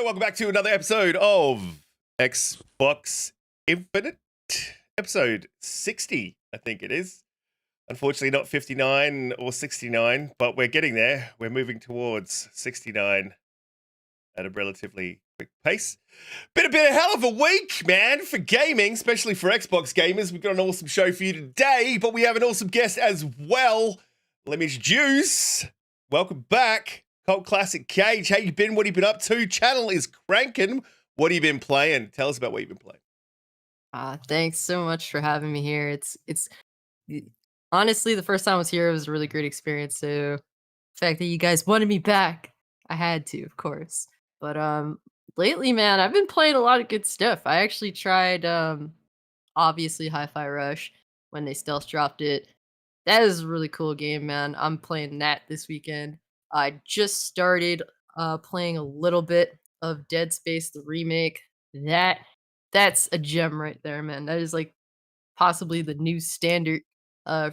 Hello, welcome back to another episode of Xbox Infinite, episode 60, I think it is. Unfortunately, not 59 or 69, but we're getting there. We're moving towards 69 at a relatively quick pace. Been a hell of a week, man, for gaming, especially for Xbox gamers. We've got an awesome show for you today, but we have an awesome guest as well. Let me introduce. Welcome back, Cult Classic Cage. How you been? What have you been up to? Channel is cranking. What have you been playing? Tell us about what you've been playing. Thanks so much for having me here. It's honestly the first time I was here, it was a really great experience. So the fact that you guys wanted me back, I had to, of course. But lately, man, I've been playing a lot of good stuff. I actually tried obviously Hi-Fi Rush when they stealth dropped it. That is a really cool game, man. I'm playing that this weekend. I just started playing a little bit of Dead Space the remake. That's a gem right there, man. That is like possibly the new standard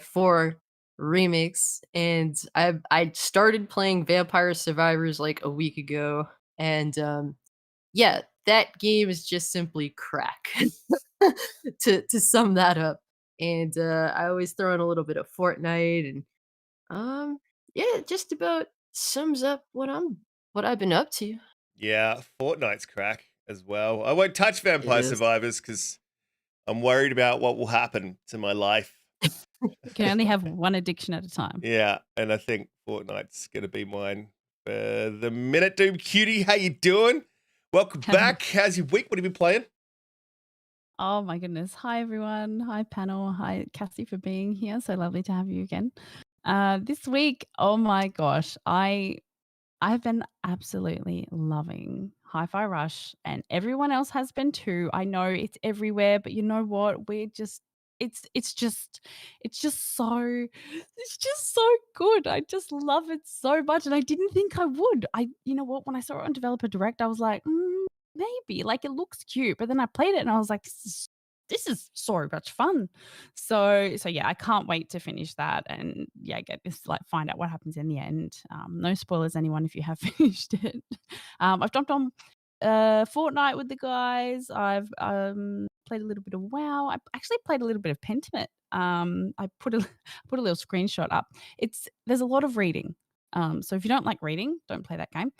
for remakes. And I started playing Vampire Survivors like a week ago, and yeah, that game is just simply crack. To sum that up. And I always throw in a little bit of Fortnite, and yeah, it just about sums up what I've been up to. Yeah, Fortnite's crack as well. I won't touch It Vampire is. Survivors because I'm worried about what will happen to my life. You can only have one addiction at a time. Yeah, and I think Fortnite's going to be mine for the minute. DoomCutie, how you doing? Welcome back. How's your week? What have you been playing? Oh my goodness. Hi everyone. Hi panel. Hi Cassie for being here. So lovely to have you again. This week, oh my gosh, I've been absolutely loving Hi-Fi Rush, and everyone else has been too. I know it's everywhere, but you know what? It's just so good. I just love it so much, and I didn't think I would. You know what? When I saw it on Developer Direct, I was like, maybe. Like it looks cute, but then I played it and I was like, this is so much fun. So yeah, I can't wait to finish that and yeah, get this find out what happens in the end. No spoilers, anyone, if you have finished it. I've jumped on Fortnite with the guys. I've played a little bit of WoW. I actually played a little bit of Pentiment. I put a put a little screenshot up. There's a lot of reading. So if you don't like reading, don't play that game.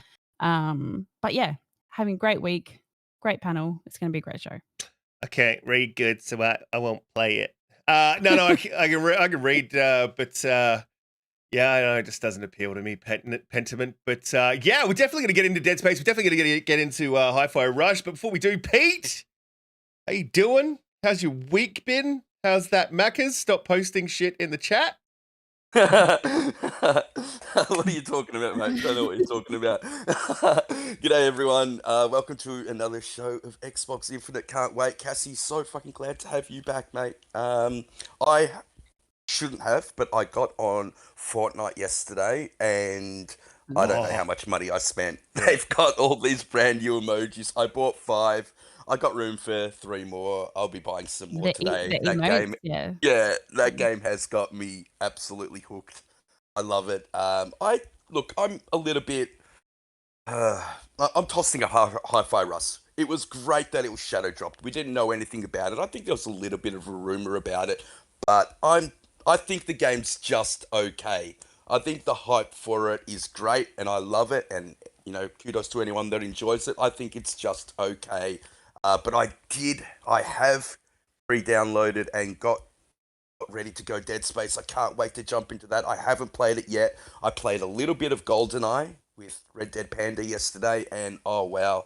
But yeah, having a great week, great panel. It's going to be a great show. I can't read good, so I won't play it. No, I can read, but yeah, I know it just doesn't appeal to me, Pentiment. But yeah, we're definitely going to get into Dead Space. We're definitely going to get into Hi-Fi Rush. But before we do, Pete, how you doing? How's your week been? How's that Macca's? Stop posting shit in the chat. What are you talking about, mate? Don't know what you're talking about. G'day, everyone. Welcome to another show of Xbox Infinite. Can't wait. Cassie, so fucking glad to have you back, mate. I shouldn't have, but I got on Fortnite yesterday, and I don't know how much money I spent. They've got all these brand new emojis. I bought 5. I got room for 3 more. I'll be buying some more today. The That emotes, game, yeah. that game has got me absolutely hooked. I love it. I'm a little bit. I'm tossing a Hi-Fi Rush. It was great that it was shadow dropped. We didn't know anything about it. I think there was a little bit of a rumor about it, but I think the game's just okay. I think the hype for it is great, and I love it. And you know, kudos to anyone that enjoys it. I think it's just okay. But I have re-downloaded and got ready to go Dead Space. I can't wait to jump into that. I haven't played it yet. I played a little bit of GoldenEye with Red Dead Panda yesterday, and oh wow,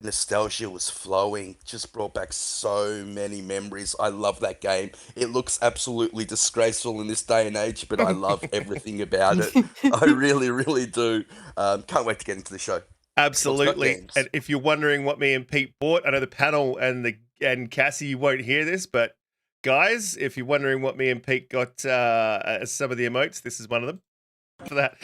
nostalgia was flowing. Just brought back so many memories. I love that game. It looks absolutely disgraceful in this day and age, but I love everything about it. I really, really do. Can't wait to get into the show. Absolutely. And if you're wondering what me and Pete bought, I know the panel and Cassie, you won't hear this, but guys, if you're wondering what me and Pete got some of the emotes, this is one of them. For that.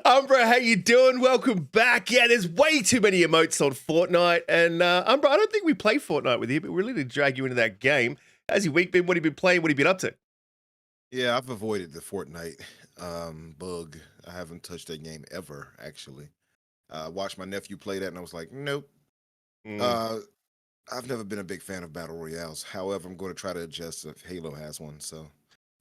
Umbra, how you doing? Welcome back. Yeah, there's way too many emotes on Fortnite. And Umbra, I don't think we play Fortnite with you, but we really did drag you into that game. How's your week been? What have you been playing? What have you been up to? Yeah, I've avoided the Fortnite bug. I haven't touched that game ever, actually. Watched my nephew play that, and I was like, nope. Mm. I've never been a big fan of battle royales. However, I'm going to try to adjust if Halo has one. So,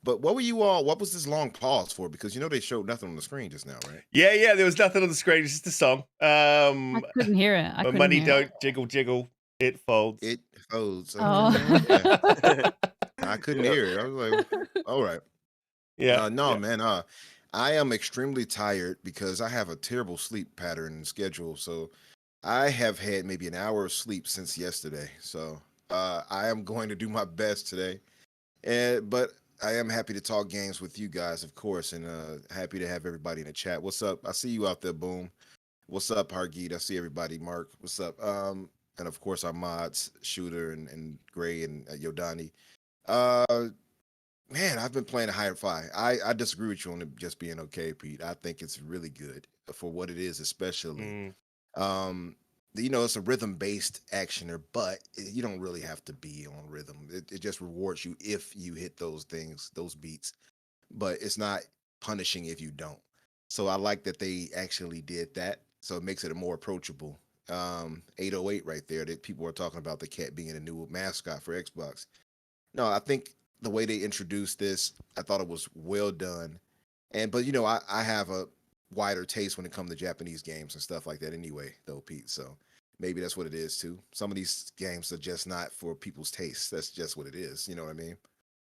but what was this long pause for? Because they showed nothing on the screen just now, right? Yeah, there was nothing on the screen, just a song. I couldn't hear it. My money don't jiggle, jiggle, it folds. It folds. Oh. Yeah. I couldn't Yeah. hear it. I was like, all right. Yeah. No, yeah. man. I am extremely tired because I have a terrible sleep pattern and schedule. So I have had maybe an hour of sleep since yesterday. So I am going to do my best today. But I am happy to talk games with you guys, of course, and happy to have everybody in the chat. What's up? I see you out there, Boom. What's up, Hargeet? I see everybody. Mark, what's up? And of course our mods, Shooter and Gray and Yodani. Man, I've been playing Hi-Fi. I disagree with you on it just being okay, Pete. I think it's really good for what it is, especially. Mm. It's a rhythm-based actioner, but you don't really have to be on rhythm. It just rewards you if you hit those things, those beats, but it's not punishing if you don't. So I like that they actually did that. So it makes it a more approachable. 808 right there that people are talking about the cat being a new mascot for Xbox. No, I think the way they introduced this, I thought it was well done. But I have a wider taste when it comes to Japanese games and stuff like that anyway, though, Pete. So maybe that's what it is too. Some of these games are just not for people's tastes. That's just what it is. You know what I mean?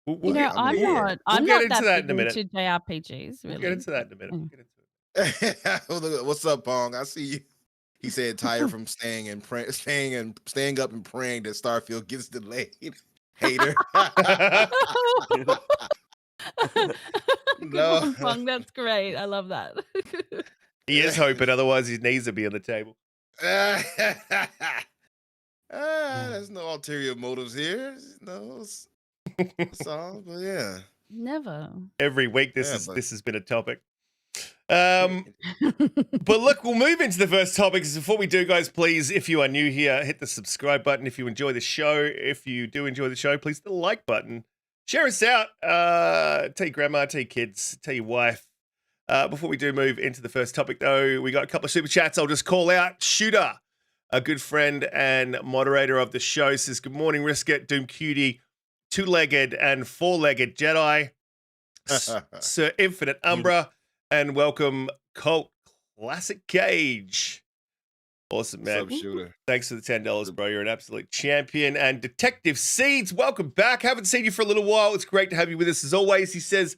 We'll But get, I'm I'm here. not. I'm get not into that that in a big minute. into JRPGs. Really. We'll get into that in a minute. We'll Mm. get into it. What's up, Pong? I see you. He said tired from staying up and praying that Starfield gets delayed. Hater. Come No. on, Pong, that's great. I love that. He is hoping, otherwise his knees will be on the table. There's no ulterior motives here. No, it's all, but yeah. Never. Every week this Yeah, but- this has been a topic. But look, we'll move into the first topic. Before we do, guys, please, if you are new here, hit the subscribe button. If you enjoy the show, if you do enjoy the show, please hit the like button. Share us out. Tell your grandma, tell your kids, tell your wife. Before we do move into the first topic, though, we got a couple of super chats. I'll just call out. Shooter, a good friend and moderator of the show, says, good morning, Riskit, DoomCutie, two-legged and four-legged Jedi, Sir Infinite Umbra, and welcome Colt Classic Cage. Awesome, man. What's up, Shooter? Thanks for the $10, bro. You're an absolute champion. And Detective Seeds, welcome back. Haven't seen you for a little while. It's great to have you with us as always. He says,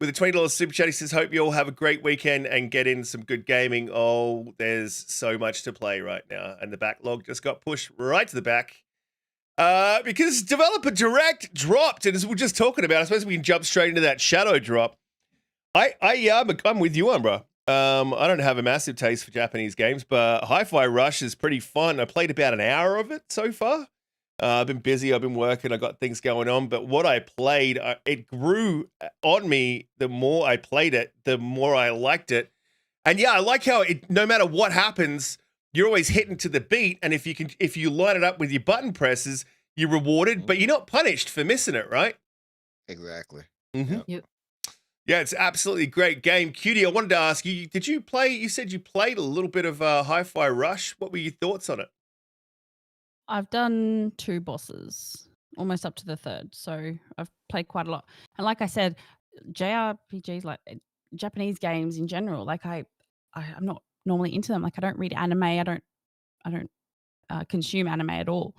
with a $20 super chat, he says, hope you all have a great weekend and get in some good gaming. Oh, there's so much to play right now. And the backlog just got pushed right to the back. Because Developer Direct dropped. And as we're just talking about, I suppose we can jump straight into that shadow drop. I'm with you, Umbra. I don't have a massive taste for Japanese games, but Hi-Fi Rush is pretty fun. I played about an hour of it so far. I've been busy. I've been working. I got things going on. But what I played, it grew on me. The more I played it, the more I liked it. And yeah, I like how no matter what happens, you're always hitting to the beat. And if you line it up with your button presses, you're rewarded, but you're not punished for missing it, right? Exactly. Mm-hmm. Yep. Yeah, it's absolutely great game. Cutie, I wanted to ask you, did you play, you said you played a little bit of Hi-Fi Rush. What were your thoughts on it? I've done 2 bosses, almost up to the 3rd. So I've played quite a lot. And like I said, JRPGs, like Japanese games in general, like I'm not normally into them. Like I don't read anime. I don't consume anime at all.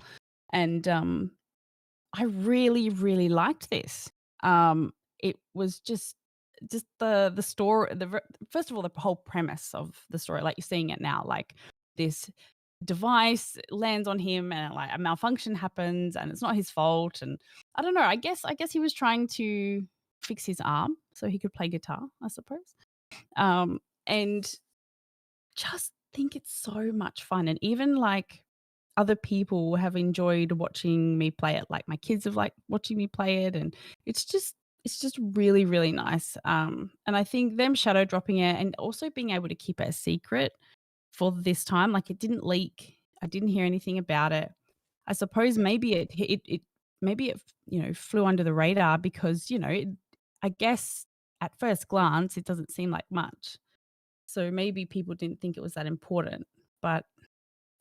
And I really, really liked this. It was just the story. First of all, the whole premise of the story, like you're seeing it now, like this device lands on him and like a malfunction happens and it's not his fault. And I don't know. I guess he was trying to fix his arm so he could play guitar, I suppose. And just think it's so much fun. And even like other people have enjoyed watching me play it. Like my kids have liked watching me play it, and it's just really, really nice. And I think them shadow dropping it and also being able to keep it a secret for this time, like it didn't leak. I didn't hear anything about it. I suppose maybe it flew under the radar because I guess at first glance it doesn't seem like much. So maybe people didn't think it was that important. But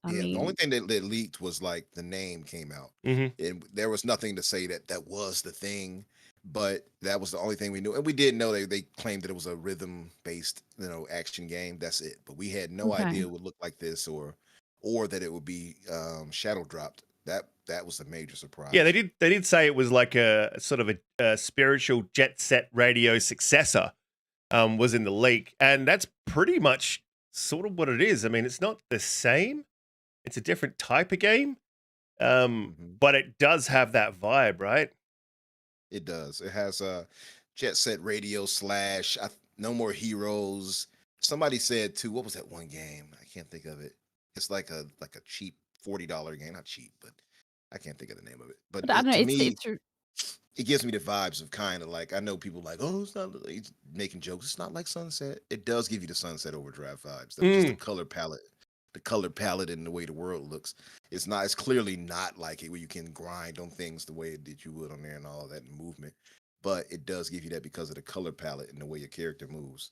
I Yeah, the only mean, thing that leaked was like the name came out, and there was nothing to say that that was the thing. But that was the only thing we knew, and we did know they claimed that it was a rhythm based, action game. That's it. But we had no idea okay. it would look like this, or that it would be shadow dropped. That was a major Yeah, surprise. they did say it was like a sort of a spiritual Jet Set Radio successor was in the leak, and that's pretty much sort of what it is. I mean, it's not the same; it's a different type of game, hmm but it does have that vibe, right? It does. It has a Jet Set Radio slash No More Heroes. Somebody said too. What was that one game? I can't think of it. It's like a cheap $40 game. Not cheap, but I can't think of the name of it. But But I don't know. to me, It's it gives me the vibes of kind of like, I know people like, oh, it's not. He's making jokes. It's not like Sunset. It does give you the Sunset Overdrive vibes. Just the color palette. The color palette and the way the world looks. It's not. It's clearly not like it where you can grind on things the way that you would on there and all of that movement. But it does give you that because of the color palette and the way your character moves.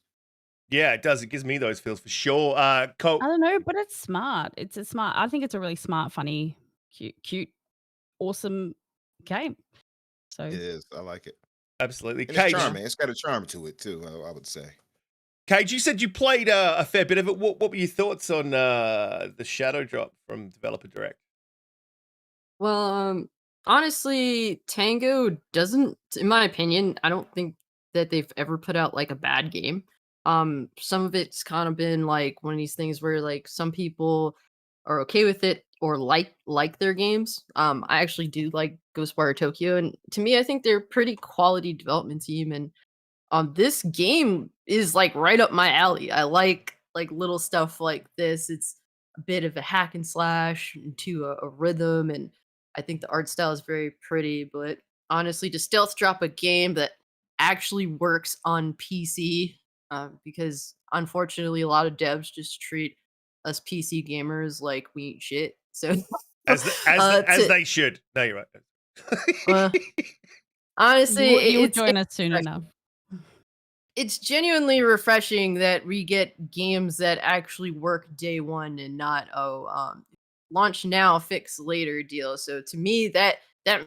Yeah, it does. It gives me those feels for sure. Cole, I don't know, but it's smart. It's a smart. I think it's a really smart, funny, cute, awesome game. So It is. I like it. absolutely. And it's Cage, charming. It's got a charm to it too, I would say. Cage, you said you played a fair bit of it. What were your thoughts on the Shadow Drop from Developer Direct? Well, honestly, Tango doesn't, in my opinion, I don't think that they've ever put out like a bad game. Some of it's kind of been like one of these things where like some people are okay with it or like their games. I actually do like Ghostwire Tokyo, and to me, I think they're a pretty quality development team, and this game is like right up my alley. I like little stuff like this. It's a bit of a hack and slash to a rhythm, and I think the art style is very pretty. But honestly, to stealth drop a game that actually works on PC, because unfortunately, a lot of devs just treat us PC gamers like we ain't shit. So, As to, they should. No, you're uh, right. honestly, you'll it's join us soon refreshing. enough. It's genuinely refreshing that we get games that actually work day one and not launch now fix later deal. So to me that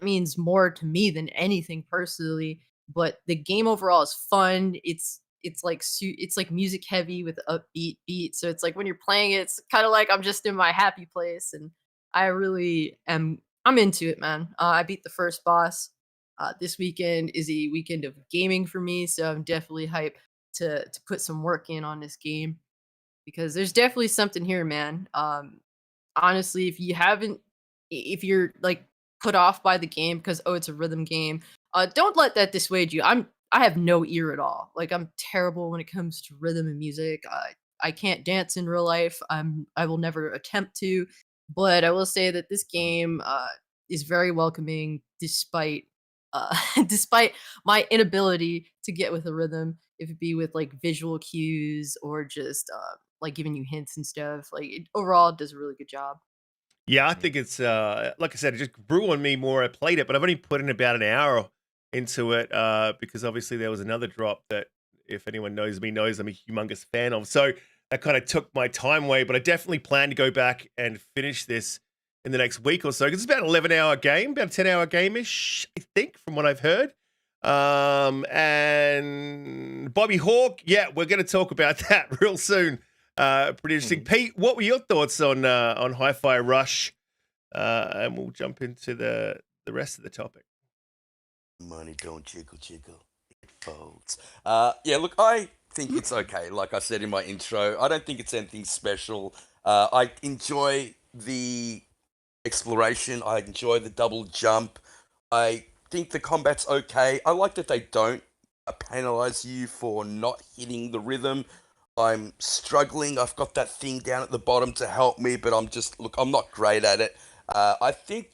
means more to me than anything personally. But the game overall is fun. It's like it's like music heavy with upbeat beat. So it's like when you're playing it, it's kind of like I'm just in my happy place, and I really am. I'm into it, man. I beat the first boss. This weekend is a weekend of gaming for me, so I'm definitely hyped to put some work in on this game because there's definitely something here, man. Honestly, if you're like put off by the game because oh, it's a rhythm game, don't let that dissuade you. I have no ear at all. Like I'm terrible when it comes to rhythm and music. I can't dance in real life. I will never attempt to, but I will say that this game is very welcoming despite despite my inability to get with a rhythm, if it be with like visual cues or just like giving you hints and stuff. Like overall, it does a really good job. Yeah, I think it's like I said, it just grew on me more. I played it, but I've only put in about an hour into it because obviously there was another drop that, if anyone knows me, knows I'm a humongous fan of. So that kind of took my time away. But I definitely plan to go back and finish this in the next week or so because it's about an 11-hour game, about a 10-hour game-ish, I think, from what I've heard. And Bobby Hawk, yeah, we're going to talk about that real soon. Pretty interesting. Pete, what were your thoughts on Hi-Fi Rush? And we'll jump into the rest of the topic. Money don't jiggle, it folds. Yeah, look, I think it's okay. Like I said in my intro, I don't think it's anything special. I enjoy the exploration. I enjoy the double jump. I think the combat's okay. I like that they don't penalize you for not hitting the rhythm. I'm struggling. I've got that thing down at the bottom to help me, but I'm not great at it. I think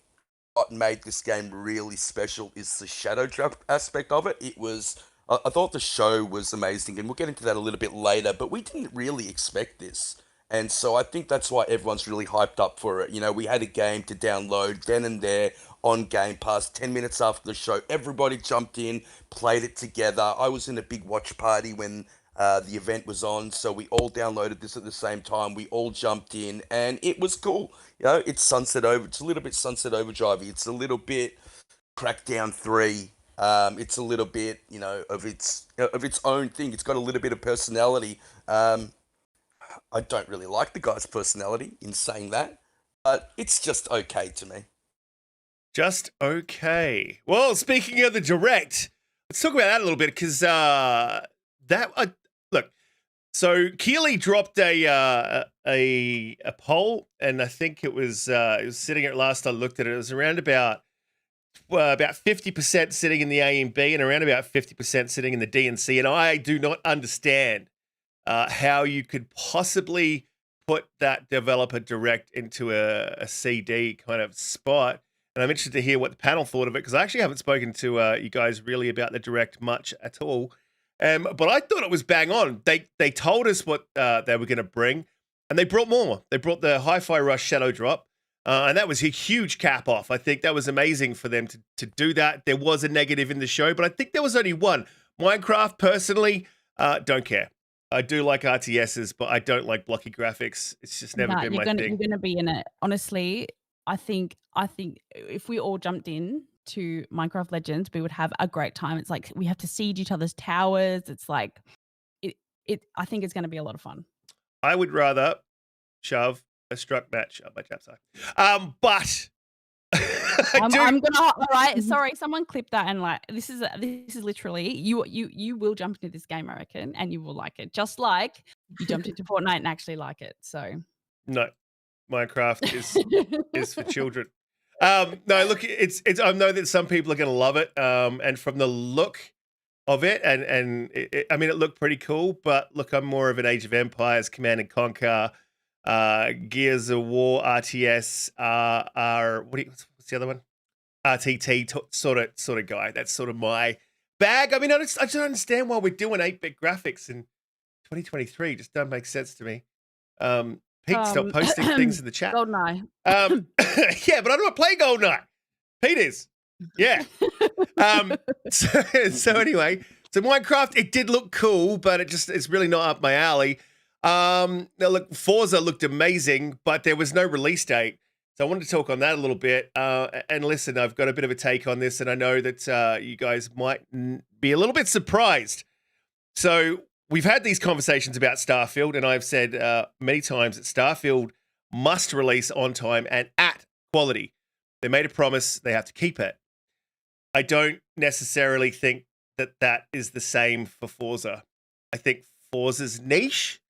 what made this game really special is the shadow drop aspect of it. I thought the show was amazing, and we'll get into that a little bit later, but we didn't really expect this. And so I think that's why everyone's really hyped up for it. You know, we had a game to download then and there on Game Pass. 10 minutes after the show, everybody jumped in, played it together. I was in a big watch party when The event was on, so we all downloaded this at the same time. We all jumped in, and it was cool. It's Sunset Over. It's a little bit Sunset Overdrive. It's a little bit Crackdown 3. It's a little bit, of its own thing. It's got a little bit of personality. I don't really like the guy's personality in saying that, but it's just okay to me. Just okay. Well, speaking of the direct, let's talk about that a little bit because look. So Keeley dropped a poll, and I think it was sitting at last I looked at it. It was around about 50% sitting in the A and B, and around about 50% sitting in the D and C. And I do not understand how you could possibly put that developer direct into a CD kind of spot. And I'm interested to hear what the panel thought of it, because I actually haven't spoken to you guys really about the direct much at all. But I thought it was bang on. They told us what they were going to bring, and they brought more. They brought the Hi-Fi Rush Shadow Drop, and that was a huge cap off. I think that was amazing for them to do that. There was a negative in the show, but I think there was only one. Minecraft, personally, don't care. I do like RTSs, but I don't like blocky graphics. It's just never been my thing. You're gonna be in it. Honestly, I think if we all jumped in to Minecraft Legends, we would have a great time. It's like we have to siege each other's towers. It's like I think it's gonna be a lot of fun. I would rather shove a struck match up my chap's eye. But I'm gonna all right. Sorry, someone clip that and this is literally you will jump into this game, I reckon, and you will like it, just like you jumped into Fortnite and actually like it. So no, Minecraft is for children. No, look, it's I know that some people are going to love it, and from the look of it, and I mean, it looked pretty cool. But look, I'm more of an Age of Empires, Command and Conquer, Gears of War, RTS, what's the other one? RTT sort of guy. That's sort of my bag. I mean, I don't understand why we're doing 8-bit graphics in 2023. It just doesn't make sense to me. Pete, stop posting things in the chat. GoldenEye. Yeah, but I don't play GoldenEye. Pete is. Yeah. So anyway, so Minecraft, it did look cool, but it's really not up my alley. Now look, Forza looked amazing, but there was no release date. So I wanted to talk on that a little bit. And listen, I've got a bit of a take on this, and I know that you guys might be a little bit surprised. So we've had these conversations about Starfield, and I've said many times that Starfield must release on time and at quality. They made a promise, they have to keep it. I don't necessarily think that is the same for Forza. I think Forza's niche,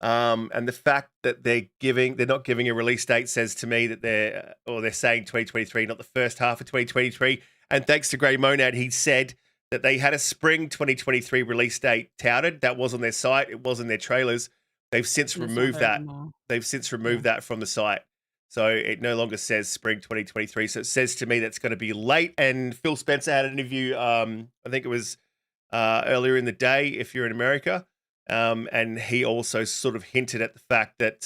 and the fact that they're not giving a release date says to me that they're saying 2023, not the first half of 2023. And thanks to Grey Monad, he said that they had a spring 2023 release date touted. That was on their site. It was in their trailers. They've since removed that. They've since removed that from the site. So it no longer says spring 2023. So it says to me that's going to be late. And Phil Spencer had an interview, I think it was earlier in the day, if you're in America. And he also sort of hinted at the fact that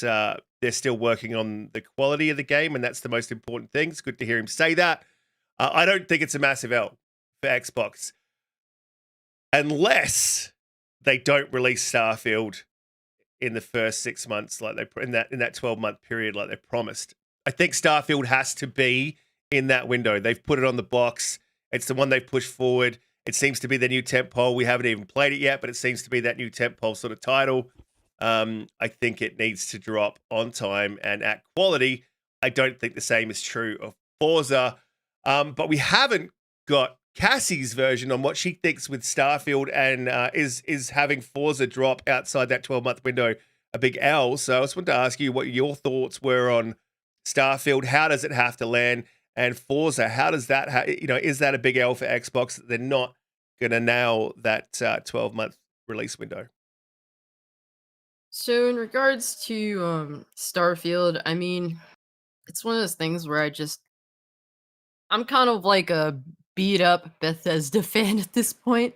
they're still working on the quality of the game, and that's the most important thing. It's good to hear him say that. I don't think it's a massive L for Xbox, unless they don't release Starfield in the first 6 months, like they in that 12-month period, like they promised. I think Starfield has to be in that window. They've put it on the box. It's the one they've pushed forward. It seems to be the new tentpole. We haven't even played it yet, but it seems to be that new tentpole sort of title. I think it needs to drop on time and at quality. I don't think the same is true of Forza, but we haven't got Cassie's version on what she thinks with Starfield, and is having Forza drop outside that 12-month window a big L. So I just wanted to ask you what your thoughts were on Starfield. How does it have to land? And Forza, how does that, is that a big L for Xbox that they're not going to nail that 12-month release window? So in regards to Starfield, I mean, it's one of those things where I'm kind of like a beat up Bethesda fan at this point.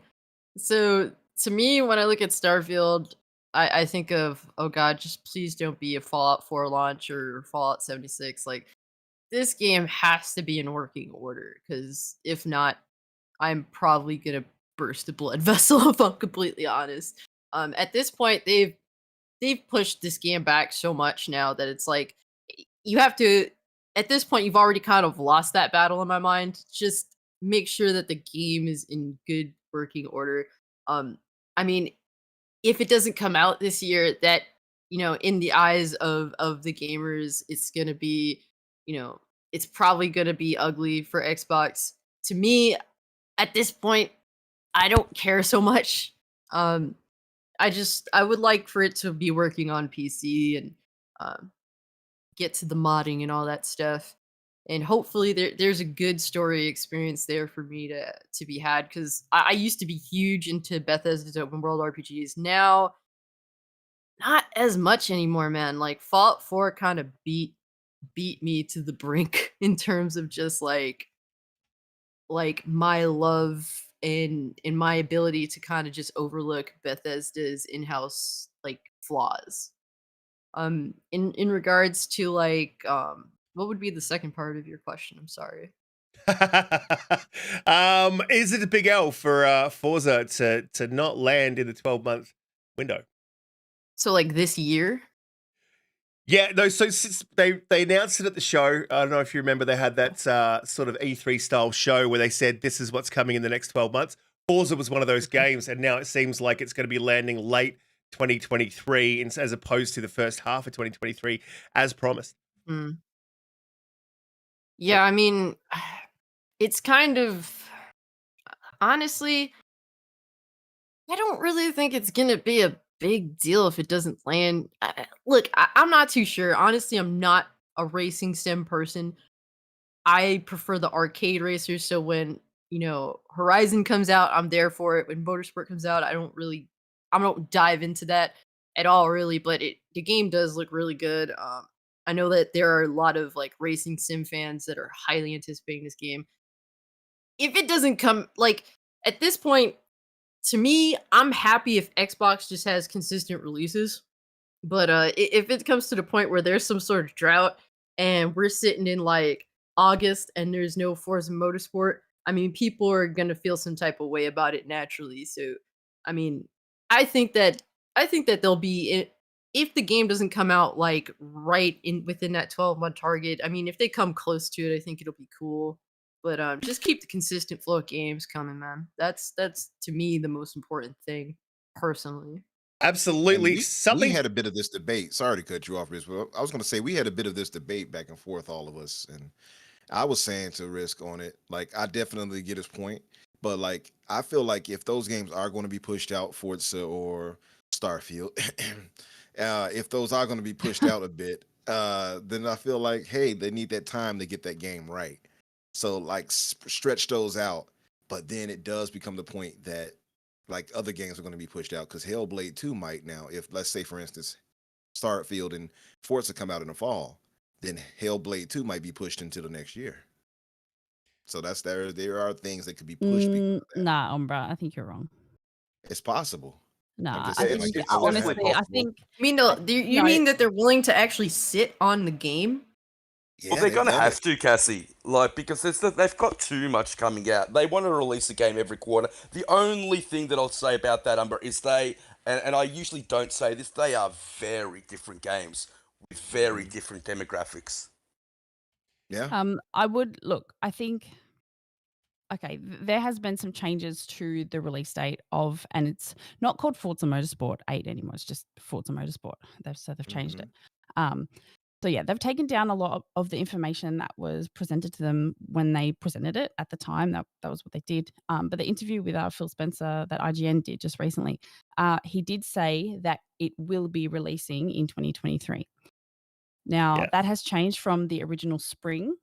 So to me, when I look at Starfield, I think of, oh god, just please don't be a Fallout 4 launch or Fallout 76. Like, this game has to be in working order, because if not, I'm probably gonna burst a blood vessel if I'm completely honest. At this point, they've pushed this game back so much now that it's like you have to. At this point, you've already kind of lost that battle in my mind. Just make sure that the game is in good working order. I mean, if it doesn't come out this year, that in the eyes of the gamers, it's gonna be, it's probably gonna be ugly for Xbox. To me, at this point, I don't care so much. I would like for it to be working on PC and get to the modding and all that stuff. And hopefully there's a good story experience there for me to be had, because I used to be huge into Bethesda's open world RPGs. Now, not as much anymore, man. Like Fallout 4 kind of beat me to the brink in terms of just like my love and my ability to kind of just overlook Bethesda's in-house like flaws. In regards to like what would be the second part of your question? I'm sorry. Is it a big L for Forza to not land in the 12-month window? So like this year? Yeah, no. So since they announced it at the show, I don't know if you remember, they had that sort of E3 style show where they said this is what's coming in the next 12 months. Forza was one of those games, and now it seems like it's going to be landing late 2023 as opposed to the first half of 2023 as promised. Mm. Yeah, I mean, it's kind of honestly, I don't really think it's gonna be a big deal if it doesn't land. Look, I'm not too sure. Honestly, I'm not a racing sim person. I prefer the arcade racers. So when Horizon comes out, I'm there for it. When Motorsport comes out, I don't dive into that at all, really. But the game does look really good. I know that there are a lot of like racing sim fans that are highly anticipating this game. If it doesn't come like at this point, to me, I'm happy if Xbox just has consistent releases. But if it comes to the point where there's some sort of drought and we're sitting in like August and there's no Forza Motorsport, I mean, people are gonna feel some type of way about it naturally. So, I mean, I think that they'll be if the game doesn't come out like right in within that 12-month target. I mean, if they come close to it, I think it'll be cool. But just keep the consistent flow of games coming, man. That's to me the most important thing, personally. Absolutely. We had a bit of this debate. Sorry to cut you off, Riz, but I was going to say we had a bit of this debate back and forth, all of us, and I was saying to Risk on it, like I definitely get his point, but like I feel like if those games are going to be pushed out, Forza or Starfield, if those are going to be pushed out a bit, then I feel like hey, they need that time to get that game right. So like stretch those out, but then it does become the point that like other games are going to be pushed out because Hellblade 2 might now, if let's say for instance, Starfield and Forza come out in the fall, then Hellblade 2 might be pushed into the next year. So that's there are things that could be pushed. Nah, Umbra, I think you're wrong. It's possible. Nah, just I saying, think like, it's honestly, definitely I think I mean, you no. mean that they're willing to actually sit on the game? Well, they're going to have to, Cassie, like because they've got too much coming out. They want to release a game every quarter. The only thing that I'll say about that, Umbra, is and I usually don't say this, they are very different games with very different demographics. Yeah. I would look. I think. Okay, there has been some changes to the release date of, and it's not called Forza Motorsport 8 anymore. It's just Forza Motorsport. They've changed it. So yeah, they've taken down a lot of the information that was presented to them when they presented it at the time. That was what they did. But the interview with Phil Spencer that IGN did just recently, he did say that it will be releasing in 2023. Now that has changed from the original spring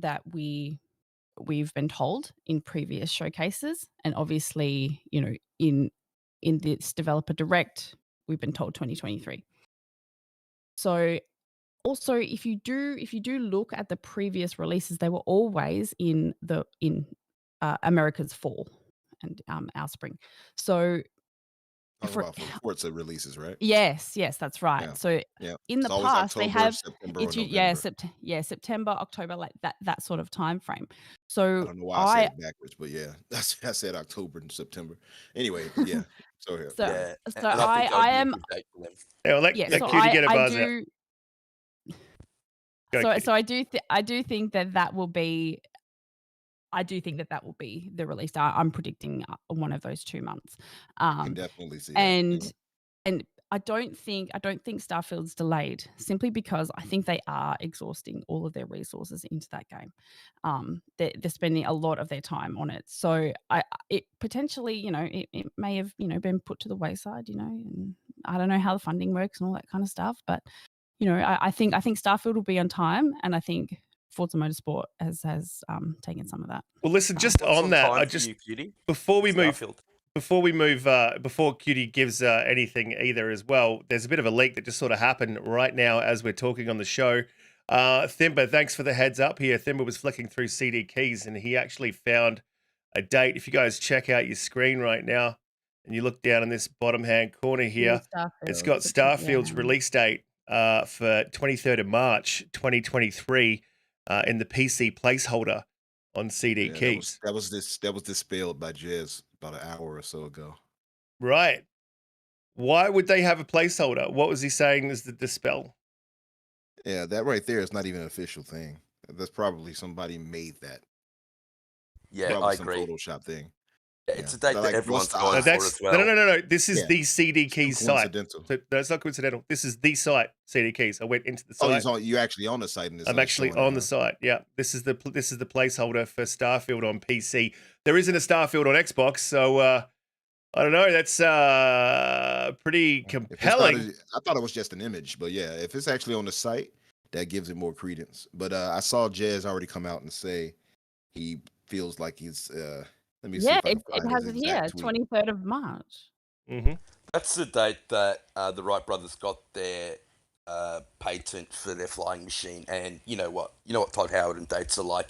that we've been told in previous showcases, and obviously, in this developer direct, we've been told 2023. So also, if you do look at the previous releases, they were always in America's fall and our spring. So For Forza releases, right? yes, that's right. Yeah. So Yeah. in the It's always past, they October, have September, or November. September, October, like that sort of time frame. I So don't know why I said it backwards, but yeah, I said October and September. Anyway, yeah. So yeah. So, Yeah, so and I think that would I be a am good date for them. Yeah, well, let so Cutie get a I buzz out. do. Go, So Cutie. so I do think that will be. I do think that will be the release. I'm predicting one of those 2 months. I can definitely see that. And Yeah. and I don't think Starfield's delayed simply because I think they are exhausting all of their resources into that game. They're spending a lot of their time on it. So it potentially, it may have, been put to the wayside, and I don't know how the funding works and all that kind of stuff. But, I think Starfield will be on time, and I think Forza Motorsport has taken some of that. Well, listen, just What's on that, time I for just you, Cutie? before we move, Starfield. before Cutie gives anything either as well, there's a bit of a leak that just sort of happened right now as we're talking on the show. Thimba, thanks for the heads up here. Thimba was flicking through CD keys and he actually found a date. If you guys check out your screen right now and you look down in this bottom hand corner here, it's got Starfield's release date for 23rd of March, 2023 in the PC placeholder on CD Yeah, keys. that was dispelled by Jez about an hour or so ago. Right. Why would they have a placeholder? What was he saying is the dispel? Yeah, that right there is not even an official thing. That's probably somebody made that. Yeah, Probably I some agree. Photoshop thing. Yeah, it's a Yeah. date But, that like, everyone's what's the gone odds? for That's as well. no. This is Yeah. the CD It's too keys site. coincidental. So, no, it's not coincidental. This is the site CD keys. I went into the Oh, site. you actually on the site and it's I'm actually showing it, on the site. Yeah, this is the placeholder for Starfield on PC. There isn't a Starfield on Xbox, so I don't know. That's pretty If it's not compelling. I thought it was just an image, but yeah, if it's actually on the site, that gives it more credence. But I saw Jez already come out and say he feels like he's let me see Yeah, if I can it find has his it here, exact tweet. 23rd of March. Mm-hmm. That's the date that the Wright brothers got their patent for their flying machine. And you know what Todd Howard and dates are like.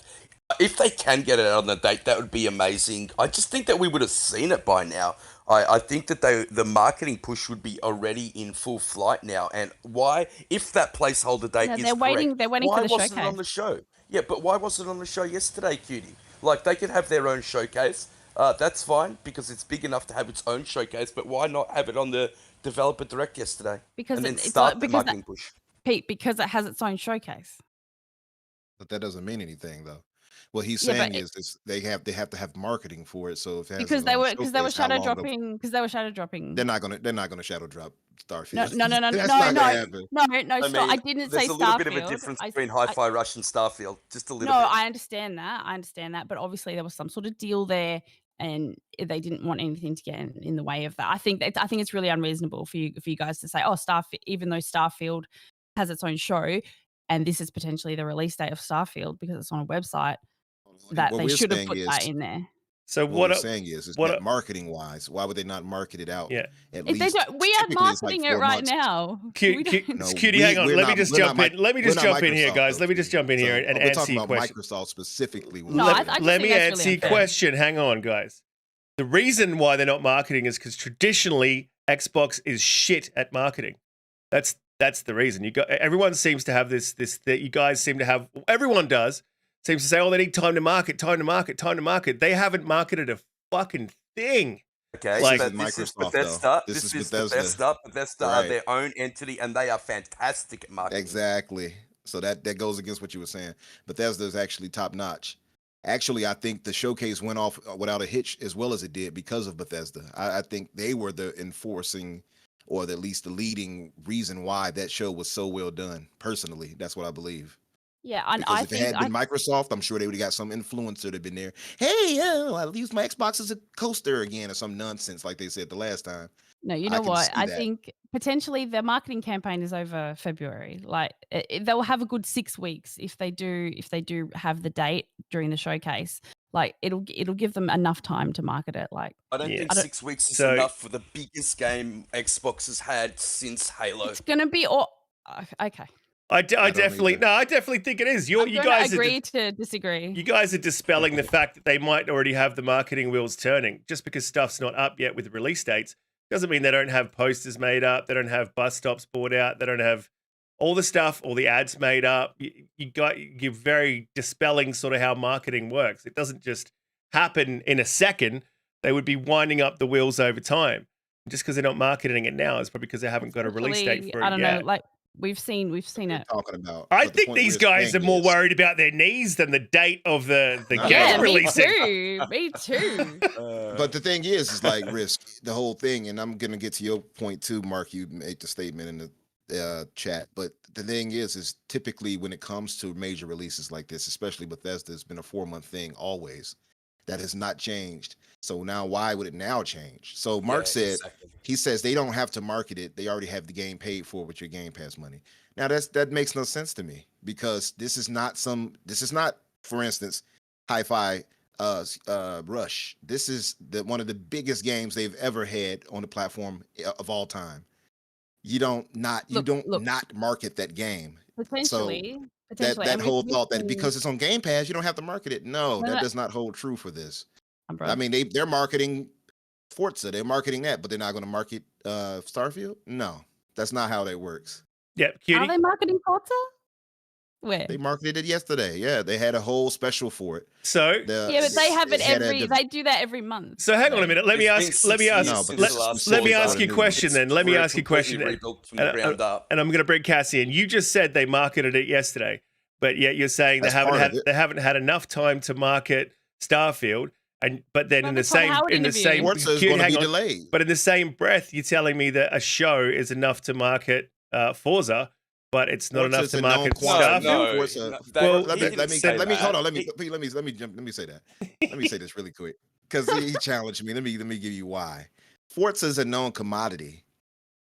If they can get it on the date, that would be amazing. I just think that we would have seen it by now. I think that the marketing push would be already in full flight now. And why, if that placeholder date No, is they're waiting. correct, They're waiting why for the wasn't it on showcase. the show? Yeah, but why wasn't it on the show yesterday, Cutie? Like, they could have their own showcase. That's fine, because it's big enough to have its own showcase, but why not have it on the Developer Direct yesterday? Because and then it's start the because marketing push. Pete, because it has its own showcase. But that doesn't mean anything though. What he's Yeah, saying but is they have to have marketing for it. So if it has because its they own were showcase, how shadow long dropping. Because they were shadow dropping. they're not gonna shadow drop No, Starfield. no, no, no, That's no, not no, gonna happen. no, I stop. mean, I didn't say there's a little bit of a Starfield. difference between Hi-Fi Rush and Starfield. Just a little No, bit. I understand that. But obviously there was some sort of deal there, and they didn't want anything to get in the way of that. I think it's really unreasonable for you guys to say, oh, Starfield, even though Starfield has its own show, and this is potentially the release date of Starfield because it's on a website, that What they we're should have saying put is that in there. So what we're saying is what that marketing wise, why would they not market it out? Yeah. At If they least don't, we are typically it's like marketing it 4 right months. now. We don't- No, Cutie, hang on. we're Let me not- just we're jump not in. Let me we're just not jump in here, Microsoft, guys. though, Let me just Cutie. jump in here So, and we're answer talking your about question. Microsoft specifically. No, I just Let think me that's answer really your unfair. question. Hang on, guys. The reason why they're not marketing is because traditionally Xbox is shit at marketing. That's the reason. Everyone seems to have this that you guys seem to have. Everyone does seems to say, oh, they need time to market. They haven't marketed a fucking thing. Okay, Like- but This this is is Microsoft, Bethesda. though. This This is is Bethesda. Bethesda. Bethesda are Right. their own entity, and they are fantastic at marketing. Exactly. So that goes against what you were saying. Bethesda is actually top notch. Actually, I think the showcase went off without a hitch as well as it did because of Bethesda. I think they were the enforcing, or at least the leading reason why that show was so well done. Personally, that's what I believe. Yeah, and Because I if it think had been Microsoft, I'm sure they would have got some influencer that had been there. Hey, I used my Xbox as a coaster again, or some nonsense like they said the last time. No, you I know can what? see I that. think potentially their marketing campaign is over February. Like they'll have a good 6 weeks if they do have the date during the showcase. Like it'll give them enough time to market it. Like I don't Yeah. think 6 weeks is So- enough for the biggest game Xbox has had since Halo. it's gonna be all okay. I don't definitely either. I definitely think it is. You I'm gonna guys agree to disagree. You guys are dispelling the fact that they might already have the marketing wheels turning. Just because stuff's not up yet with release dates doesn't mean they don't have posters made up. They don't have bus stops bought out. They don't have all the stuff, all the ads made up. You're very dispelling sort of how marketing works. It doesn't just happen in a second. They would be winding up the wheels over time. Just because they're not marketing it now is probably because they haven't got a release date Especially, for I it don't yet. know, like we've seen We're it. talking about. I but the think point these we're guys are saying more is- worried about their knees than the date of the No, game Yeah, no. me releasing. too. Me too. But the thing is like Risk, the whole thing, and I'm gonna get to your point too, Mark. You made the statement in the chat, but the thing is typically when it comes to major releases like this, especially Bethesda, it's been a 4-month thing always. That has not changed. So now, why would it now change? So Mark said, exactly. he says they don't have to market it; they already have the game paid for with your Game Pass money. Now that makes no sense to me because this is not, for instance, Hi-Fi Rush. This is one of the biggest games they've ever had on the platform of all time. You don't not market that game. Potentially. That and whole we've thought that seen- because it's on Game Pass, you don't have to market it. No, No, that no. does not hold true for this. Umbra. I mean, they're marketing Forza, they're marketing that, but they're not going to market Starfield. No, that's not how that works. Yeah, Are cutie. they marketing Forza? Where? They marketed it yesterday. Yeah, they had a whole special for it. So Yeah, but they have it had they do that every month. So hang on a minute. Let me It's ask. been Let me 6 ask. years but let, this is last let me solely ask for you a the new question then. Let me ask you a question then. Rebuilt from the ground up. And I'm going to bring Cassie in. You just said they marketed it yesterday, but yet you're saying That's part of it. they haven't had enough time to market Starfield. But then Well, in the the Todd same Howard in the interview. same Forza is Cutie, going to hang be on. delayed. But in the same breath, you're telling me that a show is enough to market Forza, but it's not enough Forza's to a known market quantity. Starfield. Forza. no, Well, let me hold on. Let me say that. Let me say this really quick because he challenged me. Let me give you why. Forza is a known commodity.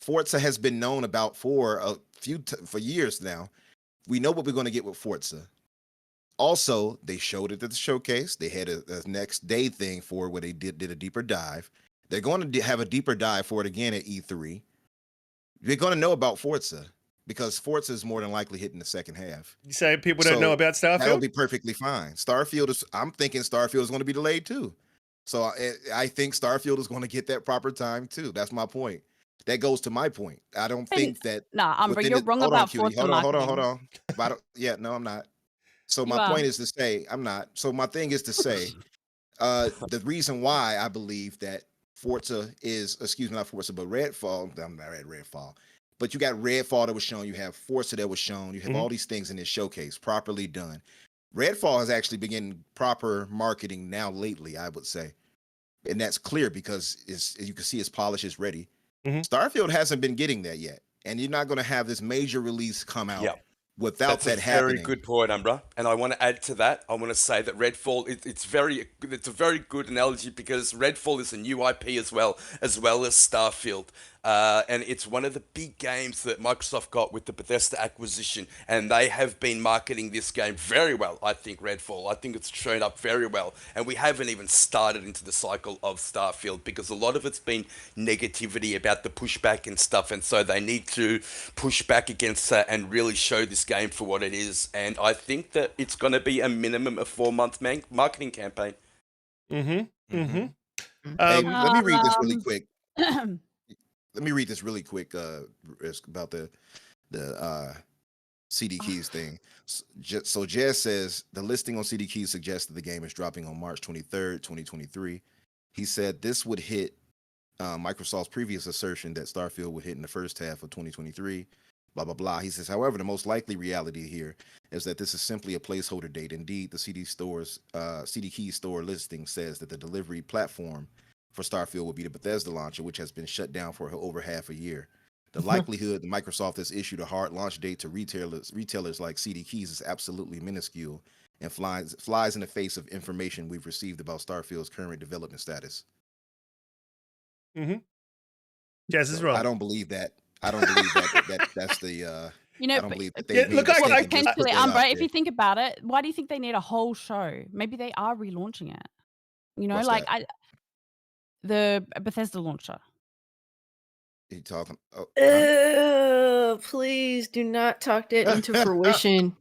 Forza has been known about for years now. We know what we're going to get with Forza. Also, they showed it at the showcase. They had a next day thing for it where they did a deeper dive. They're going to have a deeper dive for it again at E3. You're going to know about Forza because Forza is more than likely hitting the second half. You say people don't know about That'll Starfield? be perfectly fine. I'm thinking Starfield is going to be delayed too. So I think Starfield is going to get that proper time too. That's my point. That goes to my point. I don't think that. Nah, Umbra, within you're it- wrong hold about on, Cutie. Forza marketing. Hold on. No, I'm not. So You my are. point is to say I'm not. So my thing is to say the reason why I believe that Forza is, not Forza, but Redfall. I'm not at Redfall. But you got Redfall that was shown. You have Forza that was shown. You have all these things in this showcase properly done. Redfall has actually begun proper marketing now lately, I would say. And that's clear because you can see its polish is ready. Starfield hasn't been getting that yet. And you're not going to have this major release come out Yeah. without That's that a happening. very good point, Umbra. And I want to add to that. I want to say that Redfall, it's a very good analogy because Redfall is a new IP as well as Starfield. And it's one of the big games that Microsoft got with the Bethesda acquisition. And they have been marketing this game very well, I think, Redfall. I think it's shown up very well. And we haven't even started into the cycle of Starfield because a lot of it's been negativity about the pushback and stuff. And so they need to push back against that and really show this game for what it is. And I think that it's going to be a minimum of 4-month marketing campaign. Hey, let me read this really quick. Let me read this really quick, Risk, about the CD Keys thing. So Jez says the listing on CD Keys suggests that the game is dropping on March 23rd, 2023. He said this would hit Microsoft's previous assertion that Starfield would hit in the first half of 2023. Blah, blah, blah. He says, however, the most likely reality here is that this is simply a placeholder date. Indeed, the CD Keys store listing says that the delivery platform for Starfield will be the Bethesda launcher, which has been shut down for over half a year. The likelihood that Microsoft has issued a hard launch date to retailers like CD Keys is absolutely minuscule and flies in the face of information we've received about Starfield's current development status. Jez is wrong. I don't believe that. I don't believe that's the. I don't believe that they. look, potentially, Umbra. If you think about it, why do you think they need a whole show? Maybe they are relaunching it. You know, What's like that? the Bethesda launcher. You talking? Please do not talk that into fruition.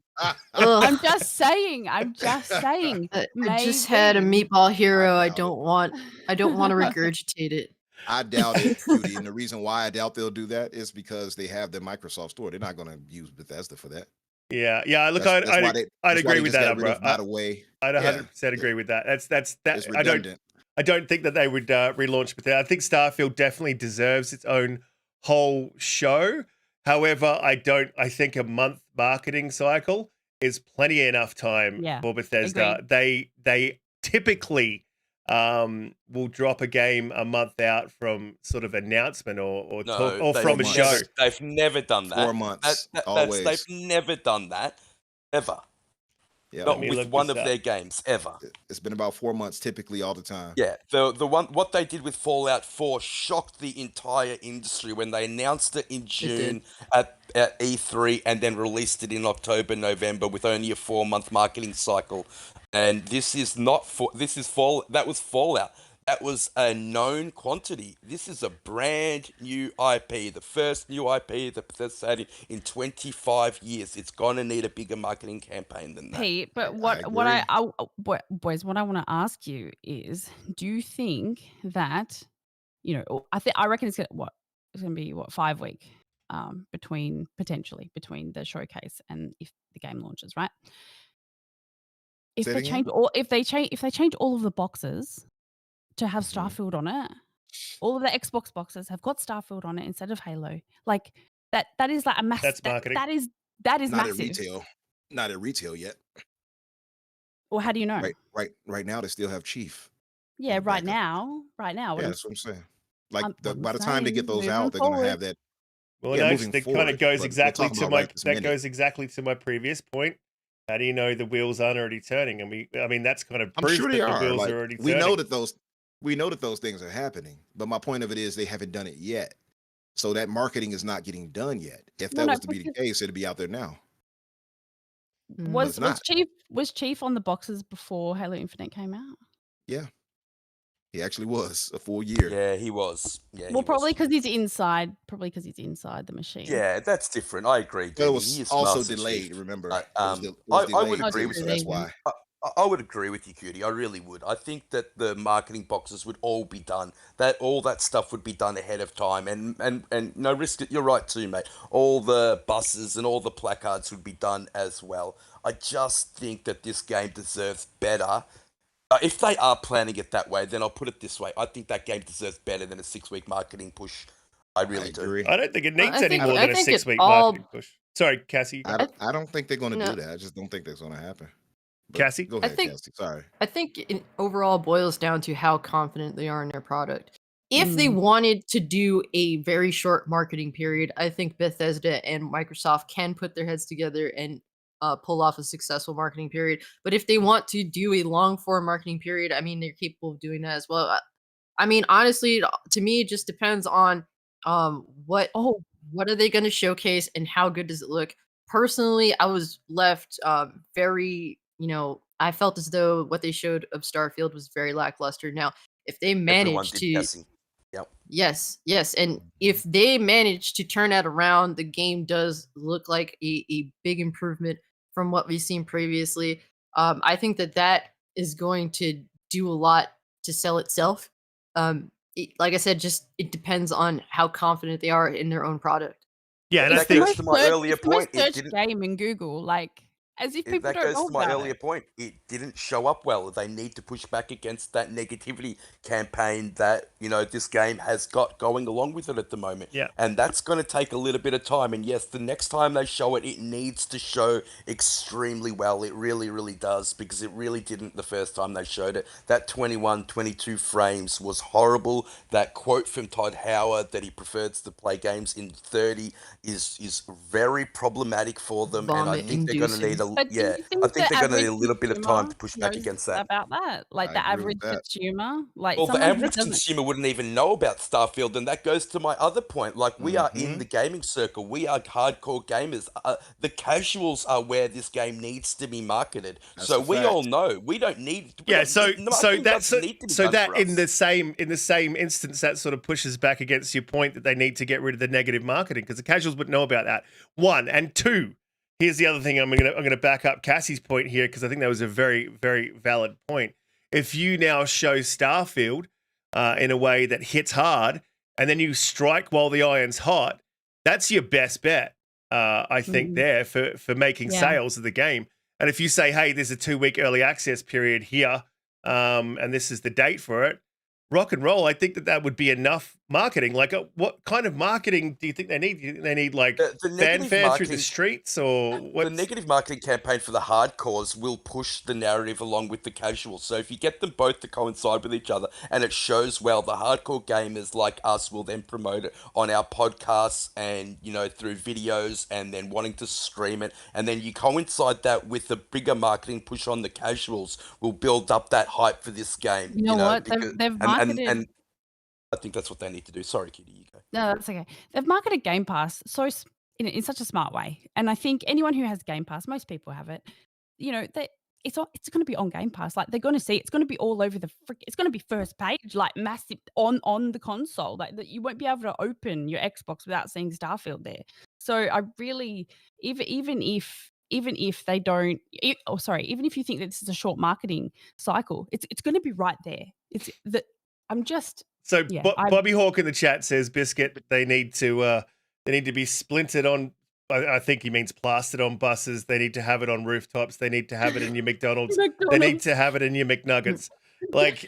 I'm just saying. I just had a meatball hero. I doubt don't want to regurgitate it. I doubt it, Judy. And the reason why I doubt they'll do that is because they have the Microsoft store. They're not going to use Bethesda for that. Yeah. Look, That's why I'd agree they with just that, got rid bro. of, by the way. I'd 100% agree with that. That's It's redundant. I don't think that they would relaunch with that. I think Starfield definitely deserves its own whole show. However, I think a month marketing cycle is plenty enough time Yeah, for Bethesda. They typically will drop a game a month out from sort of announcement or talk No, or from a show. they've never done that. 4 months, always. They've never done that ever. Yeah, Not me with look one this of up. their games ever. it's been about 4 months typically all the time. Yeah, the one what they did with Fallout 4 shocked the entire industry when they announced it in June at E3 and then released it in October, November with only a 4-month marketing cycle. And this is not for this is Fall that was Fallout. That was a known quantity. This is a brand new IP, the first new IP that Bethesda had in 25 years. It's gonna need a bigger marketing campaign than that. Pete, but agree. boys, what I want to ask you is, do you think that, I reckon it's gonna be 5 week between the showcase and if the game launches, right? If Say it they again? change all if they change all of the boxes to have Starfield on it, all of the Xbox boxes have got Starfield on it instead of Halo. Like that is like a massive. That's marketing. That is Not massive. at retail. Not at retail yet. Or how do you know? Right now they still have Chief. Yeah, on right backup. now. What Yeah, I'm that's what I'm saying. Like I'm by the time they get saying, those out, moving they're gonna forward. have that. Well, Yeah, no, moving that kind forward, of goes but we're exactly talking to about my right this minute. goes exactly to my previous point. How do you know the wheels aren't already turning? And I mean, that's kind of I'm proof sure that they the are. wheels Like are already we turning. know that those things are happening. But my point of it is they haven't done it yet. So that marketing is not getting done yet. If that was to be the case, it'd be out there now. But it's not. Was Chief on the boxes before Halo Infinite came out? Yeah. He actually was a full year. Yeah, he was. Yeah, Well, he probably was. because he's inside. Probably because he's inside the machine. Yeah, that's different. I agree. But Danny. it He was is also Master delayed, Chief. remember? I- It was I delayed, would agree with so you. that's why. I would agree with you, Cutie. I really would. I think that the marketing boxes would all be done. That all that stuff would be done ahead of time. And no Riskit, you're right too, mate. All the buses and all the placards would be done as well. I just think that this game deserves better. If they are planning it that way, then I'll put it this way: I think that game deserves better than a 6-week marketing push. I really do. agree. I don't think it needs I any think- more I than a think it 6-week all- marketing push. Sorry, Cassie. I don't think they're going to No. do that. I just don't think that's going to happen. But Cassie? Go I ahead, think- Cassie. Sorry. I think it overall boils down to how confident they are in their product. If they Mm. wanted to do a very short marketing period, I think Bethesda and Microsoft can put their heads together and pull off a successful marketing period. But if they want to do a long form marketing period, I mean, they're capable of doing that as well. I mean, honestly, to me, it just depends on what are they going to showcase and how good does it look. Personally, I was left very, I felt as though what they showed of Starfield was very lackluster. Now, if they Everyone manage did, to Cassie. Yep. Yes. And if they manage to turn that around, the game does look like a big improvement from what we've seen previously. I think that is going to do a lot to sell itself. Like I said, it depends on how confident they are in their own product. Yeah, and I That think goes to my earlier It's the most point. It searched didn't. game in Google, like as if people That don't goes know to my about earlier it. point. It didn't show up well. They need to push back against that negativity campaign that this game has got going along with it at the moment. Yeah. And that's going to take a little bit of time. And yes, the next time they show it, it needs to show extremely well. It really, really does, because it really didn't the first time they showed it. That 21, 22 frames was horrible. That quote from Todd Howard that he prefers to play games in 30 is very problematic for them. And I think they're going to need But do you think I think the they're going to need a average little bit of time to consumer push back knows against that. about that? Like I the agree average with that. consumer, like Well, the someone who average doesn't. consumer wouldn't even know about Starfield, and that goes to my other point. Like, we are in the gaming circle. We are hardcore gamers. The casuals are where this game needs to be marketed. That's So a we fact. all know. We don't need. we yeah, don't so need- marketing doesn't need to be done for in us. the same instance, that sort of pushes back against your point that they need to get rid of the negative marketing, because the casuals wouldn't know about that. One and two. Here's the other thing. I'm gonna back up Cassie's point here, because I think that was a very, very valid point. If you now show Starfield in a way that hits hard, and then you strike while the iron's hot, that's your best bet. I think there for making sales of the game. And if you say, hey, there's a 2-week early access period here, and this is the date for it, rock and roll, I think that would be enough marketing. Like, what kind of marketing do you think they need? Do you think they need like The negative fanfare through the marketing, streets, or the what? negative marketing campaign for the hardcores will push the narrative along with the casuals. So if you get them both to coincide with each other and it shows well, the hardcore gamers like us will then promote it on our podcasts and, you know, through videos and then wanting to stream it. And then you coincide that with the bigger marketing push on the casuals will build up that hype for this game. You know what? Because, They've marketed. and I think that's what they need to do. Sorry, Kitty, you go. No, that's okay. They've marketed Game Pass in such a smart way, and I think anyone who has Game Pass, most people have it. You know, it's going to be on Game Pass. Like they're going to see it's going to be all over the it's going to be first page, like massive on the console. Like that, you won't be able to open your Xbox without seeing Starfield there. So I really, even if they don't, even if you think that this is a short marketing cycle, it's going to be right there. It's that I'm just. So Yeah, Bobby Hawk in the chat says, Biscuit, they need to be splintered on. I think he means plastered on buses. They need to have it on rooftops. They need to have it in your McDonald's. They need to have it in your McNuggets. Like,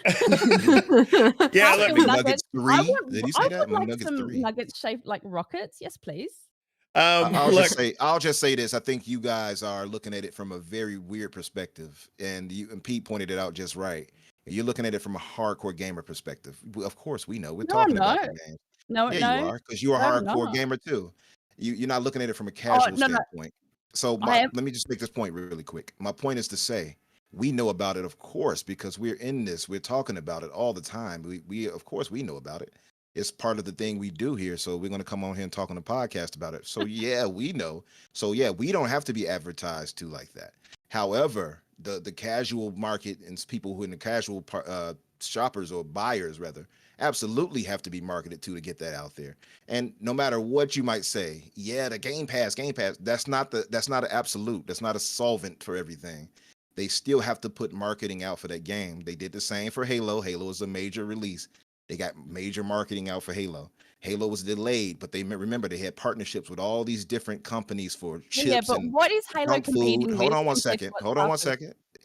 yeah, let me. McNuggets 3. Did he say that? I would like McNuggets some 3. nuggets shaped like rockets. Yes, please. I'll Look, just say this. I think you guys are looking at it from a very weird perspective, and Pete pointed it out just right. You're looking at it from a hardcore gamer perspective. Of course, we know we're talking about the game. No, Yeah, you are, because you're a hardcore gamer too. You're not looking at it from a casual standpoint. So let me just make this point really quick. My point is to say we know about it, of course, because we're in this. We're talking about it all the time. We of course we know about it. It's part of the thing we do here. So we're going to come on here and talk on the podcast about it. So yeah, we know. So yeah, we don't have to be advertised to like that. However, the casual market and people who in the casual shoppers or buyers rather absolutely have to be marketed to get that out there. And no matter what you might say, yeah, the Game Pass, that's not an absolute. That's not a solvent for everything. They still have to put marketing out for that game. They did the same for Halo. Halo is a major release. They got major marketing out for Halo. Halo was delayed, but they remember they had partnerships with all these different companies for chips. Yeah, but and what is Halo junk competing food. with? Hold on one second.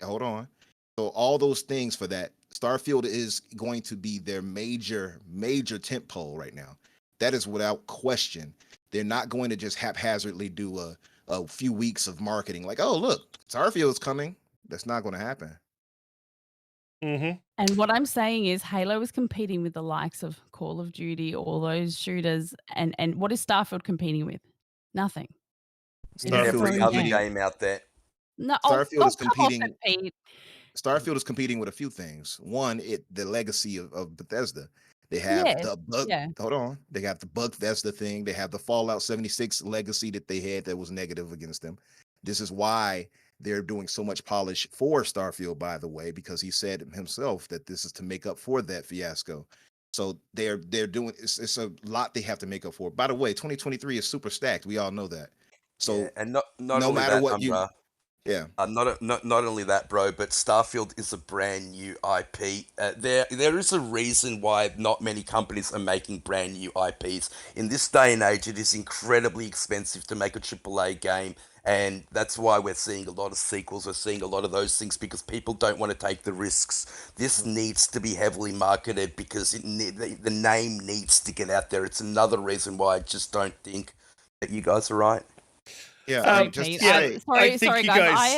Hold on. So all those things for that, Starfield is going to be their major tentpole right now. That is without question. They're not going to just haphazardly do a few weeks of marketing like, oh look, Starfield's coming. That's not going to happen. Mm-hmm. And what I'm saying is Halo is competing with the likes of Call of Duty, all those shooters, and what is Starfield competing with? Nothing. Every other game out there. No, Starfield is competing. Come on, Pete. Starfield is competing with a few things. One, the legacy of Bethesda. They have the bug. Yeah. Hold on. They got the Bethesda thing. They have the Fallout 76 legacy that they had that was negative against them. This is why they're doing so much polish for Starfield, by the way, because he said himself that this is to make up for that fiasco. So they're doing it's a lot they have to make up for. By the way, 2023 is super stacked. We all know that. So yeah, and not no matter that, what Umbra, yeah. Not only that, bro, but Starfield is a brand new IP. There is a reason why not many companies are making brand new IPs. In this day and age, it is incredibly expensive to make a AAA game, and that's why we're seeing a lot of sequels. We're seeing a lot of those things because people don't want to take the risks. This needs to be heavily marketed because the name needs to get out there. It's another reason why I just don't think that you guys are right. Yeah, sorry, guys.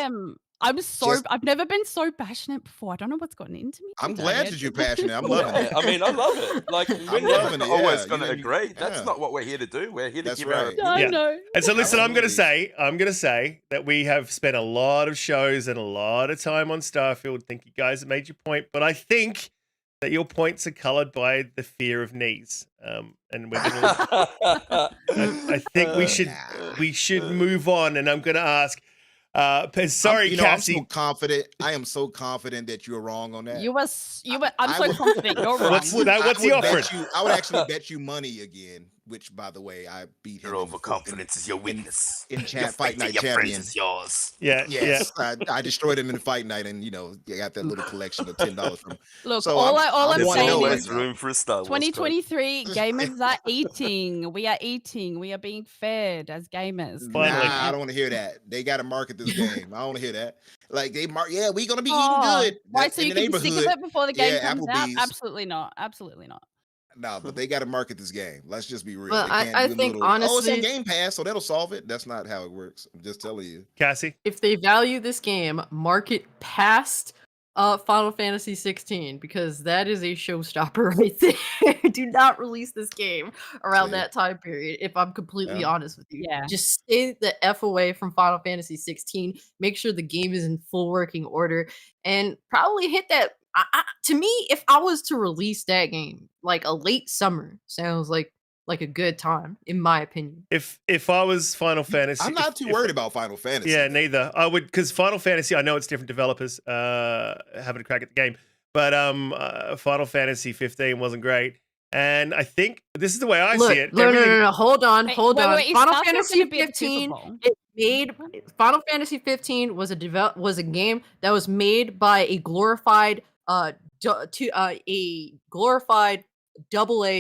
I've never been so passionate before. I don't know what's gotten into me. I'm glad that you're passionate. I'm loving it. I mean, I love it. Like, we're never always going to agree. That's not what we're here to do. We're here to give our opinion. I know. And so, listen, I'm going to say that we have spent a lot of shows and a lot of time on Starfield. I think you guys have made your point, but I think that your points are coloured by the fear of knees. And we're gonna, I think we should move on. And I'm going to ask. Sorry, Cassie. I am so confident that you're wrong on that. I'm so confident you're wrong. What's the offering? I would actually bet you money again which by the way I beat him. Your overconfidence is your weakness. In Your chat faith fight in night your friends champion. is yours. Yeah, Yes, I destroyed him in fight night, and I got that little collection of $10 from him. Look, So all I'm There's wanna know saying right always is now. room for a Star Wars. 2023 gamers are eating. We are eating. We are being fed as gamers. Finally. Nah, I don't want to hear that. They got to market this game. I don't want to hear that. Like we gonna be eating Oh, good. right, That's so in you the can be sick of neighborhood. it before the game Yeah, comes out? Applebee's. Absolutely not. Absolutely not. No, but they got to market this game. Let's just be real. Well, They can't I do a think, little, oh, it's honestly- on Game Pass, so that'll solve it. That's not how it works. I'm just telling you. Cassie. If they value this game, market past Final Fantasy 16, because that is a showstopper right there. Do not release this game around See? that time period, if I'm completely Yeah. honest with you. Yeah. Just stay the F away from Final Fantasy 16. Make sure the game is in full working order, and probably hit that. To me, if I was to release that game, like a late summer, sounds like a good time, in my opinion. If I was Final Fantasy, I'm not too worried about Final Fantasy. Yeah, neither. I would, because Final Fantasy, I know it's different developers having a crack at the game, but Final Fantasy 15 wasn't great, and I think this is the way I Look, see it. no. Hold on. Wait, Is Final Starfield Fantasy gonna be at the Super 15. Bowl? It made Final Fantasy 15 was a game that was made by a glorified AA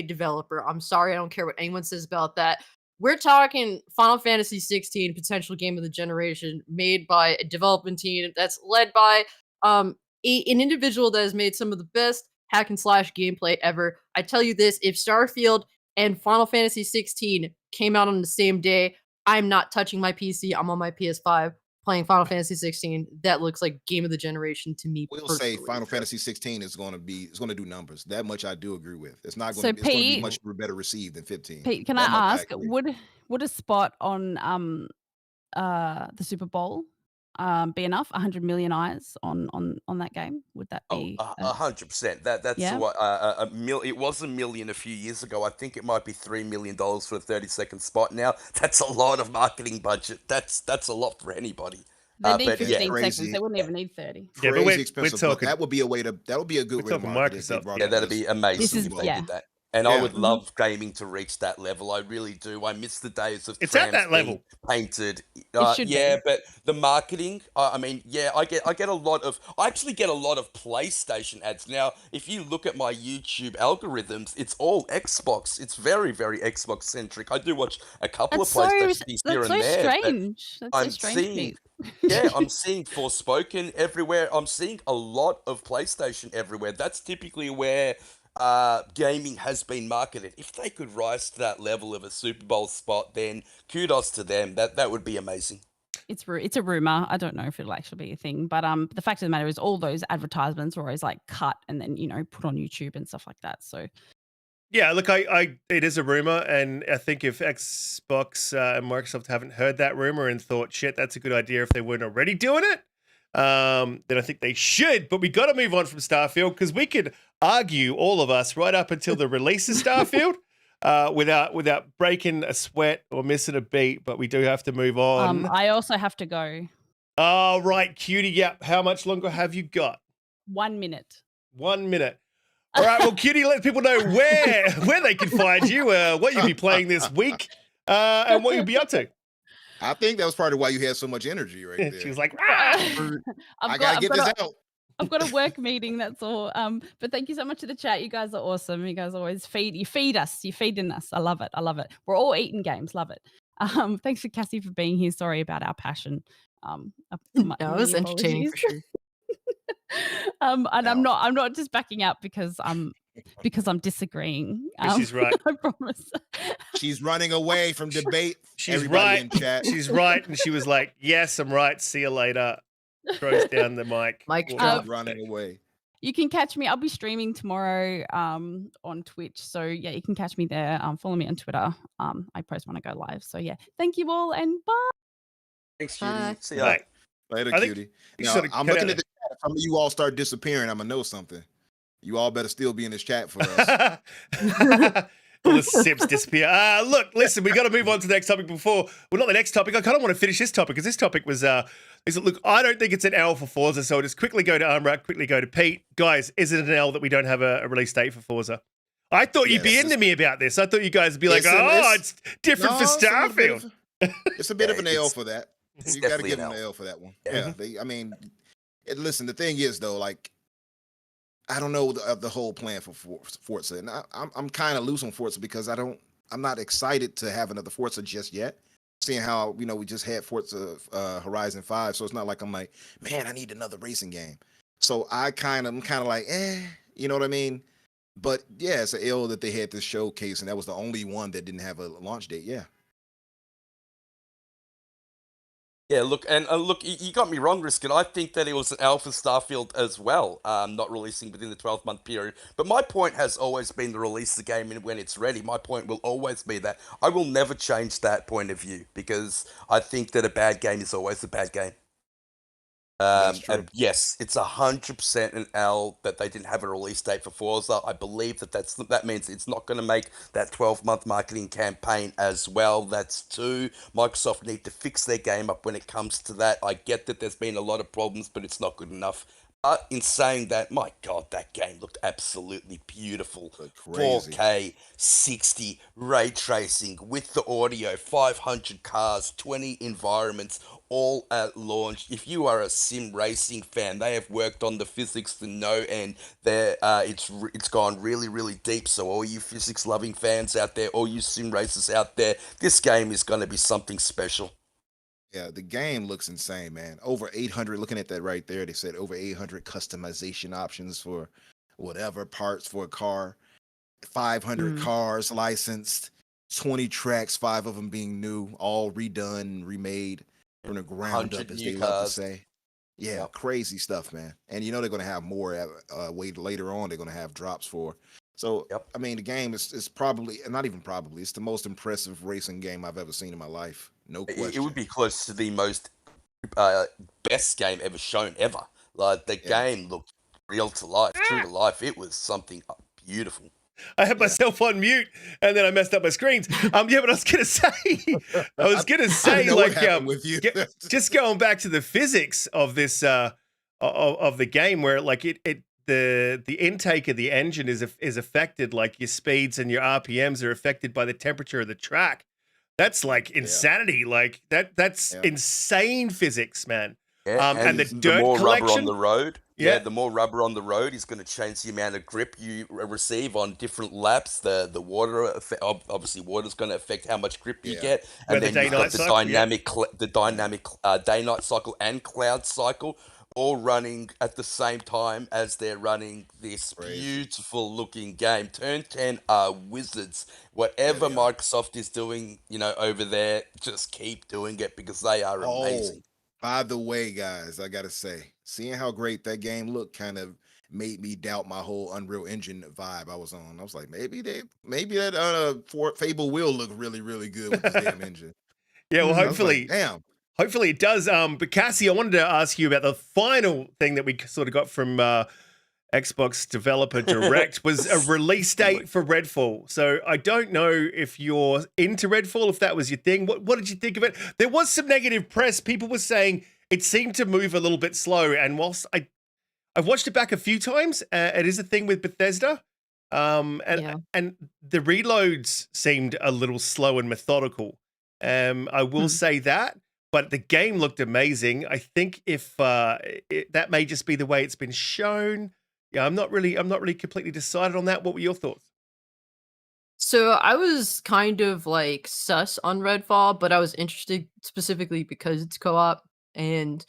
developer. I'm sorry, I don't care what anyone says about that. We're talking Final Fantasy 16, potential game of the generation, made by a development team that's led by an individual that has made some of the best hack and slash gameplay ever. I tell you this, if Starfield and Final Fantasy 16 came out on the same day, I'm not touching my PC. I'm on my PS5 playing Final Fantasy 16. That looks like game of the generation to me. We'll say personally. Final Fantasy 16 is going to do numbers. That much I do agree with. It's not So, going to be Pete- much better received than 15. Pete, can That I much ask, agree. would a spot on the Super Bowl be enough? 100 million eyes on that game? Would that Oh, be 100%. That's Yeah. what it was $1 million a few years ago. I think it might be $3 million for a 30-second spot now. That's a lot of marketing budget. That's a lot for anybody. they need but 15 yeah, crazy. seconds. They wouldn't even need 30. Yeah, but Crazy we're expensive. But talking- that would be a way to. That would be a good we're way to talking market it if they Microsoft. brought yeah, it that'd this- be amazing This is- if they yeah. did that. And I Yeah. would love gaming to reach that level. I really do. I miss the days of It's at trams that being level. painted. should Yeah, be. but the marketing. I mean, yeah, I get a lot of. I actually get a lot of PlayStation ads now. If you look at my YouTube algorithms, it's all Xbox. It's very, very Xbox centric. I do watch a couple That's of so, PlayStation games here that's and so there. but strange. That's I'm so strange, seeing, Pete. yeah, I'm seeing Forspoken everywhere. I'm seeing a lot of PlayStation everywhere. That's typically where gaming has been marketed. If they could rise to that level of a Super Bowl spot, then kudos to them. That would be amazing. It's a rumor. I don't know if it'll actually be a thing, but the fact of the matter is, all those advertisements are always like cut and then put on YouTube and stuff like that. So Yeah, look, it is a rumor, and I think if Xbox and Microsoft haven't heard that rumor and thought, shit, that's a good idea if they weren't already doing it, then I think they should. But we got to move on from Starfield, because we could argue, all of us, right up until the release of Starfield without breaking a sweat or missing a beat, but we do have to move on. I also have to go. Oh, right, Cutie, yep. How much longer have you got? 1 minute. 1 minute. All right, well, Cutie, let people know where they can find you, what you'll be playing this week, and what you'll be up to. I think that was part of why you had so much energy right there. She was like, "Rah!" I gotta get this out. I've got a work meeting, that's all. But thank you so much to the chat. You guys are awesome. You guys always feed us. You're feeding us. I love it. I love it. We're all eating games. Love it. Thanks for Cassie for being here. Sorry about our passion. No, it was entertaining for sure. And No. I'm not just backing up because I'm disagreeing. She's right. I promise. She's running away from debate. She's Everybody right. in chat. She's right. And she was like, yes, I'm right. See you later. Throws down the mic. Mic Walks drop. off. running away. You can catch me. I'll be streaming tomorrow on Twitch. So yeah, you can catch me there. Follow me on Twitter. I post when I go live. So yeah, thank you all and bye. Thanks, Bye. Judy. See ya. Right. Later, I think cutie. you Now, sorta I'm cut looking out at the chat. If some of you all start disappearing, I'm gonna know something. You all better still be in this chat for us. All the sips disappear. Look, listen, we got to move on to the next topic before. Well, not the next topic. I kind of want to finish this topic, because this topic was, look, I don't think it's an L for Forza, so I'll just quickly go to Umbra, quickly go to Pete. Guys, is it an L that we don't have a release date for Forza? I thought you'd Yeah, be that's into just, me about this. I thought you guys would be like, it's, oh, it's it's different for no, it's a little bit Starfield. of it's a bit Yeah, of an L it's for that. it's You got to definitely give an them the L. L for that one. Yeah. Yeah, I mean, listen. The thing is, though, like I don't know the whole plan for Forza, and I'm kind of loose on Forza because I'm not excited to have another Forza just yet. Seeing how we just had Forza Horizon 5, so it's not like I'm like, man, I need another racing game. So I'm kind of like, you know what I mean? But yeah, it's an L that they had this showcase, and that was the only one that didn't have a launch date. Yeah. Yeah, look, and look, you got me wrong, Riskit. I think that it was an Alpha Starfield as well, not releasing within the 12-month period. But my point has always been to release the game when it's ready. My point will always be that I will never change that point of view because I think that a bad game is always a bad game. That's true. And yes, it's 100% an L that they didn't have a release date for Forza. I believe that means it's not going to make that 12-month marketing campaign as well. That's two. Microsoft need to fix their game up when it comes to that. I get that there's been a lot of problems, but it's not good enough. But in saying that, my God, that game looked absolutely beautiful. Look crazy. 4K, 60, ray tracing with the audio, 500 cars, 20 environments, all at launch. If you are a sim racing fan, they have worked on the physics to no end. It's gone really, really deep. So all you physics loving fans out there, all you sim racers out there, this game is going to be something special. Yeah, the game looks insane, man. Over 800, looking at that right there, they said over 800 customization options for whatever parts for a car, 500 Mm. cars licensed, 20 tracks, 5 of them being new, all redone, remade from the ground 100 up, as new they love to cars. say. Yeah, Yep. crazy stuff, man. And they're going to have more later on. They're going to have drops for. So, Yep. I mean, the game is probably, not even probably, it's the most impressive racing game I've ever seen in my life. No question. It would be close to the most best game ever shown ever. Like the Yeah. game looked real to life, true to life. It was something beautiful. I had Yeah. myself on mute, and then I messed up my screens. Yeah, but I was gonna say, I didn't know what happened with you. just going back to the physics of this of the game, where like the intake of the engine is affected, like your speeds and your RPMs are affected by the temperature of the track. That's like insanity. Like that's insane physics, man. Yeah, And the the dirt more rubber on collection. the road, Yeah. the more rubber on the road is going to change the amount of grip you receive on different laps. The water, obviously, water's going to affect how much grip you Yeah. get, Where and the then you've day-night got the cycle, yeah. dynamic day-night cycle and cloud cycle all running at the same time as they're running this Crazy. beautiful looking game. Turn 10 are wizards. Whatever they are. Microsoft is doing, over there, just keep doing it because they are amazing. By the way, guys, I gotta say, seeing how great that game looked kind of made me doubt my whole Unreal Engine vibe I was on. I was like, maybe that Fable will look really, really good with this damn engine. Yeah, well, I was hopefully. like, damn. Hopefully it does. But Cassie, I wanted to ask you about the final thing that we sort of got from Xbox Developer Direct was a release date for Redfall. So I don't know if you're into Redfall, if that was your thing. What did you think of it? There was some negative press. People were saying it seemed to move a little bit slow. And whilst I've watched it back a few times, it is a thing with Bethesda. And the reloads seemed a little slow and methodical. I will say that. But the game looked amazing. I think if that may just be the way it's been shown. Yeah, I'm not really completely decided on that. What were your thoughts? So I was kind of like sus on Redfall, but I was interested specifically because it's co-op. And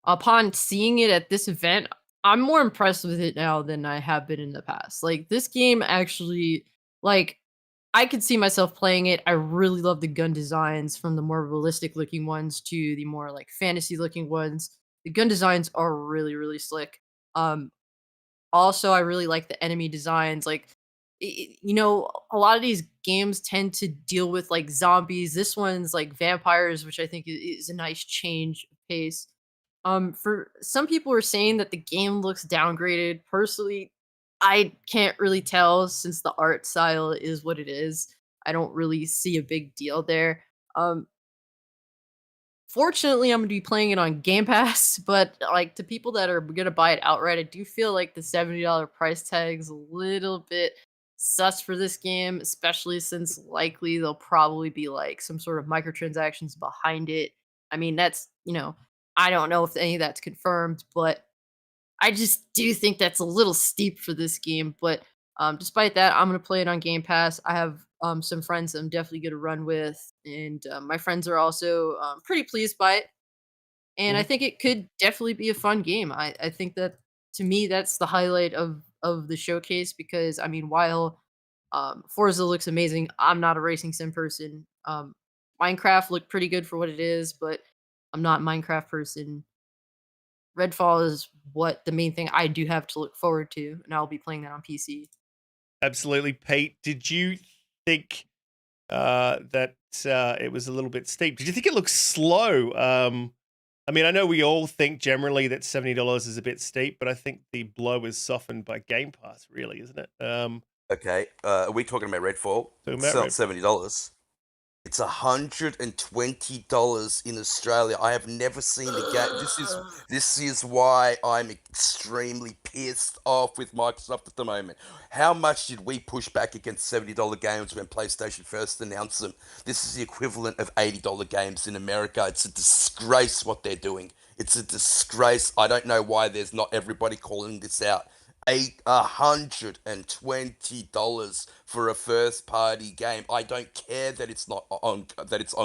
upon seeing it at this event, I'm more impressed with it now than I have been in the past. Like this game actually, like I could see myself playing it. I really love the gun designs, from the more realistic looking ones to the more like fantasy looking ones. The gun designs are really, really slick. Also, I really like the enemy designs. Like, a lot of these games tend to deal with like zombies. This one's like vampires, which I think is a nice change of pace. For some people were saying that the game looks downgraded. Personally, I can't really tell since the art style is what it is. I don't really see a big deal there. Fortunately, I'm gonna be playing it on Game Pass, but like to people that are gonna buy it outright, I do feel like the $70 price tag is a little bit sus for this game, especially since likely there'll probably be like some sort of microtransactions behind it. I mean, that's, I don't know if any of that's confirmed, but I just do think that's a little steep for this game. But despite that, I'm going to play it on Game Pass. I have some friends that I'm definitely going to run with, and my friends are also pretty pleased by it. And I think it could definitely be a fun game. I think that, to me, that's the highlight of the showcase, because I mean, while Forza looks amazing, I'm not a racing sim person. Minecraft looked pretty good for what it is, but I'm not a Minecraft person. Redfall is what the main thing I do have to look forward to, and I'll be playing that on PC. Absolutely, Pete. Did you think that it was a little bit steep? Did you think it looked slow? I mean, I know we all think generally that $70 is a bit steep, but I think the blow is softened by Game Pass, really, isn't it? Okay, are we talking about Redfall? Talking It's about not $70. It's $120 in Australia. I have never seen the game. This is why I'm extremely pissed off with Microsoft at the moment. How much did we push back against $70 games when PlayStation first announced them? This is the equivalent of $80 games in America. It's a disgrace what they're doing. It's a disgrace. I don't know why there's not everybody calling this out. $120 for a first party game. I don't care that it's not on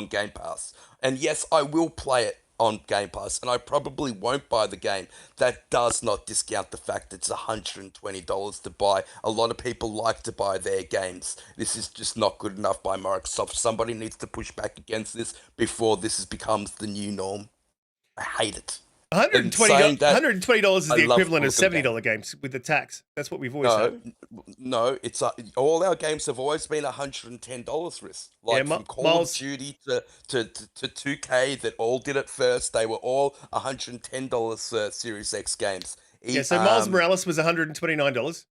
Game Pass. And yes, I will play it on Game Pass, and I probably won't buy the game. That does not discount the fact that it's $120 to buy. A lot of people like to buy their games. This is just not good enough by Microsoft. Somebody needs to push back against this before this becomes the new norm. I hate it. $120 is the equivalent of $70 games with the tax. That's what we've always had. No, it's all our games have always been $110, Risk. Like from Call of Duty to 2K, that all did it first. They were all $110 Series X games. Yeah, so Miles Morales was $129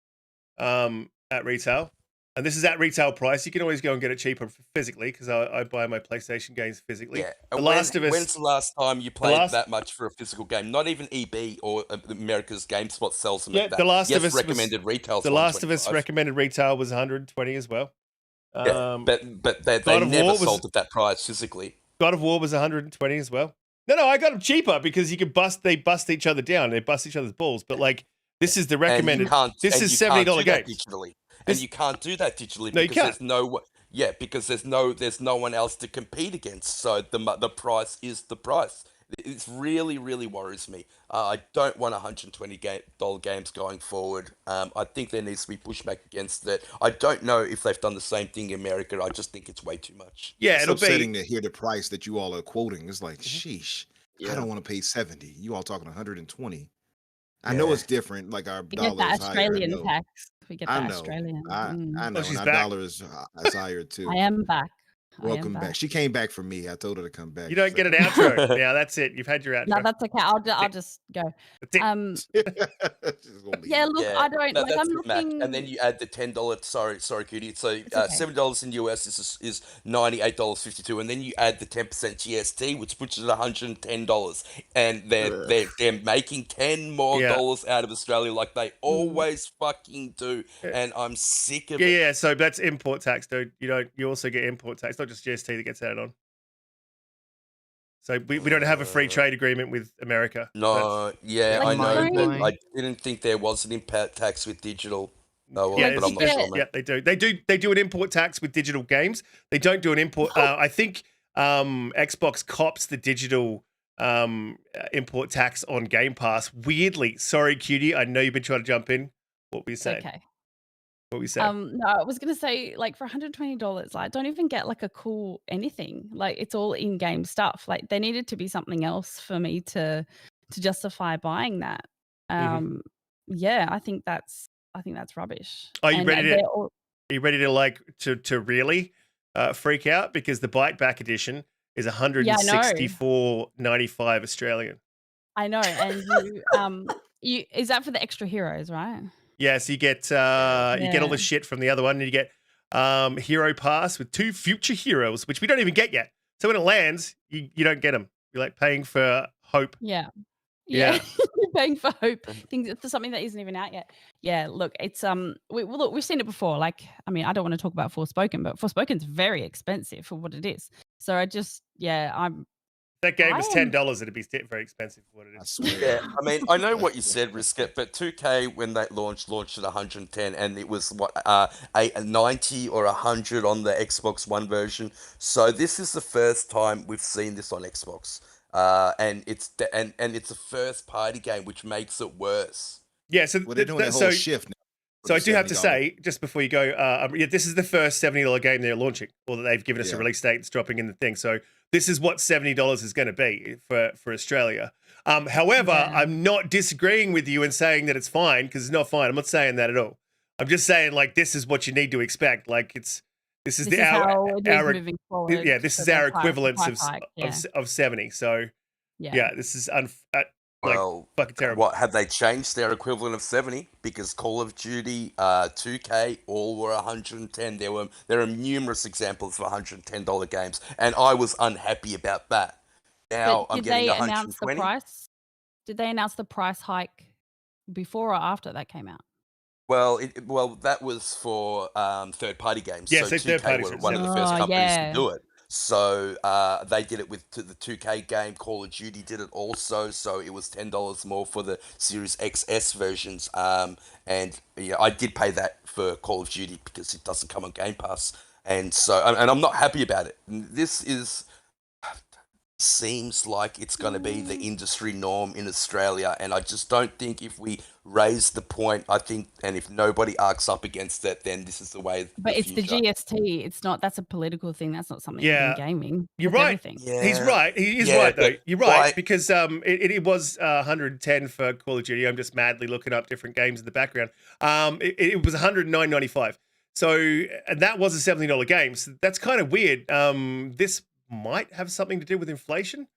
at retail. And this is at retail price. You can always go and get it cheaper physically, because I buy my PlayStation games physically. Yeah. When's the last time you played that much for a physical game? Not even EB or America's GameSpot sells them at that. The Last of Us recommended retail. The Last of Us recommended retail was $120 as well. But they never sold at that price physically. God of War was $120 as well. No, I got them cheaper because they bust each other down. They bust each other's balls. But like, this is the recommended. This is $70 game. And you can't do that digitally because there's no one else to compete against. So the price is the price. It really, really worries me. I don't want $120 games going forward. I think there needs to be pushback against that. I don't know if they've done the same thing in America. I just think it's way too much. Yeah, it's upsetting to hear the price that you all are quoting. It's like, sheesh, I don't want to pay 70. You all talking 120. I know it's different. Like our dollar get that is Australian higher. tax. We get that Australian. I know. She's and our back. dollar is higher too. I am back. Welcome back. She came back for me. I told her to come back. You don't get an outro. Yeah, that's it. You've had your outro. No, that's okay. I'll just go. Yeah, look, I don't. No, like, that's I'm it, Mac. looking. And then you add the $10. Sorry, Cutie. So $70 in US is $98.52, and then you add the 10% GST, which puts it at $110. And they're making $10 more dollars out of Australia, like they always fucking do. And I'm sick of it. Yeah. So that's import tax, dude. You also get import tax, not just GST that gets added on. So we don't have a free trade agreement with America. No, I know, but I didn't think there was an import tax with digital. No, but I'm not sure. Yeah, they do. They do an import tax with digital games. They don't do an import. I think Xbox cops the digital import tax on Game Pass. Weirdly, sorry, Cutie. I know you've been trying to jump in. What were you saying? Okay. What were you saying? No, I was gonna say, like, for $120, like, don't even get like a cool anything. Like, it's all in-game stuff. Like, there needed to be something else for me to justify buying that. Yeah, I think that's rubbish. Are you ready to? Are you ready to really freak out, because the Bite Back edition is $164.95 Australian. I know, and you is that for the extra heroes, right? Yeah, so you get all the shit from the other one, and you get Hero Pass with 2 future heroes, which we don't even get yet. So when it lands, you don't get them. You're like paying for hope. Yeah. Yeah, Yeah. you're paying for hope. Things for something that isn't even out yet. Yeah, look, it's we've seen it before. Like, I mean, I don't want to talk about Forspoken, but Forspoken's very expensive for what it is. So I just, yeah, That game I was am- $10. It'd be very expensive for what it I is. swear. Yeah, I mean, I know what you said, Riskit, but 2K when they launched at 110, and it was what a 90 or 100 on the Xbox One version. So this is the first time we've seen this on Xbox, and it's a first party game, which makes it worse. Yeah, so Well, they're doing that so whole shift now. So I do have to $70. say, just before you go, yeah, this is the first $70 game they're launching, or that they've given us a Yeah. release date that's dropping in the thing. So this is what $70 is going to be for Australia. However, Yeah. I'm not disagreeing with you and saying that it's fine, because it's not fine. I'm not saying that at all. I'm just saying, like, this is what you need to expect. Like, this is this is how it is our moving forward. yeah, this so is the our price- the equivalence price hike, yeah. of 70. So yeah, this is like Well, fucking terrible. what have they changed their equivalent of 70? Because Call of Duty, 2K, all were 110. There are numerous examples of $110 games, and I was unhappy about that. Now But I'm did getting they announce the 120. price? Did they announce the price hike before or after that came out? Well, that was for third-party games. Yeah, so so 2K third-party were services, one of the yeah. first Oh, companies yeah. to do it. So they did it with the 2K game. Call of Duty did it also. So it was $10 more for the Series XS versions. And yeah, I did pay that for Call of Duty because it doesn't come on Game Pass. And so, and I'm not happy about it. This seems like it's going to be the industry norm in Australia, and I just don't think if we raise the point, and if nobody arcs up against it, then this is the way. But it's the future. GST. It's not. That's a political thing. That's not something Yeah. in gaming. You're That's right. Everything. Yeah, He's right. He is Yeah, right, though. but You're right, why- because it was 110 for Call of Duty. I'm just madly looking up different games in the background. It was 109.95. So, and that was a $70 game. So that's kind of weird. This might have something to do with inflation.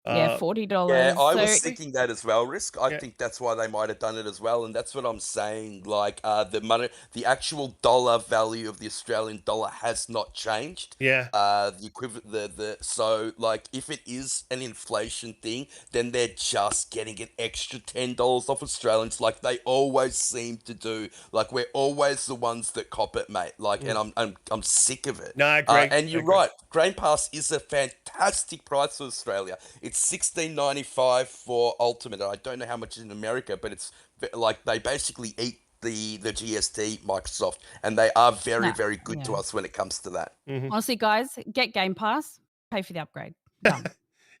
Yeah, $40. Yeah, I so was thinking that as well, Risk. I Yeah. think that's why they might have done it as well, and that's what I'm saying. Like, the money, the actual dollar value of the Australian dollar has not changed. Yeah. The equivalent, so like, if it is an inflation thing, then they're just getting an extra $10 off Australians, like they always seem to do. Like, we're always the ones that cop it, mate. Like, and I'm sick of it. No, I agree. And you're I agree. right. Game Pass is a fantastic price for Australia. It's $16.95 for Ultimate. And I don't know how much in America, but it's like they basically eat the GST, Microsoft, and they are very, Nah, very good to yeah. us when it comes to that. honestly, guys, get Game Pass. Pay for the upgrade. Done.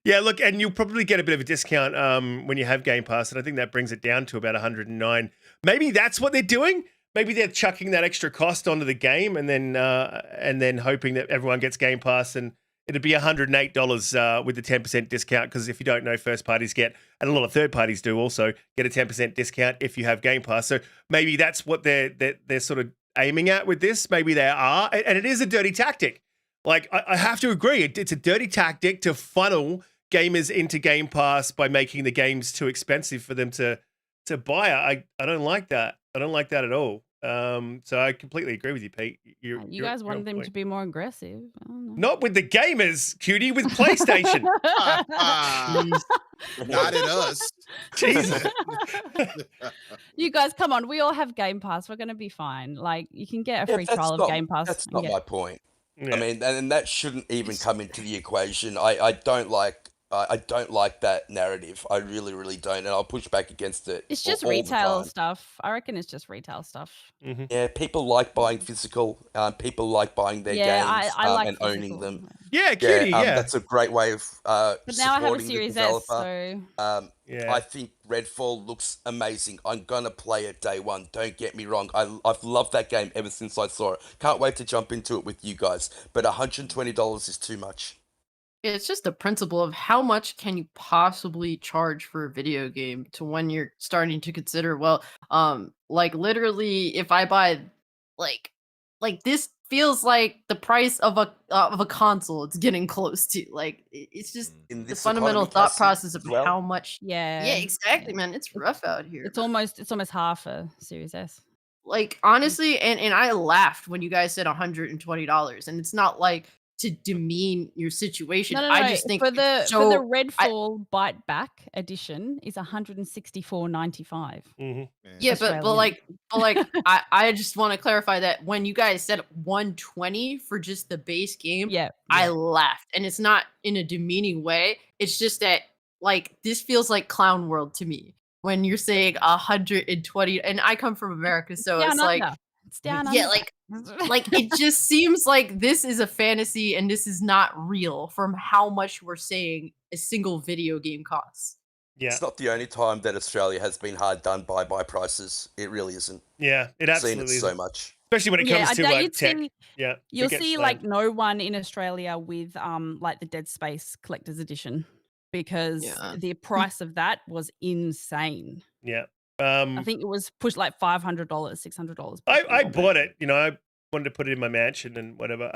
Yeah, look, and you'll probably get a bit of a discount when you have Game Pass, and I think that brings it down to about 109. Maybe that's what they're doing. Maybe they're chucking that extra cost onto the game, and then hoping that everyone gets Game Pass, and it'd be $108 with the 10% discount. Because if you don't know, first parties get, and a lot of third parties do also get a 10% discount if you have Game Pass. So maybe that's what they're sort of aiming at with this. Maybe they are, and it is a dirty tactic. Like, I have to agree, it's a dirty tactic to funnel gamers into Game Pass by making the games too expensive for them to buy. I don't like that. I don't like that at all. So I completely agree with you, Pete. You guys you're wanted on them to point. be more aggressive. I don't know. Not with the gamers, Cutie, with PlayStation. Not at us. Jesus. You guys, come on. We all have Game Pass. We're going to be fine. Like, you can get a free that's trial of not- Game Pass. That's and not get- my point. Yeah. I mean, and that shouldn't even come into the equation. I don't like that narrative. I really, really don't, and I'll push back against it. It's just all the retail time. stuff. I reckon it's just retail stuff. Yeah, people like buying physical. People like buying their Yeah, games I like and owning physical. them. Yeah, Cutie, yeah. That's a great way of But now I have a supporting the Series S, developer. so Yeah. I think Redfall looks amazing. I'm gonna play it day one. Don't get me wrong. I've loved that game ever since I saw it. Can't wait to jump into it with you guys. But $120 is too much. It's just the principle of how much can you possibly charge for a video game to when you're starting to consider, well, like literally if I buy like this feels like the price of a console it's getting close to. Like it's just In the this fundamental economy, thought Cassie, process of as well. how much yeah. Yeah, exactly, man. It's rough out here. It's almost half a Series S. Like honestly, and I laughed when you guys said $120, and it's not like to demean your situation. No, no, I no. just think For it's the so Redfall Bite Back edition is $164.95. Man, yeah, but Australian. I just want to clarify that when you guys said 120 for just the base game, Yeah. I laughed, and it's not in a demeaning way. It's just that like this feels like clown world to me when you're saying 120, and I come from America, so Down it's like under. It's down yeah, under. like it just seems like this is a fantasy and this is not real from how much we're saying a single video game costs. Yeah, It's not the only time that Australia has been hard done by prices. It really isn't. yeah, it I've seen absolutely it is. so much. Especially when it Yeah, comes I to doubt like you'd tech. see- Yeah, it You'll gets see slammed. like no one in Australia with like the Dead Space Collector's Edition because Yeah. the price of that was insane. Yeah. I think it was pushed like $500, $600. I bought it. You know, I wanted to put it in my mansion and whatever.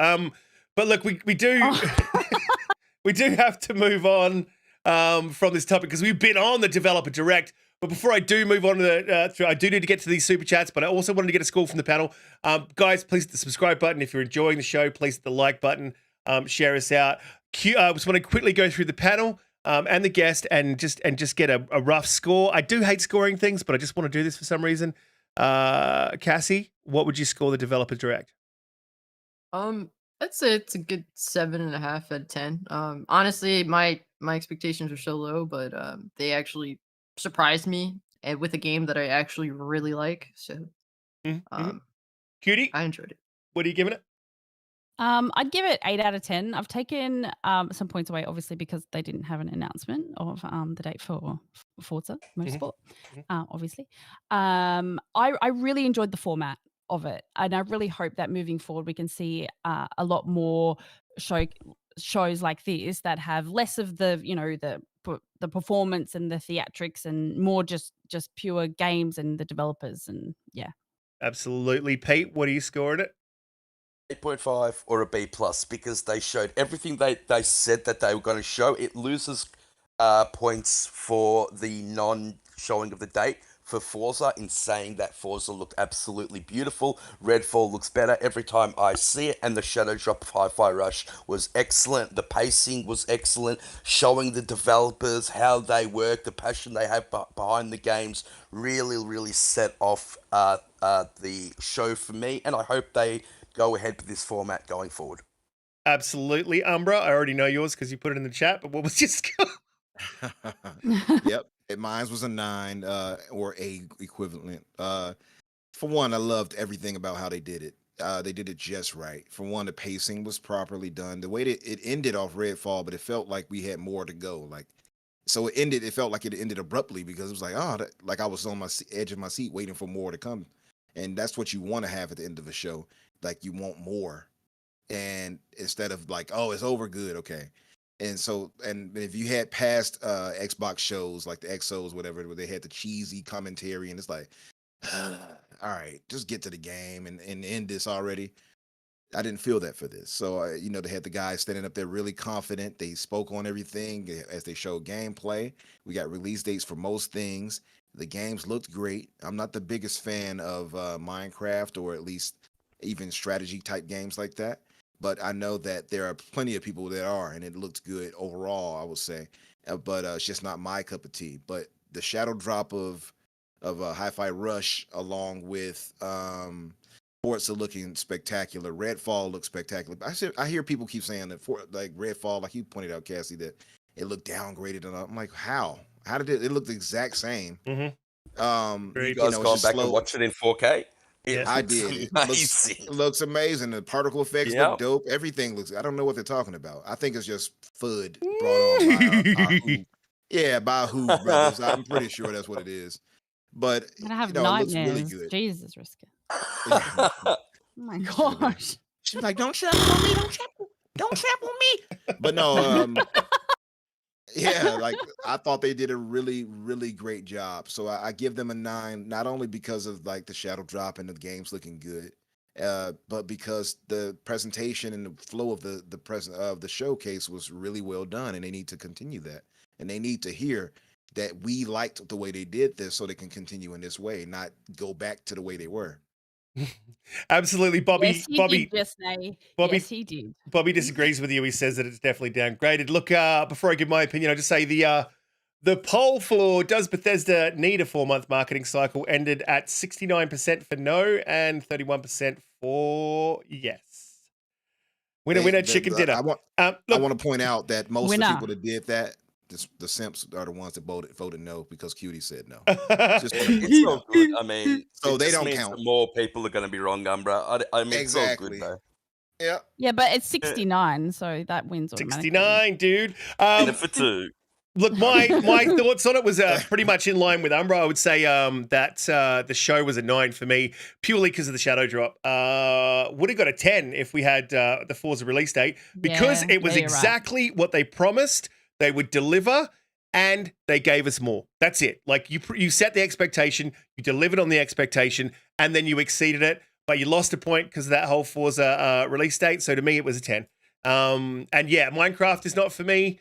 But look, we do Oh. we do have to move on from this topic because we've been on the developer direct. But before I do move on to the, I do need to get to these super chats. But I also wanted to get a score from the panel, guys. Please hit the subscribe button if you're enjoying the show. Please hit the like button. Share us out. Just want to quickly go through the panel and the guest and just get a rough score. I do hate scoring things, but I just want to do this for some reason. Cassie, what would you score the developer direct? I'd say it's a good 7.5 out of 10. Honestly, my expectations were so low, but they actually surprised me with a game that I actually really like. So Cutie, I enjoyed it. what are you giving it? I'd give it 8 out of 10. I've taken some points away, obviously, because they didn't have an announcement of the date for Forza Motorsport, obviously. I really enjoyed the format of it, and I really hope that moving forward we can see a lot more shows like this that have less of the the performance and the theatrics and more just pure games and the developers and yeah. Absolutely. Pete, what are you scoring it? 8.5 or a B plus because they showed everything they said that they were going to show. It loses points for the non-showing of the date for Forza in saying that Forza looked absolutely beautiful. Redfall looks better every time I see it, and the shadow drop of Hi-Fi Rush was excellent. The pacing was excellent, showing the developers how they work, the passion they have behind the games, really set off the show for me, and I hope they go ahead with this format going forward. Absolutely. Umbra, I already know yours because you put it in the chat, but what was your score? Yep, mine was a 9 or a equivalent. For one, I loved everything about how they did it. They did it just right. For one, the pacing was properly done. The way that it ended off Redfall, but it felt like we had more to go. Like, so it felt like it ended abruptly because it was like, like I was on my edge of my seat waiting for more to come. And that's what you want to have at the end of a show. Like, you want more. And instead of like, oh, it's over, good, okay. And so, and if you had past Xbox shows like the XOs, whatever, where they had the cheesy commentary, and it's like, all right, just get to the game and end this already. I didn't feel that for this. So, they had the guys standing up there really confident. They spoke on everything as they showed gameplay. We got release dates for most things. The games looked great. I'm not the biggest fan of Minecraft or at least even strategy type games like that. But I know that there are plenty of people that are, and it looked good overall, I would say. But it's just not my cup of tea. But the shadow drop of Hi-Fi Rush, along with Forza looking spectacular, Redfall looks spectacular. I hear people keep saying that like Redfall, like you pointed out, Cassie, that it looked downgraded, and I'm like, how? How did it? It looked the exact same. Mm-hmm. You guys gone back and watched it in 4K? I did. It looks amazing. The particle effects look dope. Everything looks. I don't know what they're talking about. I think it's just FUD brought on by Who brothers. I'm pretty sure that's what it is. But I'm gonna have it looks really nightmares. good. Jesus, Riskit. Oh my gosh. She's like, don't trample on me, don't trample on me. But no, yeah, like I thought they did a really, really great job. So I give them a 9, not only because of like the shadow drop and the game's looking good, but because the presentation and the flow of the showcase was really well done, and they need to continue that. And they need to hear that we liked the way they did this, so they can continue in this way, not go back to the way they were. Absolutely, Bobby. Yes, he Bobby. did just say. Bobby- Yes, he did. Bobby disagrees with you. He says that it's definitely downgraded. Look, before I give my opinion, I'll just say the poll for does Bethesda need a 4-month marketing cycle ended at 69% for no and 31% for yes. Winner, winner, chicken dinner. I want Look, to point out that most of the Winner. people that did that, the simps are the ones that voted no because Cutie said no. Just It's all good. I mean, So it they just don't means count. that more people are going to be wrong, Umbra. I mean, Exactly. it's all good Yeah. Yeah, but it's 69, so that wins automatically. 69, dude. though. Dinner for two. Look, my thoughts on it was pretty much in line with Umbra. I would say that the show was a 9 for me, purely because of the shadow drop. Would have got a 10 if we had the Forza release date, because Yeah, it was yeah, you're right. exactly what they promised they would deliver, and they gave us more. That's it. Like, you set the expectation, you delivered on the expectation, and then you exceeded it, but you lost a point because of that whole Forza release date. So to me, it was a 10. And yeah, Minecraft is not for me.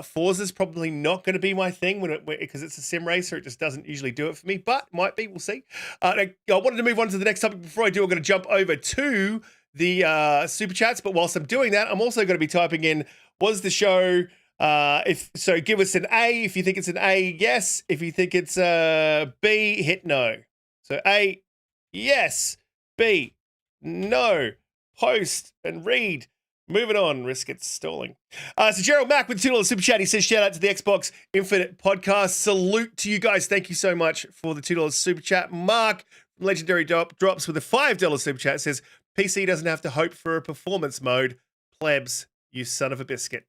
Forza's probably not going to be my thing because it's a sim racer. It just doesn't usually do it for me, but might be. We'll see. I wanted to move on to the next topic. Before I do, I'm going to jump over to the super chats. But whilst I'm doing that, I'm also going to be typing in, was the show, give us an A. If you think it's an A, yes. If you think it's a B, hit no. So A, yes. B, no. Post and read. Moving on, Riskit's stalling. So Gerald Mack with $2 super chat. He says, shout out to the Xbox Infinite podcast. Salute to you guys. Thank you so much for the $2 super chat. Mark from Legendary Drops with a $5 super chat says, PC doesn't have to hope for a performance mode. Plebs, you son of a biscuit.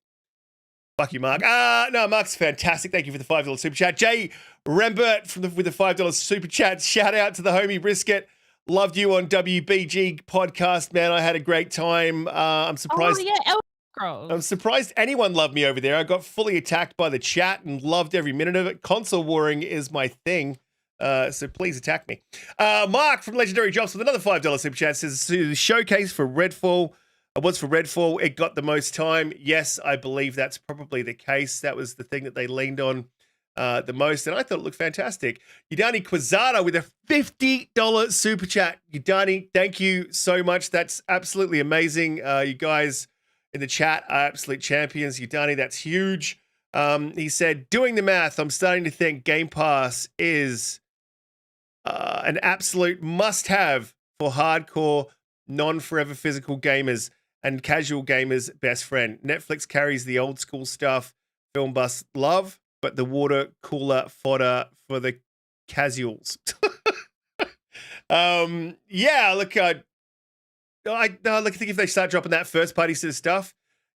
Fuck you, Mark. No, Mark's fantastic. Thank you for the $5 super chat. Jay Rembert with the $5 super chat. Shout out to the homie Riskit. Loved you on WBG podcast, man. I had a great time. I'm surprised. Oh, yeah, Elder Scrolls. I'm surprised anyone loved me over there. I got fully attacked by the chat and loved every minute of it. Console warring is my thing. So please attack me. Mark from Legendary Jobs with another $5 super chat says, the showcase for Redfall was for Redfall. It got the most time. Yes, I believe that's probably the case. That was the thing that they leaned on the most, and I thought it looked fantastic. Udani Quazada with a $50 super chat. Udani, thank you so much. That's absolutely amazing. You guys in the chat are absolute champions. Udani, that's huge. He said, doing the math, I'm starting to think Game Pass is an absolute must-have for hardcore, non-forever physical gamers and casual gamers' best friend. Netflix carries the old school stuff film buffs love, but the water cooler fodder for the casuals. Yeah, look, I think if they start dropping that first party sort of stuff,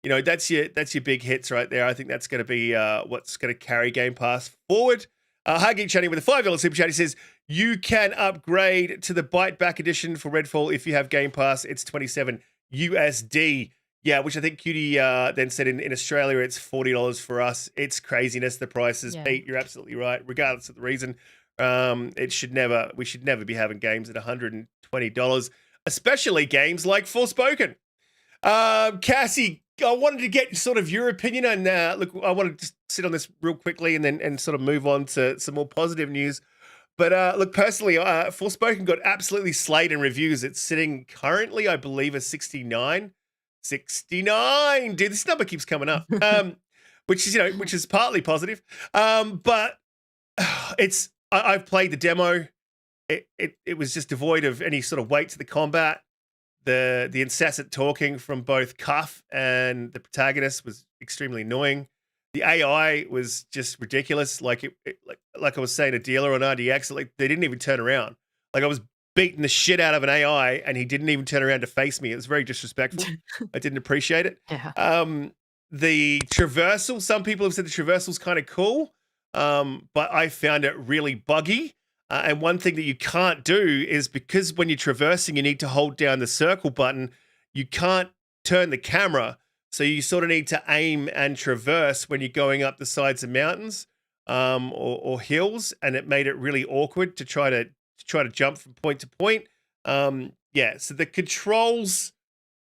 you know, that's your big hits right there. I think that's going to be what's going to carry Game Pass forward. Huggy Channing with a $5 super chat. He says, you can upgrade to the Bite Back edition for Redfall if you have Game Pass. It's $27 USD. Yeah, which I think Cutie then said in Australia, it's $40 for us. It's craziness, the prices. Yeah. Pete, you're absolutely right. Regardless of the reason, we should never be having games at $120, especially games like Forspoken. Cassie, I wanted to get sort of your opinion, and look, I want to just sit on this real quickly and sort of move on to some more positive news. But look, personally, Forspoken got absolutely slayed in reviews. It's sitting currently, I believe, at 69. 69, dude, this number keeps coming up, which is partly positive. But I've played the demo. It was just devoid of any sort of weight to the combat. The incessant talking from both Cuff and the protagonist was extremely annoying. The AI was just ridiculous. Like I was saying, a dealer on RDX, like they didn't even turn around. Like I was beating the shit out of an AI and he didn't even turn around to face me. It was very disrespectful. I didn't appreciate it. Yeah. The traversal, some people have said the traversal's kind of cool, but I found it really buggy. And one thing that you can't do is, because when you're traversing, you need to hold down the circle button. You can't turn the camera. So you sort of need to aim and traverse when you're going up the sides of mountains or hills. And it made it really awkward to try to jump from point to point. Yeah, so the controls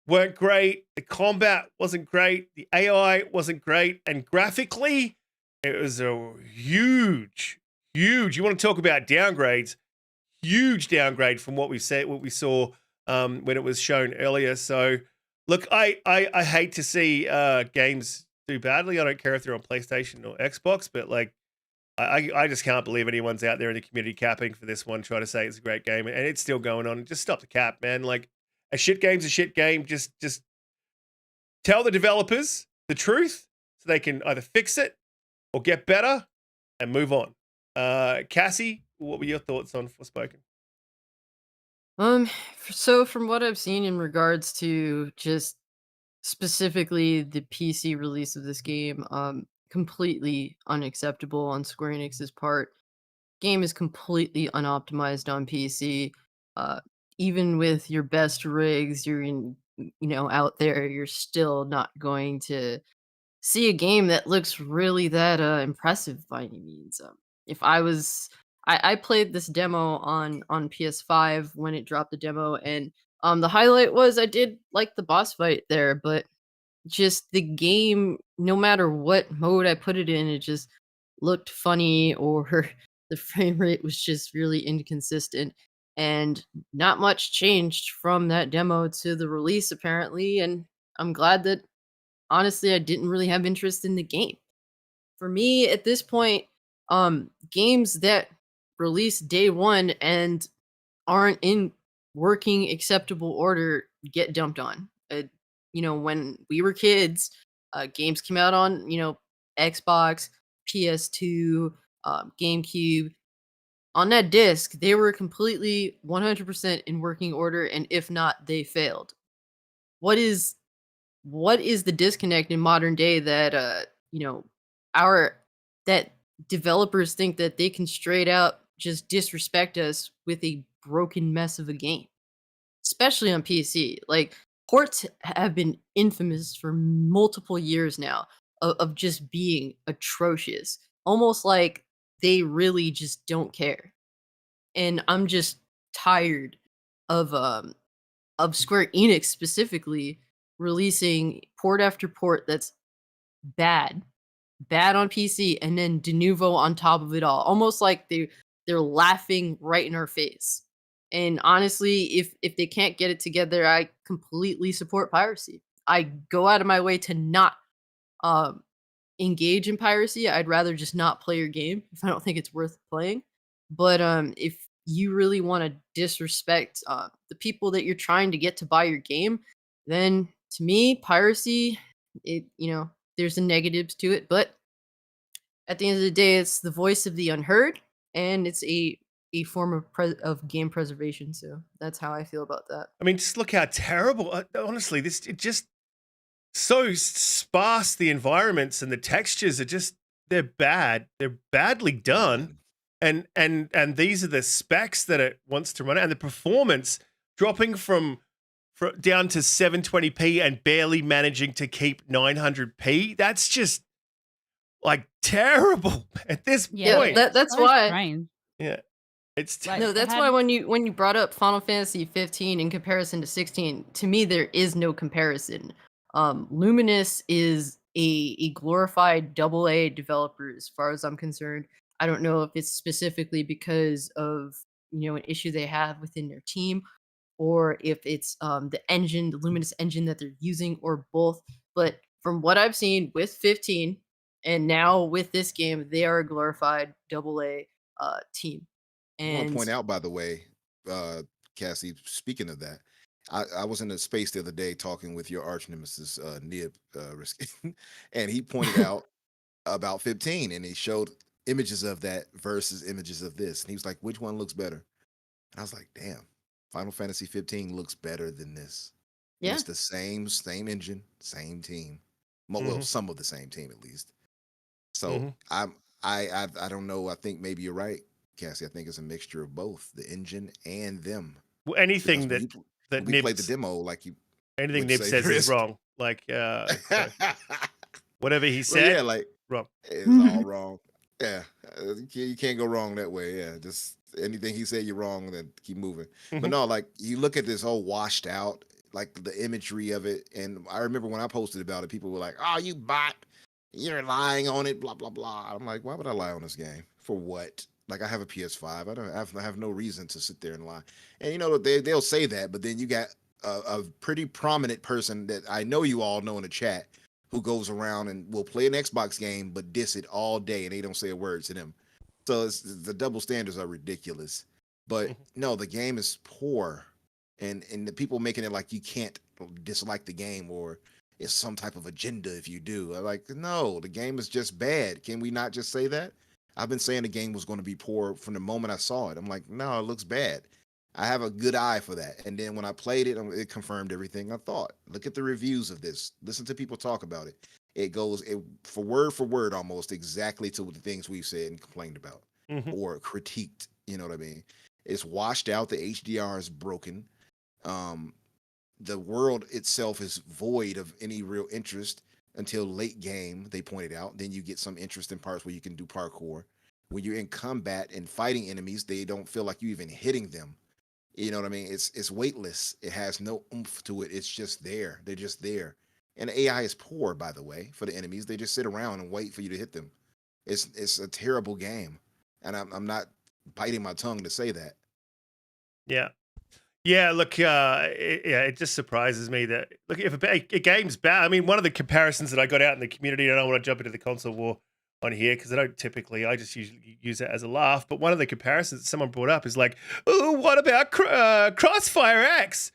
weren't great. The combat wasn't great. The AI wasn't great. And graphically, it was a huge, you want to talk about downgrades, huge downgrade from what we saw when it was shown earlier. So, look, I hate to see games do badly. I don't care if they're on PlayStation or Xbox, but like, I just can't believe anyone's out there in the community capping for this one, trying to say it's a great game, and it's still going on. Just stop the cap, man. Like, a shit game's a shit game. Just tell the developers the truth so they can either fix it or get better and move on. Cassie, what were your thoughts on Forspoken? So from what I've seen in regards to just specifically the PC release of this game, completely unacceptable on Square Enix's part. Game is completely unoptimized on PC. Uh, Even with your best rigs, out there, you're still not going to see a game that looks really that impressive by any means. If I played this demo on PS5 when it dropped the demo, and the highlight was I did like the boss fight there, but just the game, no matter what mode I put it in, it just looked funny, or the frame rate was just really inconsistent. And not much changed from that demo to the release, apparently. And I'm glad that, honestly, I didn't really have interest in the game. For me, at this point, games that release day one and aren't in working acceptable order get dumped on. When we were kids, games came out on Xbox, PS2, GameCube. On that disc, they were completely 100% in working order, and if not, they failed. What is the disconnect in modern day that that developers think that they can straight out just disrespect us with a broken mess of a game, especially on PC? Like, ports have been infamous for multiple years now of just being atrocious, almost like they really just don't care. And I'm just tired of Square Enix specifically releasing port after port that's bad on PC, and then de novo on top of it all, almost like they're laughing right in our face. And honestly, if they can't get it together, I completely support piracy. I go out of my way to not engage in piracy. I'd rather just not play your game if I don't think it's worth playing. But if you really want to disrespect the people that you're trying to get to buy your game, then to me, piracy, there's the negatives to it, but at the end of the day, it's the voice of the unheard, and it's a form of game preservation. So that's how I feel about that. I mean, just look how terrible. Honestly, it just so sparse. The environments and the textures they're bad. They're badly done, and these are the specs that it wants to run at, and the performance dropping from down to 720p and barely managing to keep 900p. That's just like terrible at this point. That's why. Strange. Yeah, it's No, that's why when you brought up Final Fantasy 15 in comparison to 16, to me there is no comparison. Luminous is a glorified AA developer as far as I'm concerned. I don't know if it's specifically because of an issue they have within their team, or if it's the Luminous engine that they're using, or both. But from what I've seen with 15 and now with this game, they are a glorified AA team. And I want to point out, by the way, Cassie, speaking of that, I was in a space the other day talking with your arch nemesis, Nib Riskit, and he pointed out about 15, and he showed images of that versus images of this. And he was like, which one looks better? And I was like, damn, Final Fantasy 15 looks better than this. Yeah. It's the same engine, same team. Well, some of the same team at least. So I don't know. I think maybe you're right, Cassie. I think it's a mixture of both the engine and them. Well, anything that we played the demo, like anything Nib says is wrong. Like whatever he said, well, yeah, like wrong. It's all wrong. Yeah, you can't go wrong that way. Yeah, just anything he said you're wrong, then keep moving. But no, like you look at this whole washed out, like the imagery of it, and I remember when I posted about it, people were like, "Oh, you bot, you're lying on it, blah blah blah." I'm like, why would I lie on this game? For what? Like I have a PS5. I have no reason to sit there and lie. And you know they'll say that, but then you got a pretty prominent person that I know you all know in the chat who goes around and will play an Xbox game but diss it all day and they don't say a word to them. So the double standards are ridiculous. But no, the game is poor, and the people making it like you can't dislike the game or it's some type of agenda if you do. I'm like, no, the game is just bad. Can we not just say that? I've been saying the game was going to be poor from the moment I saw it. I'm like, no, it looks bad. I have a good eye for that. And then when I played it, it confirmed everything I thought. Look at the reviews of this. Listen to people talk about it. It goes for word almost exactly to the things we've said and complained about or critiqued. You know what I mean? It's washed out. The HDR is broken. The world itself is void of any real interest until late game, they pointed out. Then you get some interest in parts where you can do parkour. When you're in combat and fighting enemies, they don't feel like you even hitting them. You know what I mean? It's weightless. It has no oomph to it. It's just there. They're just there. And the AI is poor, by the way, for the enemies. They just sit around and wait for you to hit them. It's a terrible game. And I'm not biting my tongue to say that. Yeah. Yeah, look, it just surprises me that, look, if a game's bad, I mean, one of the comparisons that I got out in the community, and I don't want to jump into the console war on here because I just usually use it as a laugh, but one of the comparisons that someone brought up is like, oh, what about Crossfire X?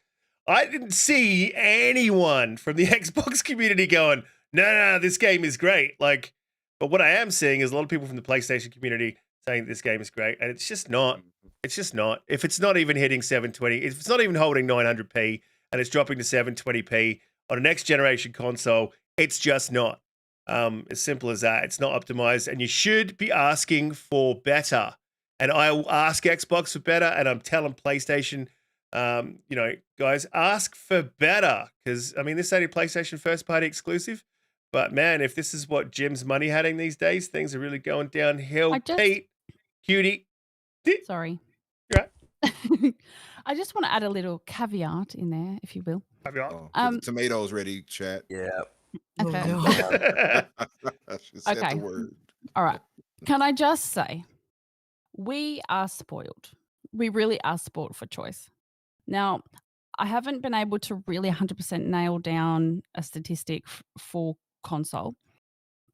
I didn't see anyone from the Xbox community going, no, this game is great. Like, but what I am seeing is a lot of people from the PlayStation community saying this game is great, and it's just not. It's just not. If it's not even hitting 720, if it's not even holding 900p and it's dropping to 720p on a next generation console, it's just not. As simple as that. It's not optimized, and you should be asking for better. And I will ask Xbox for better, and I'm telling PlayStation, guys, ask for better. Because, I mean, this ain't a PlayStation first-party exclusive, but man, if this is what Jim's money hatting these days, things are really going downhill. Pete, cutie. Sorry. You're right. I just want to add a little caveat in there, if you will. Caveat. Get the tomatoes ready, chat. Yeah. Okay. She said the word. All right. Can I just say, we are spoiled. We really are spoiled for choice. Now, I haven't been able to really 100% nail down a statistic for console,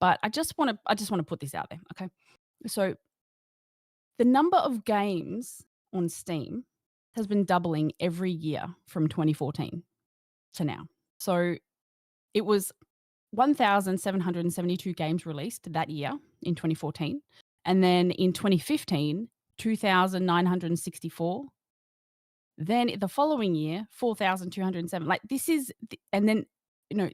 but I just want to put this out there. Okay. So the number of games on Steam has been doubling every year from 2014 to now. So it was 1,772 games released that year in 2014. And then in 2015, 2,964. Then the following year, 4,207. Like this is, and then,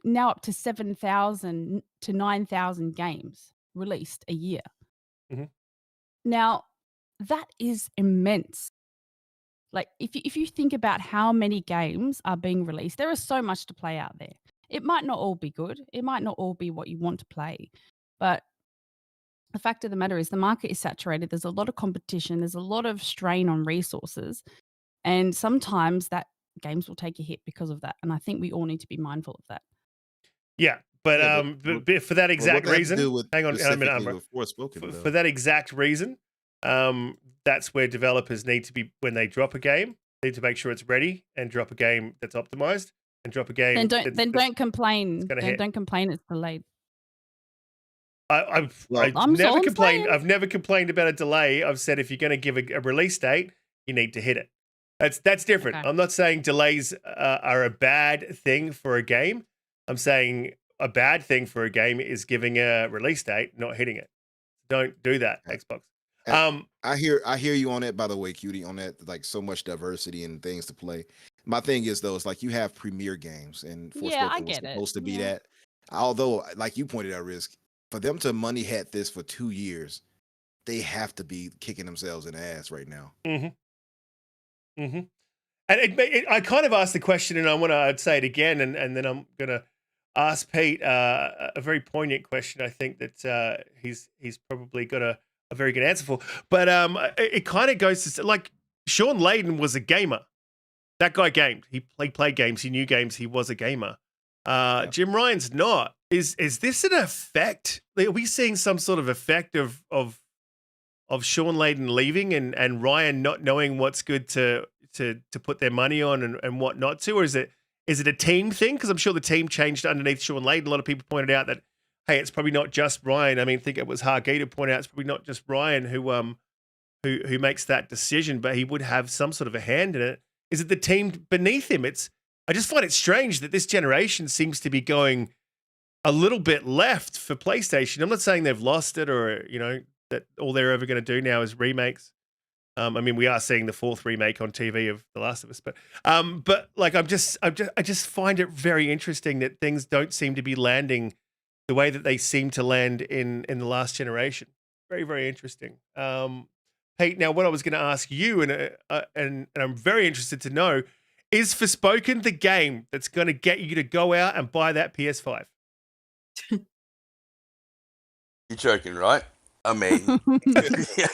now up to 7,000 to 9,000 games released a year. Mm-hmm. Now, that is immense. Like if you think about how many games are being released, there is so much to play out there. It might not all be good. It might not all be what you want to play. But the fact of the matter is the market is saturated. There's a lot of competition. There's a lot of strain on resources. And sometimes that games will take a hit because of that. And I think we all need to be mindful of that. Yeah. But for that exact reason, hang on a minute, Umbra. For that exact reason, that's where developers need to be, when they drop a game, need to make sure it's ready and drop a game that's optimized and drop a game. Then don't complain. Don't complain it's delayed. I've never complained. I've never complained about a delay. I've said if you're going to give a release date, you need to hit it. That's different. Okay. I'm not saying delays are a bad thing for a game. I'm saying a bad thing for a game is giving a release date, not hitting it. Don't do that, Xbox. I hear you on that, by the way, Cutie, on that, like so much diversity and things to play. My thing is though, it's like you have premier games, and Forspoken was supposed to be that. Although, like you pointed out, Risk, for them to money hat this for 2 years, they have to be kicking themselves in the ass right now. Mm-hmm. Mm-hmm. And I kind of asked the question, and I'd say it again, and then I'm gonna ask Pete a very poignant question. I think that he's probably got a very good answer for. But it kind of goes to, like, Sean Layden was a gamer. That guy gamed. He played games. He knew games. He was a gamer. Jim Ryan's not. Is this an effect? Are we seeing some sort of effect of Sean Layden leaving and Ryan not knowing what's good to put their money on and what not to, or is it a team thing? Because I'm sure the team changed underneath Sean Layden. A lot of people pointed out that, hey, it's probably not just Ryan. I mean, I think it was Hargeeta pointed out it's probably not just Ryan who makes that decision, but he would have some sort of a hand in it. Is it the team beneath him? I just find it strange that this generation seems to be going a little bit left for PlayStation. I'm not saying they've lost it or, that all they're ever going to do now is remakes. I mean, we are seeing the 4th remake on TV of The Last of Us, but like I just find it very interesting that things don't seem to be landing the way that they seem to land in the last generation. Very, very interesting. Pete, now what I was going to ask you, and I'm very interested to know, is Forspoken the game that's going to get you to go out and buy that PS5? You're joking, right? I mean,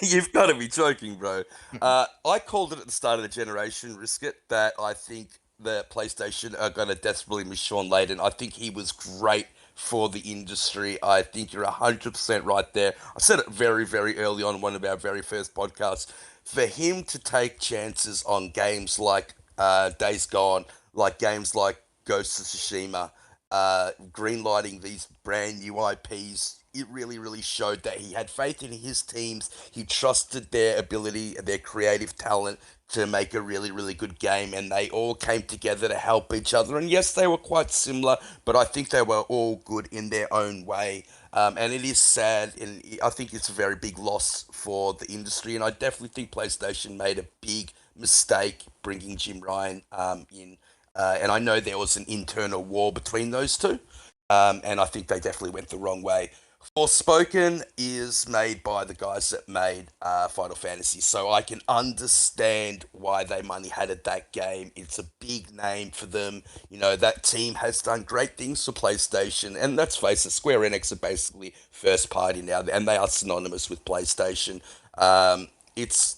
you've got to be joking, bro. I called it at the start of the generation, Riskit, that I think the PlayStation are going to desperately miss Sean Layden. I think he was great for the industry. I think you're 100% right there. I said it very, very early on in one of our very first podcasts. For him to take chances on games like Days Gone, like games like Ghost of Tsushima, greenlighting these brand new IPs, it really, really showed that he had faith in his teams. He trusted their ability, their creative talent to make a really, really good game, and they all came together to help each other. And yes, they were quite similar, but I think they were all good in their own way. And it is sad, and I think it's a very big loss for the industry, and I definitely think PlayStation made a big mistake bringing Jim Ryan in. And I know there was an internal war between those two, and I think they definitely went the wrong way. Forspoken is made by the guys that made Final Fantasy, so I can understand why they money had that game. It's a big name for them. That team has done great things for PlayStation, and let's face it, Square Enix are basically first party now, and they are synonymous with PlayStation. It's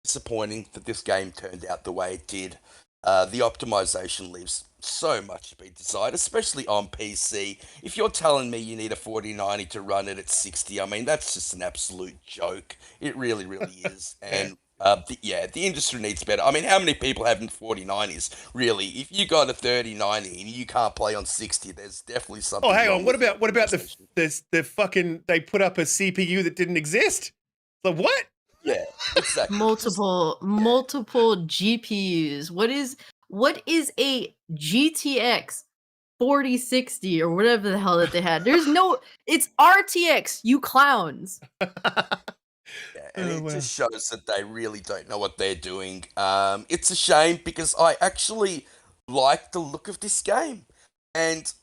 disappointing that this game turned out the way it did. The optimization leaves so much to be desired, especially on PC. If you're telling me you need a 4090 to run it at 60, I mean, that's just an absolute joke. It really, really is. And the industry needs better. I mean, how many people have 4090s? Really, if you got a 3090 and you can't play on 60, there's definitely something. Oh, hang wrong on. with What about the fucking? They put up a CPU that didn't exist. Like what? Yeah, exactly. Multiple GPUs. What is a GTX 4060 or whatever the hell that they had? It's RTX, you clowns. Yeah, and it just shows that they really don't know what they're doing. It's a shame because I actually like the look of this game. And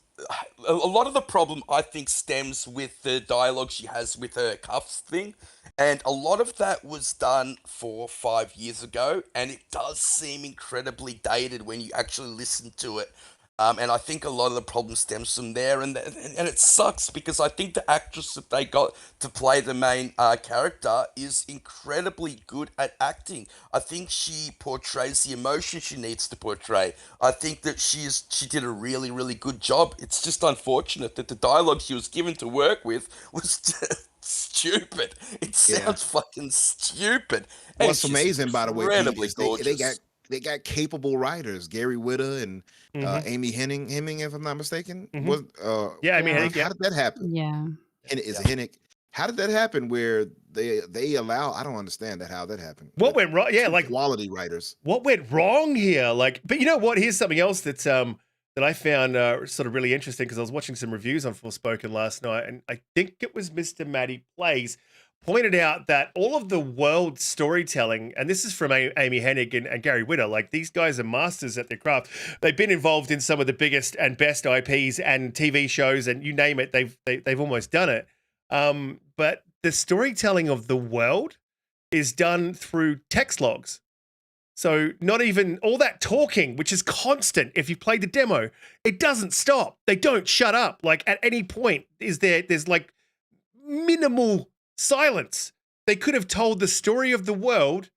a lot of the problem, I think, stems with the dialogue she has with her cuffs thing. And a lot of that was done 4 or 5 years ago, and it does seem incredibly dated when you actually listen to it. And I think a lot of the problem stems from there, and it sucks because I think the actress that they got to play the main character is incredibly good at acting. I think she portrays the emotion she needs to portray. I think that she did a really, really good job. It's just unfortunate that the dialogue she was given to work with was just stupid. It sounds fucking stupid. What's amazing, by the way, incredibly is gorgeous. they got capable writers, Gary Whitta and Amy Hennig, if I'm not mistaken. Amy Hennig. How did that happen? Yeah. And is it Hennig? How did that happen? Where they allow? I don't understand how that happened. What went wrong? Yeah, like quality writers. What went wrong here? But you know what? Here's something else that I found sort of really interesting because I was watching some reviews on Forspoken last night, and I think it was Mr. Matty Plays pointed out that all of the world storytelling, and this is from Amy Hennig and Gary Whitta, like these guys are masters at their craft. They've been involved in some of the biggest and best IPs and TV shows, and you name it, they've almost done it. But the storytelling of the world is done through text logs. So not even all that talking, which is constant. If you play the demo, it doesn't stop. They don't shut up. Like at any point, there's like minimal silence. They could have told the story of the world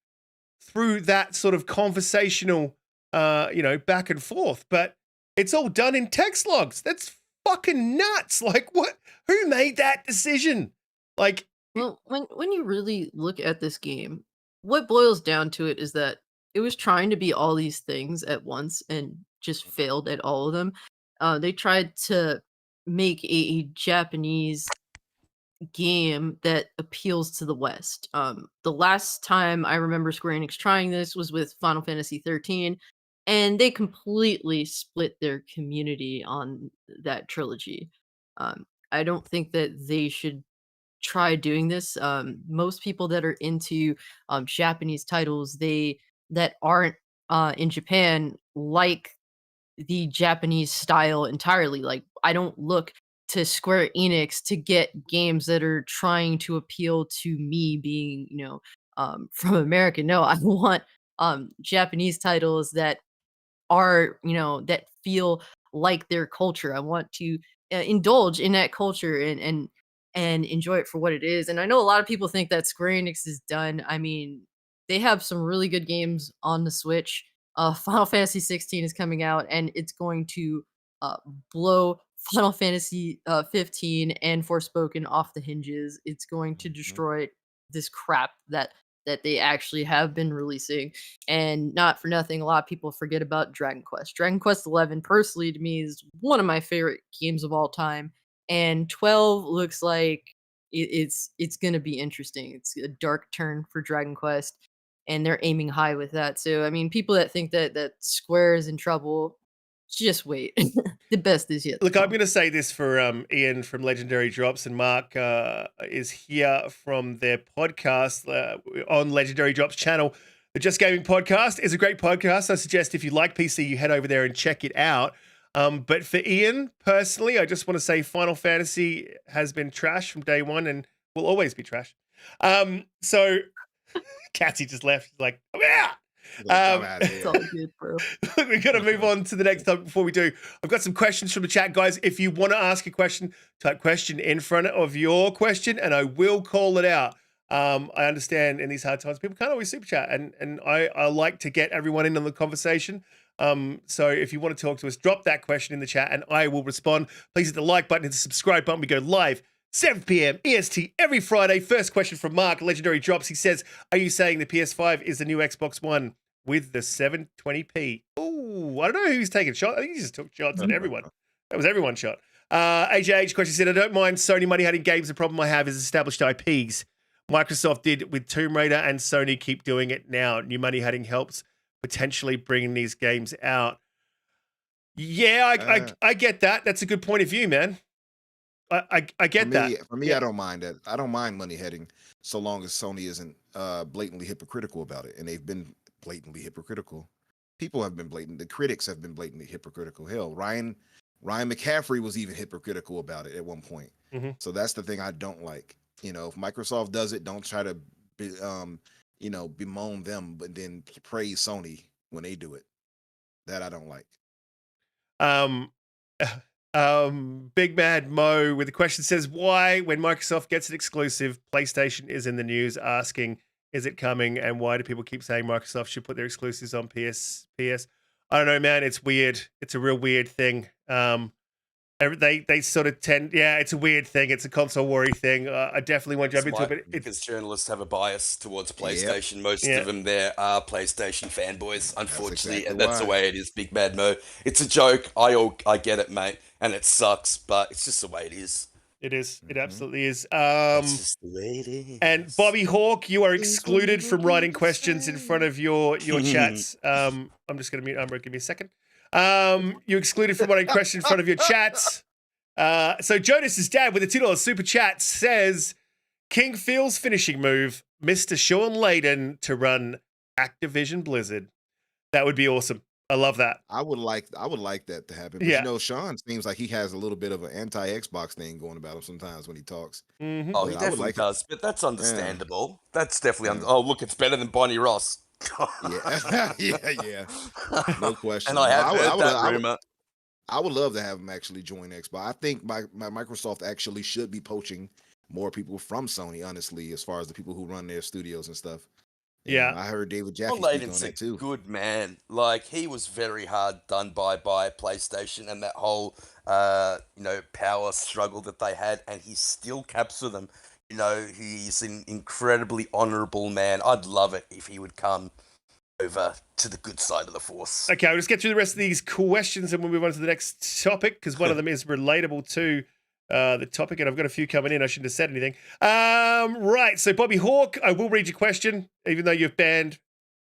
through that sort of conversational, back and forth. But it's all done in text logs. That's fucking nuts. Like what? Who made that decision? Like Well, when you really look at this game, what boils down to it is that it was trying to be all these things at once and just failed at all of them. They tried to make a Japanese game that appeals to the West. The last time I remember Square Enix trying this was with Final Fantasy 13, and they completely split their community on that trilogy. I don't think that they should try doing this. Most people that are into Japanese titles, they that aren't in Japan like the Japanese style entirely. Like, I don't look to Square Enix to get games that are trying to appeal to me being, from America. No, I want Japanese titles that are, that feel like their culture. I want to indulge in that culture and enjoy it for what it is. And I know a lot of people think that Square Enix is done. I mean, they have some really good games on the Switch. Final Fantasy 16 is coming out, and it's going to uh, blow Final Fantasy 15 and Forspoken off the hinges. It's going to destroy this crap that they actually have been releasing. And not for nothing, a lot of people forget about Dragon Quest. Dragon Quest 11, personally, to me, is one of my favorite games of all time. And 12 looks like it's gonna be interesting. It's a dark turn for Dragon Quest, and they're aiming high with that. So, I mean, people that think that Square is in trouble, just wait. The best is yet to Look, I'm come. going to say this for Ian from Legendary Drops, and Mark is here from their podcast on Legendary Drops channel. The Just Gaming podcast is a great podcast. I suggest if you like PC, you head over there and check it out. But for Ian, personally, I just want to say Final Fantasy has been trash from day one and will always be trash. So Cassie just left. She's like, I'm out. I'm outta It's here. all good, bro. We've got to move on to the next topic before we do. I've got some questions from the chat, guys. If you want to ask a question, type question in front of your question, and I will call it out. I understand in these hard times, people can't always super chat, and I like to get everyone in on the conversation. So if you want to talk to us, drop that question in the chat, and I will respond. Please hit the like button, hit the subscribe button. We go live 7 p.m. EST every Friday. First question from Mark, Legendary Drops. He says, are you saying the PS5 is the new Xbox One with the 720p? Oh, I don't know who's taking shots. I think he just took shots at everyone. That was everyone's shot. AJH question said, I don't mind Sony money hiding games. The problem I have is established IPs. Microsoft did with Tomb Raider, and Sony keep doing it now. New money hiding helps potentially bringing these games out. Yeah, I get that. That's a good point of view, man. I get that. For me, I don't mind that. I don't mind money heading so long as Sony isn't blatantly hypocritical about it. And they've been blatantly hypocritical. People have been blatant. The critics have been blatantly hypocritical. Hell, Ryan McCaffrey was even hypocritical about it at one point. Mhm. So that's the thing I don't like. If Microsoft does it, don't try to bemoan them, but then praise Sony when they do it. That I don't like. Big Mad Mo with a question says, why, when Microsoft gets an exclusive, PlayStation is in the news asking, is it coming? And why do people keep saying Microsoft should put their exclusives on PS? I don't know, man. It's weird. It's a real weird thing. They sort of tend, it's a weird thing. It's a console worry thing. I definitely won't jump into it, but because journalists have a bias towards PlayStation. Most of them there are PlayStation fanboys, unfortunately, exactly and that's the why. way it is. Big Bad Mo. It's a joke. I get it, mate, and it sucks, but it's just the way it is. it is. It absolutely is. It's just the way it is. And Bobby Hawk, you are excluded from writing questions in front of your chats. I'm just going to mute Umbra. Give me a second. You're excluded from writing questions in front of your chats. So Jonas's dad with a $2 super chat says, King feels finishing move, Mr. Sean Layden to run Activision Blizzard. That would be awesome. I love that. I would like that to happen. But Sean seems like he has a little bit of an anti-Xbox thing going about him sometimes when he talks. Mm-hmm. Oh, he definitely does, but that's understandable. That's definitely oh, look, it's better than Bonnie Ross. yeah. No question. And I have heard that rumor. I would love to have him actually join Xbox. I think my Microsoft actually should be poaching more people from Sony, honestly, as far as the people who run their studios and stuff. I heard David Jaffe speak on that too. Good man. Like, he was very hard done by PlayStation and that whole power struggle that they had, and he still caps for them. You know, he's an incredibly honourable man. I'd love it if he would come over to the good side of the Force. Okay, we'll just get through the rest of these questions and we'll move on to the next topic because one of them is relatable to the topic, and I've got a few coming in. I shouldn't have said anything. Right, so Bobby Hawk, I will read your question, even though you've banned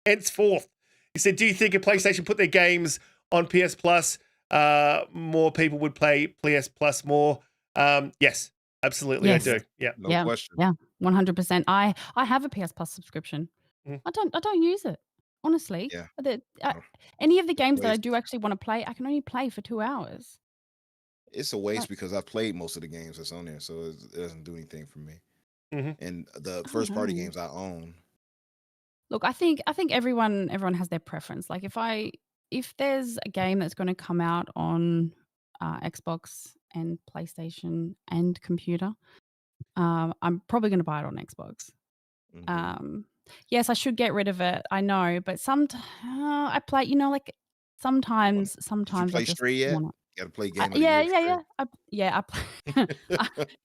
henceforth. He said, do you think if PlayStation put their games on PS Plus, more people would play PS Plus more? Yes, absolutely, Yes. I do. Yeah. No question. Yeah, 100%. I have a PS Plus subscription. Mhm. I don't use it, honestly. Yeah. Oh. Any of the games that I Waste. do actually want to play, I can only play for 2 hours. It's a waste because I've played most of the games that's on there, so it doesn't do anything for me. Mhm. And the I first party know. games I own, Look, I think everyone has their preference. Like if there's a game that's going to come out on Xbox and PlayStation and computer, I'm probably going to buy it on Xbox. mhm. Yes, I should get rid of it. I know, but I play. Like sometimes Did you I play just Stray yet? want to. Got to play Game of the Yeah, Year. yeah, Stray. yeah.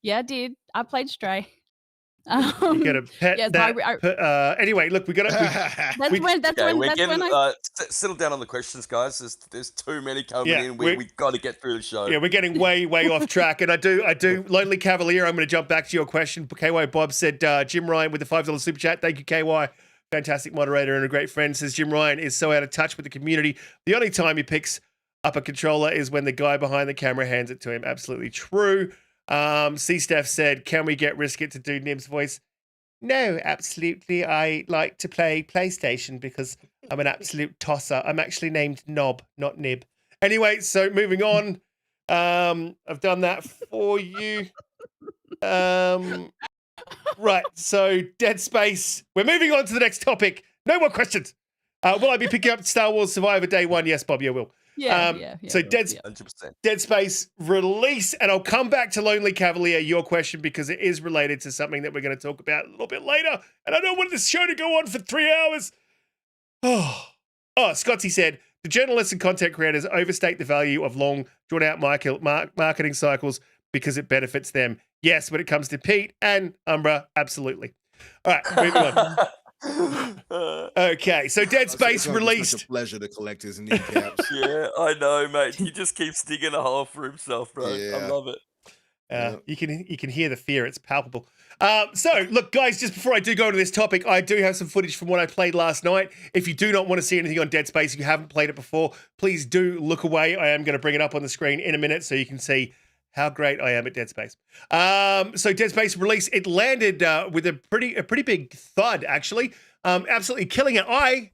Yeah, I did. I played Stray. You got to pet yes, that. Anyway, look, we got to. That's We- when We're getting I settle down on the questions, guys. There's too many coming Yeah, in. we're- We've got to get through the show. Yeah, we're getting way off track. And I do. Lonely Cavalier, I'm going to jump back to your question. KY Bob said, Jim Ryan with the $5 super chat. Thank you, KY. Fantastic moderator and a great friend. Says Jim Ryan is so out of touch with the community. The only time he picks up a controller is when the guy behind the camera hands it to him. Absolutely true. C-Staff said, can we get Riskit to do Nib's voice? No, absolutely. I like to play PlayStation because I'm an absolute tosser. I'm actually named Knob, not Nib. Anyway, so moving on. I've done that for you. Right, so Dead Space. We're moving on to the next topic. No more questions. Will I be picking up Star Wars Survivor Day 1? Yes, Bob, you will. yeah. So yeah. 100%. Dead Space release, and I'll come back to Lonely Cavalier, your question, because it is related to something that we're going to talk about a little bit later, and I don't want this show to go on for 3 hours. Scotty said, the journalists and content creators overstate the value of long, drawn-out marketing cycles because it benefits them. Yes, when it comes to Pete and Umbra, absolutely. All right, moving on. Okay, so Dead Space It's such released. a pleasure to collect his kneecaps. Yeah, I know, mate. He just keeps digging a hole for himself, bro. I Yeah. love it. Yeah. You can hear the fear; it's palpable. So, look, guys, just before I do go to this topic, I do have some footage from what I played last night. If you do not want to see anything on Dead Space, if you haven't played it before, please do look away. I am going to bring it up on the screen in a minute so you can see how great I am at Dead Space. So, Dead Space release, it landed with a pretty big thud, actually. Absolutely killing it. I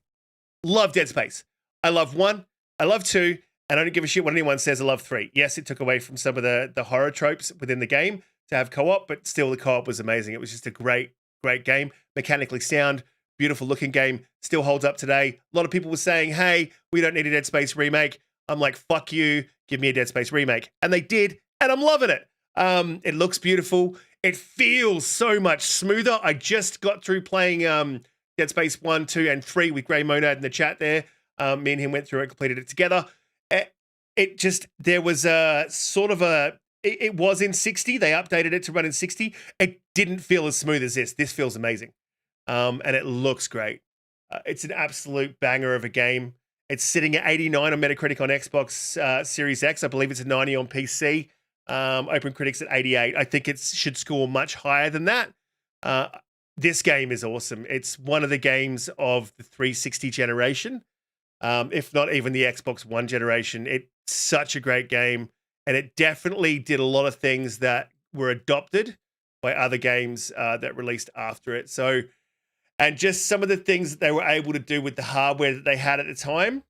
love Dead Space. I love 1. I love 2. And I don't give a shit what anyone says. I love 3. Yes, it took away from some of the horror tropes within the game to have co-op, but still the co-op was amazing. It was just a great game. Mechanically sound, beautiful looking game. Still holds up today. A lot of people were saying, hey, we don't need a Dead Space remake. I'm like, fuck you. Give me a Dead Space remake. And they did, and I'm loving it. It looks beautiful. It feels so much smoother. I just got through playing Dead Space 1, 2, and 3 with Grey Monad in the chat there. Me and him went through and completed it together. There was a sort of it was in 60. They updated it to run in 60. It didn't feel as smooth as this. This feels amazing. And it looks great. It's an absolute banger of a game. It's sitting at 89 on Metacritic on Xbox Series X. I believe it's a 90 on PC. OpenCritic's at 88. I think it should score much higher than that. This game is awesome. It's one of the games of the 360 generation. If not even the Xbox One generation. It's such a great game, and it definitely did a lot of things that were adopted by other games that released after it. So, and just some of the things that they were able to do with the hardware that they had at the time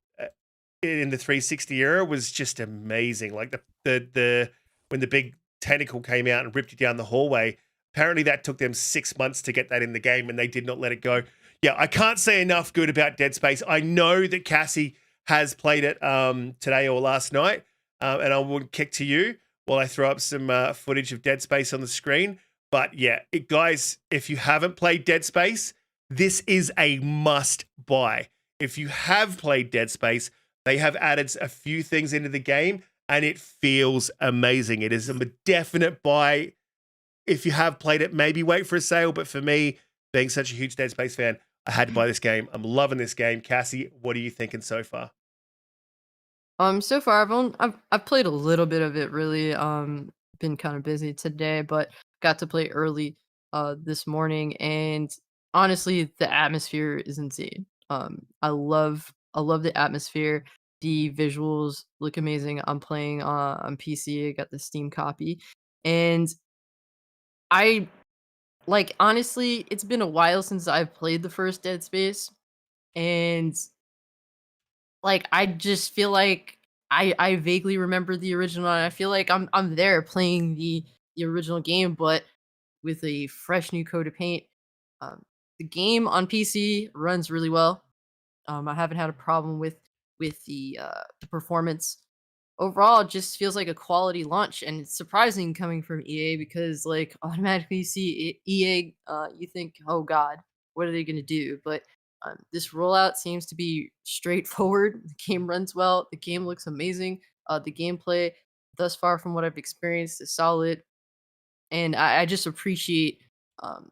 in the 360 era was just amazing. Like the when the big tentacle came out and ripped you down the hallway, apparently that took them 6 months to get that in the game, and they did not let it go. Yeah, I can't say enough good about Dead Space. I know that Cassie has played it today or last night, and I will kick to you while I throw up some footage of Dead Space on the screen. But yeah, guys, if you haven't played Dead Space, this is a must buy. If you have played Dead Space, they have added a few things into the game, and it feels amazing. It is a definite buy. if you have played it, maybe wait for a sale. But for me, being such a huge Dead Space fan, I had to buy this game. I'm loving this game. Cassie, what are you thinking so far? So far I've played a little bit of it really. Been kind of busy today, but got to play early this morning, and honestly the atmosphere is insane. I love the atmosphere. The visuals look amazing. I'm playing on PC. I got the Steam copy. And I like honestly, it's been a while since I've played the first Dead Space, and like I just feel like I vaguely remember the original, and I feel like I'm there playing the original game, but with a fresh new coat of paint. Um, the game on PC runs really well. I haven't had a problem with the performance. Overall, it just feels like a quality launch, and it's surprising coming from EA because like automatically you see EA, you think, oh god, what are they gonna do? But this rollout seems to be straightforward. The game runs well. The game looks amazing. The gameplay, thus far from what I've experienced, is solid, and I just appreciate um,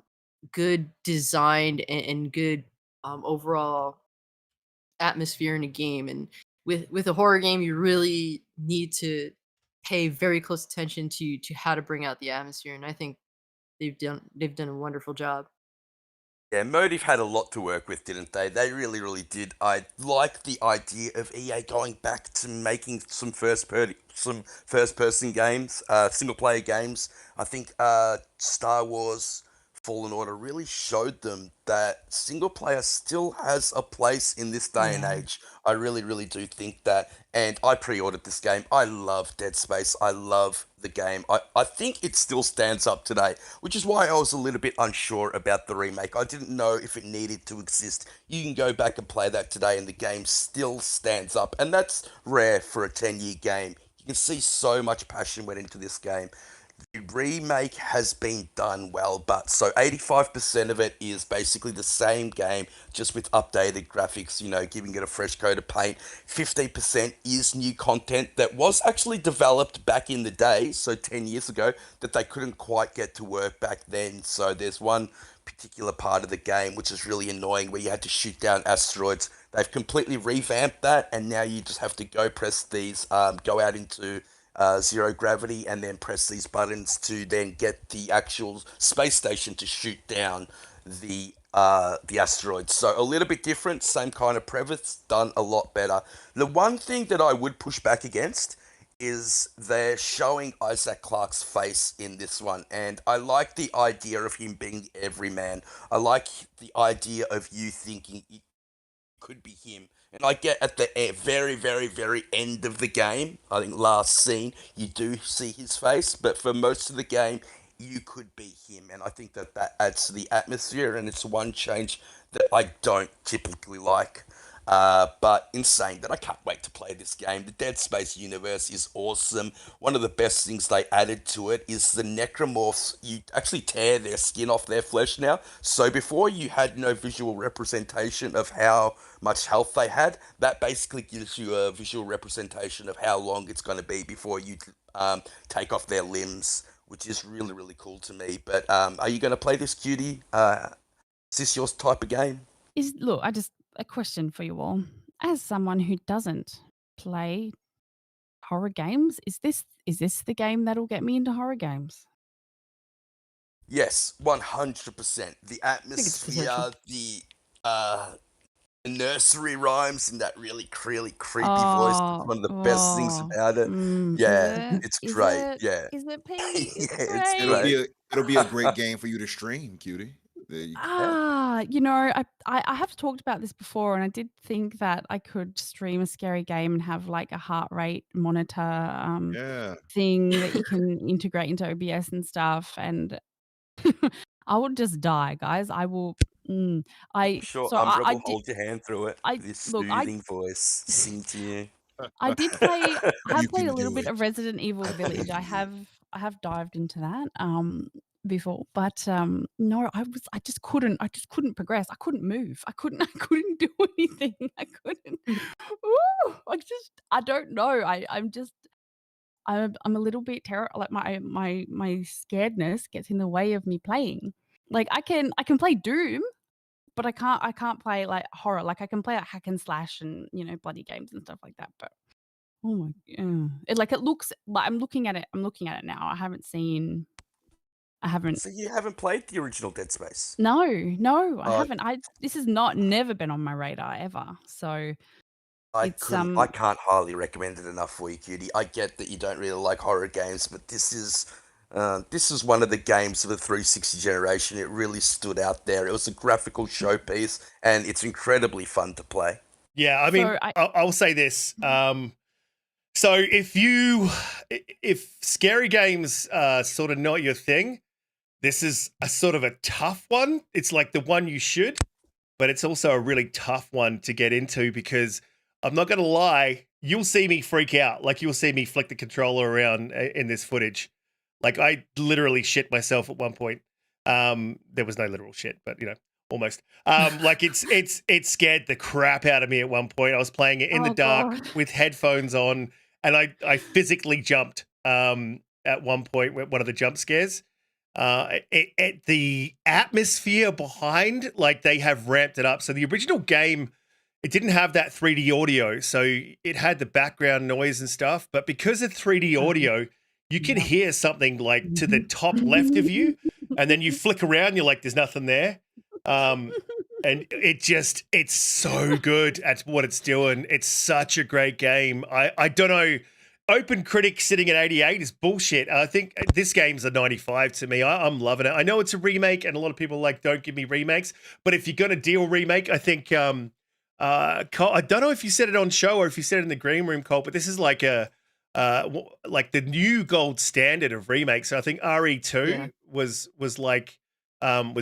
good design and good overall atmosphere in a game. And with a horror game, you really need to pay very close attention to how to bring out the atmosphere, and I think they've done a wonderful job. Yeah, Motive had a lot to work with, didn't they? They really, really did. I like the idea of EA going back to making some first person games, single player games. I think Star Wars Fallen Order really showed them that single player still has a place in this day and Yeah. age. I really, really do think that. And I pre-ordered this game. I love Dead Space. I love the game. I think it still stands up today, which is why I was a little bit unsure about the remake. I didn't know if it needed to exist. You can go back and play that today and the game still stands up. And that's rare for a 10-year game. You can see so much passion went into this game. The remake has been done well, but so 85% of it is basically the same game, just with updated graphics, giving it a fresh coat of paint. 15% is new content that was actually developed back in the day, so 10 years ago, that they couldn't quite get to work back then. So there's one particular part of the game which is really annoying where you had to shoot down asteroids. They've completely revamped that, and now you just have to go out into zero gravity and then press these buttons to then get the actual space station to shoot down the asteroids. So a little bit different, same kind of premise, done a lot better. The one thing that I would push back against is they're showing Isaac Clarke's face in this one, and I like the idea of him being the everyman. I like the idea of you thinking it could be him. And I get at the very, very, very end of the game, I think last scene, you do see his face, but for most of the game, you could be him. And I think that adds to the atmosphere, and it's one change that I don't typically like. But insane that I can't wait to play this game. The Dead Space universe is awesome. One of the best things they added to it is the necromorphs. You actually tear their skin off their flesh now. So before you had no visual representation of how much health they had. That basically gives you a visual representation of how long it's going to be before you take off their limbs, which is really, really cool to me. But are you going to play this, Cutie? Is this your type of game? Look, a question for you all. As someone who doesn't play horror games, is this the game that'll get me into horror games? Yes, 100%. The I think it's potential. atmosphere, the nursery rhymes in that really creepy voice. It's one of the best things about it. Is Yeah, it? it's Is great. it? Yeah. Is it Pete? Is Yeah, it it's It'll great? be it'll be a great game for you to stream, Cutie. There you go. I have talked about this before, and I did think that I could stream a scary game and have like a heart rate monitor Yeah. thing that you can integrate into OBS and stuff, and I would just die, guys. I will. I'm sure Umbra will hold your hand through it I with his look. I soothing voice, sing to you. I did play. I have You played a can little do bit it. of Resident Evil I Village. believe you. I have dived into that before, but no, I just couldn't progress. I couldn't move. I couldn't I couldn't do anything. I couldn't. Ooh, I don't know. I'm a little bit like my scaredness gets in the way of me playing. Like I can play Doom, but I can't play like horror. Like I can play like hack and slash and bloody games and stuff like that. But oh my, it looks like I'm looking at it now. I haven't. So you haven't played the original Dead Space? No, I Uh, haven't. This has never been on my radar ever. So I it's can't highly recommend it enough for you, Cutie. I get that you don't really like horror games, but this is one of the games of the 360 generation. It really stood out there. It was a graphical showpiece, and it's incredibly fun to play. Yeah, I mean, I'll say this. So if scary games are sort of not your thing, this is a sort of a tough one. It's like the one you should, but it's also a really tough one to get into because I'm not going to lie, you'll see me freak out. Like you'll see me flick the controller around in this footage. Like I literally shit myself at one point. There was no literal shit, but almost. Like it scared the crap out of me at one point. I was playing it in the dark with headphones on, and I physically jumped at one point with one of the jump scares. The atmosphere behind, like they have ramped it up. So the original game, it didn't have that 3D audio, so it had the background noise and stuff. But because of 3D audio, you can hear something like to the top left of you, and then you flick around, you're like, there's nothing there. And it's so good at what it's doing. It's such a great game. I don't know. Open Critic sitting at 88 is bullshit. I think this game's a 95 to me. I'm loving it. I know it's a remake, and a lot of people don't give me remakes. But if you're going to deal remake, I think, Cole, I don't know if you said it on show or if you said it in the green room, Cole, but this is like like the new gold standard of remakes. So I think RE2 was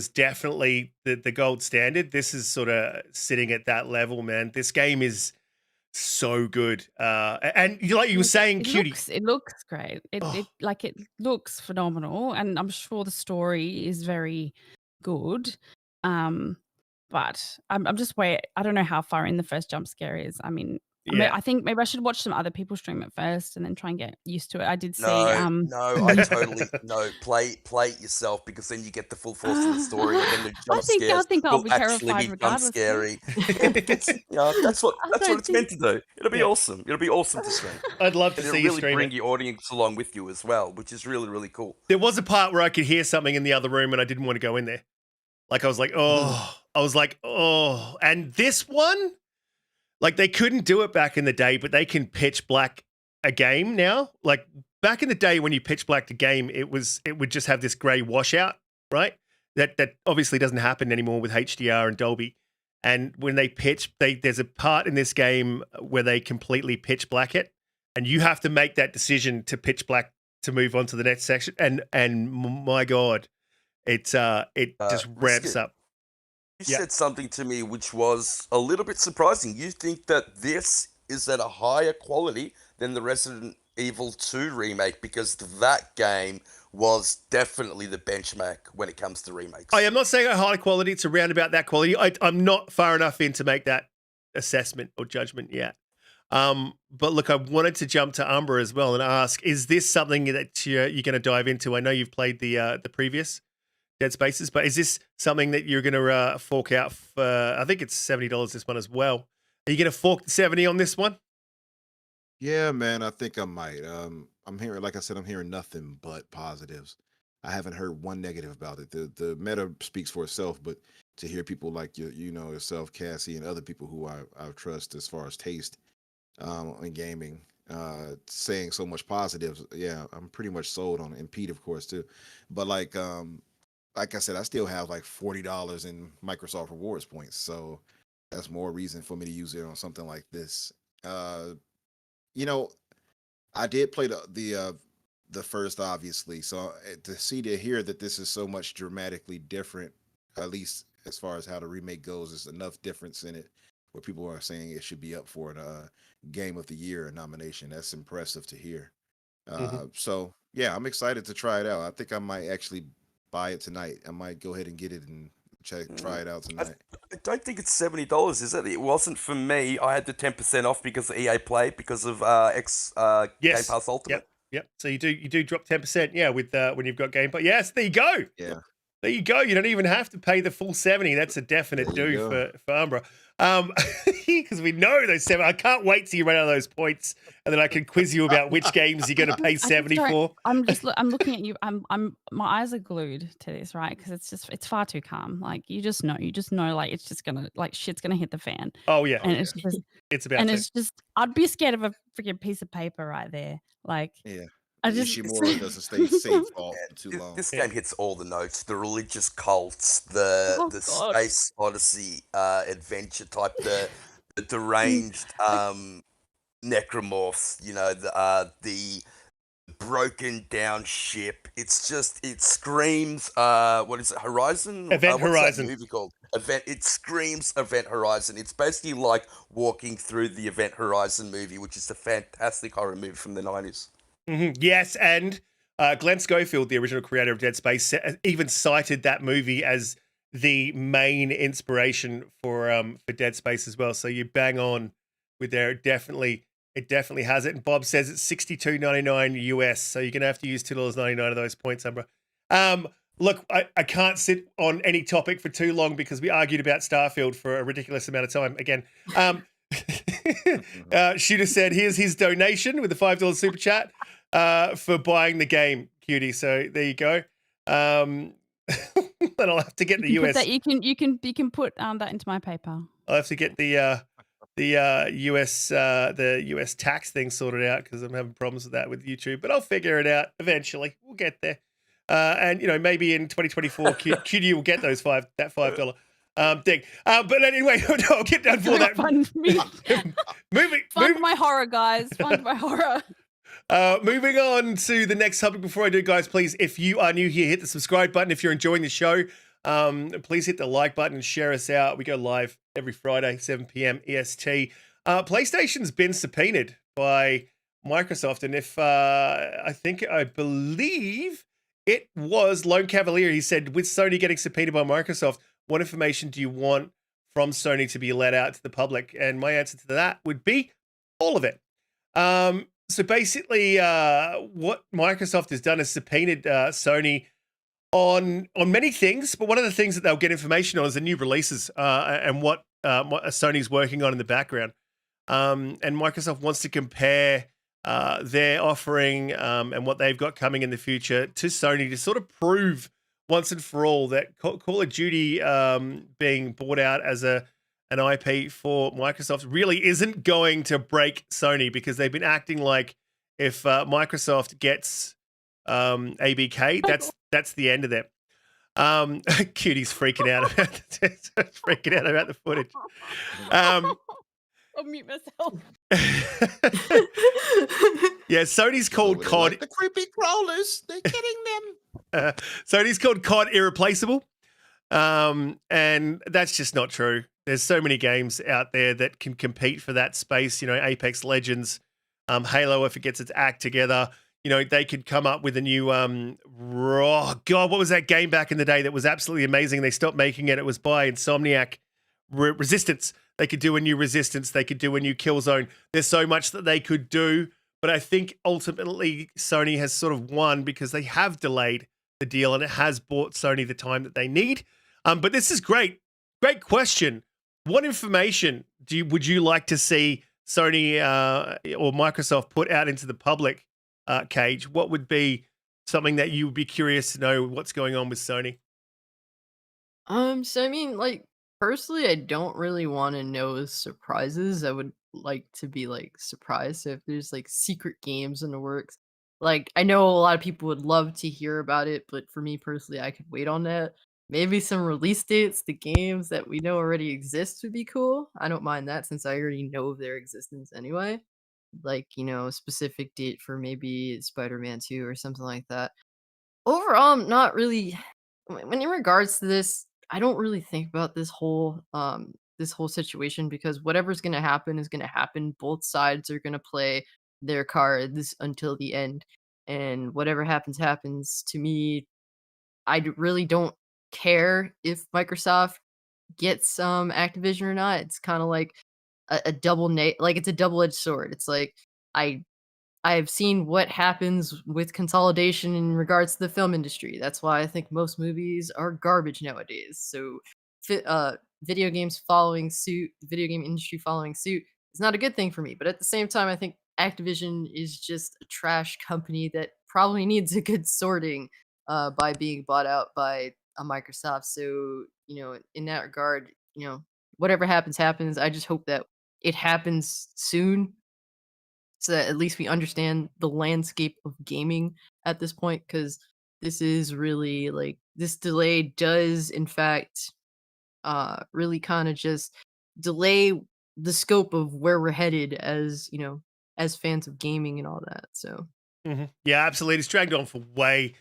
definitely the gold standard. This is sort of sitting at that level, man. This game is so good, and like you were saying, Cutie, it looks great. It looks phenomenal, and I'm sure the story is very good. But I'm just I don't know how far in the first jump scare is. I mean, I think maybe I should watch some other people stream it first and then try and get used to it. I did see. No, I totally play it yourself, because then you get the full force of the story, and then the jump scares I think I'll will be actually terrified be jump regardless. scary. That's what it's meant to do. It'll be awesome. It'll be awesome to stream. I'd love to see you really stream bring it. your audience along with you as well, which is really, really cool. There was a part where I could hear something in the other room, and I didn't want to go in there. Like I was like, and this one. Like they couldn't do it back in the day, but they can pitch black a game now. Like back in the day when you pitch blacked a game, it would just have this grey washout, right? That obviously doesn't happen anymore with HDR and Dolby. And when they pitch, there's a part in this game where they completely pitch black it, and you have to make that decision to pitch black to move on to the next section. And my God, it just ramps up. You said something to me which was a little bit surprising. You think that this is at a higher quality than the Resident Evil 2 remake, because that game was definitely the benchmark when it comes to remakes. I'm not saying a high quality. It's around about that quality. I'm not far enough in to make that assessment or judgment yet. But look, I wanted to jump to Umbra as well and ask, is this something that you're going to dive into? I know you've played the previous Dead Spaces, but is this something that you're going to fork out for? I think it's $70 this one as well. Are you going to fork the 70 on this one? Yeah, man, I think I might. I'm hearing, like I said, I'm hearing nothing but positives. I haven't heard one negative about it. The meta speaks for itself, but to hear people like yourself, Cassie, and other people who I trust as far as taste in gaming, saying so much positives, yeah, I'm pretty much sold on it. And Pete, of course, too. But like I said, I still have like $40 in Microsoft rewards points, so that's more reason for me to use it on something like this. I did play the first, obviously, so to hear that this is so much dramatically different, at least as far as how the remake goes, there's enough difference in it where people are saying it should be up for a Game of the Year nomination. That's impressive to hear. So yeah, I'm excited to try it out. I think I might actually buy it tonight. I might go ahead and get it and try it out tonight. I don't think it's $70, is it? It wasn't for me. I had the 10% off because of EA Play, because of Game Pass Ultimate. Yep. Yep. So you do drop 10%, yeah, with when you've got Game Pass. Yes, there you go. Yeah. There you go. You don't even have to pay the full 70. That's a definite There you do go. for Umbra. Because we know those 7. I can't wait till you run out of those points, and then I can quiz you about which games you're going to pay 70 for. I'm looking at you. My eyes are glued to this, right? Because it's far too calm. Like you just know, like it's just gonna shit's gonna hit the fan. Oh yeah, And it's just it's about and to. it's just I'd be scared of a freaking piece of paper right there. Like Yeah. I just Ishimura doesn't stay safe for too long. This game hits all the notes: the religious cults, the Oh, God. space odyssey adventure type, the deranged necromorphs. You know, the broken down ship. It screams. What is it? Horizon. Event What's Horizon. That movie called? Event. It screams Event Horizon. It's basically like walking through the Event Horizon movie, which is a fantastic horror movie from the 90s. Yes, and Glenn Schofield, the original creator of Dead Space, even cited that movie as the main inspiration for Dead Space as well. So you bang on with there. It definitely has it. And Bob says it's $62.99 US. So you're gonna have to use $2.99 of those points, Umbra. Look, I can't sit on any topic for too long because we argued about Starfield for a ridiculous amount of time again. Shooter said, "Here's his donation with the $5 super chat for buying the game, cutie." So there you go. Then I'll have to get the US. You can put that into my PayPal. I'll have to get the US tax thing sorted out because I'm having problems with that with YouTube. But I'll figure it out eventually. We'll get there. And maybe in 2024, Cutie will get those $5 thing. But anyway, I'll get done for that. Fund me. Moving my horror, guys. Fund my horror. Moving on to the next topic. Before I do, guys, please, if you are new here, hit the subscribe button. If you're enjoying the show, please hit the like button and share us out. We go live every Friday, 7 p.m. EST. PlayStation's been subpoenaed by Microsoft, and I believe it was Lone Cavalier. He said, with Sony getting subpoenaed by Microsoft, what information do you want from Sony to be let out to the public? And my answer to that would be all of it. So basically, what Microsoft has done is subpoenaed Sony on many things, but one of the things that they'll get information on is the new releases and what Sony's working on in the background. And Microsoft wants to compare their offering and what they've got coming in the future to Sony to sort of prove once and for all that Call of Duty being bought out as an IP for Microsoft really isn't going to break Sony, because they've been acting like if Microsoft gets ABK, that's the end of them. Cutie's freaking out about the footage. I'll mute myself. Yeah, Sony's called COD. Like the creepy crawlers, they're getting them. Sony's called COD irreplaceable. And that's just not true. There's so many games out there that can compete for that space. Apex Legends, Halo, if it gets its act together, they could come up with a new, what was that game back in the day that was absolutely amazing? They stopped making it. It was by Insomniac. Resistance. They could do a new Resistance. They could do a new Killzone. There's so much that they could do, but I think ultimately Sony has sort of won because they have delayed the deal and it has bought Sony the time that they need. But this is great. Great question. What information would you like to see Sony or Microsoft put out into the public, Cage? What would be something that you would be curious to know what's going on with Sony? So I mean, personally, I don't really want to know surprises. I would like to be surprised. So if there's secret games in the works, I know a lot of people would love to hear about it, but for me personally, I could wait on that. Maybe some release dates, the games that we know already exist would be cool. I don't mind that since I already know of their existence anyway. A specific date for maybe Spider-Man 2 or something like that. Overall, I'm not really when in regards to this, I don't really think about this whole situation because whatever's gonna happen is gonna happen. Both sides are gonna play their cards until the end. And whatever happens. To me, really don't care if Microsoft gets Activision or not. It's kind of like a double it's a double-edged sword. It's I I've seen what happens with consolidation in regards to the film industry. That's why I think most movies are garbage nowadays. So, video games following suit, the video game industry following suit is not a good thing for me. But at the same time, I think Activision is just a trash company that probably needs a good sorting by being bought out by a Microsoft. So, in that regard, whatever happens, happens. I just hope that it happens soon so that at least we understand the landscape of gaming at this point, because this is really like this delay does in fact really kind of just delay the scope of where we're headed as as fans of gaming and all that. So Yeah, absolutely. It's dragged on for way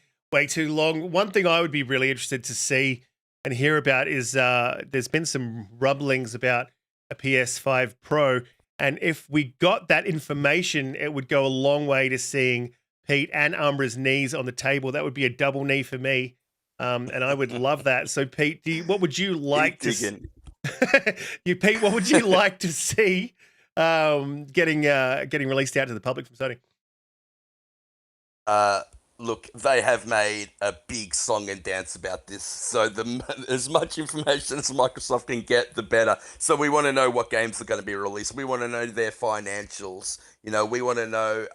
too long. One thing I would be really interested to see and hear about is there's been some rumblings about a PS5 Pro. And if we got that information, it would go a long way to seeing Pete and Umbra's knees on the table. That would be a double knee for me. And I would love that. So, Pete, what would you like to see? Pete, what would you like to see getting released out to the public from Sony? Look, they have made a big song and dance about this. So as much information as Microsoft can get, the better. So we want to know what games are going to be released. We want to know their financials. We want to know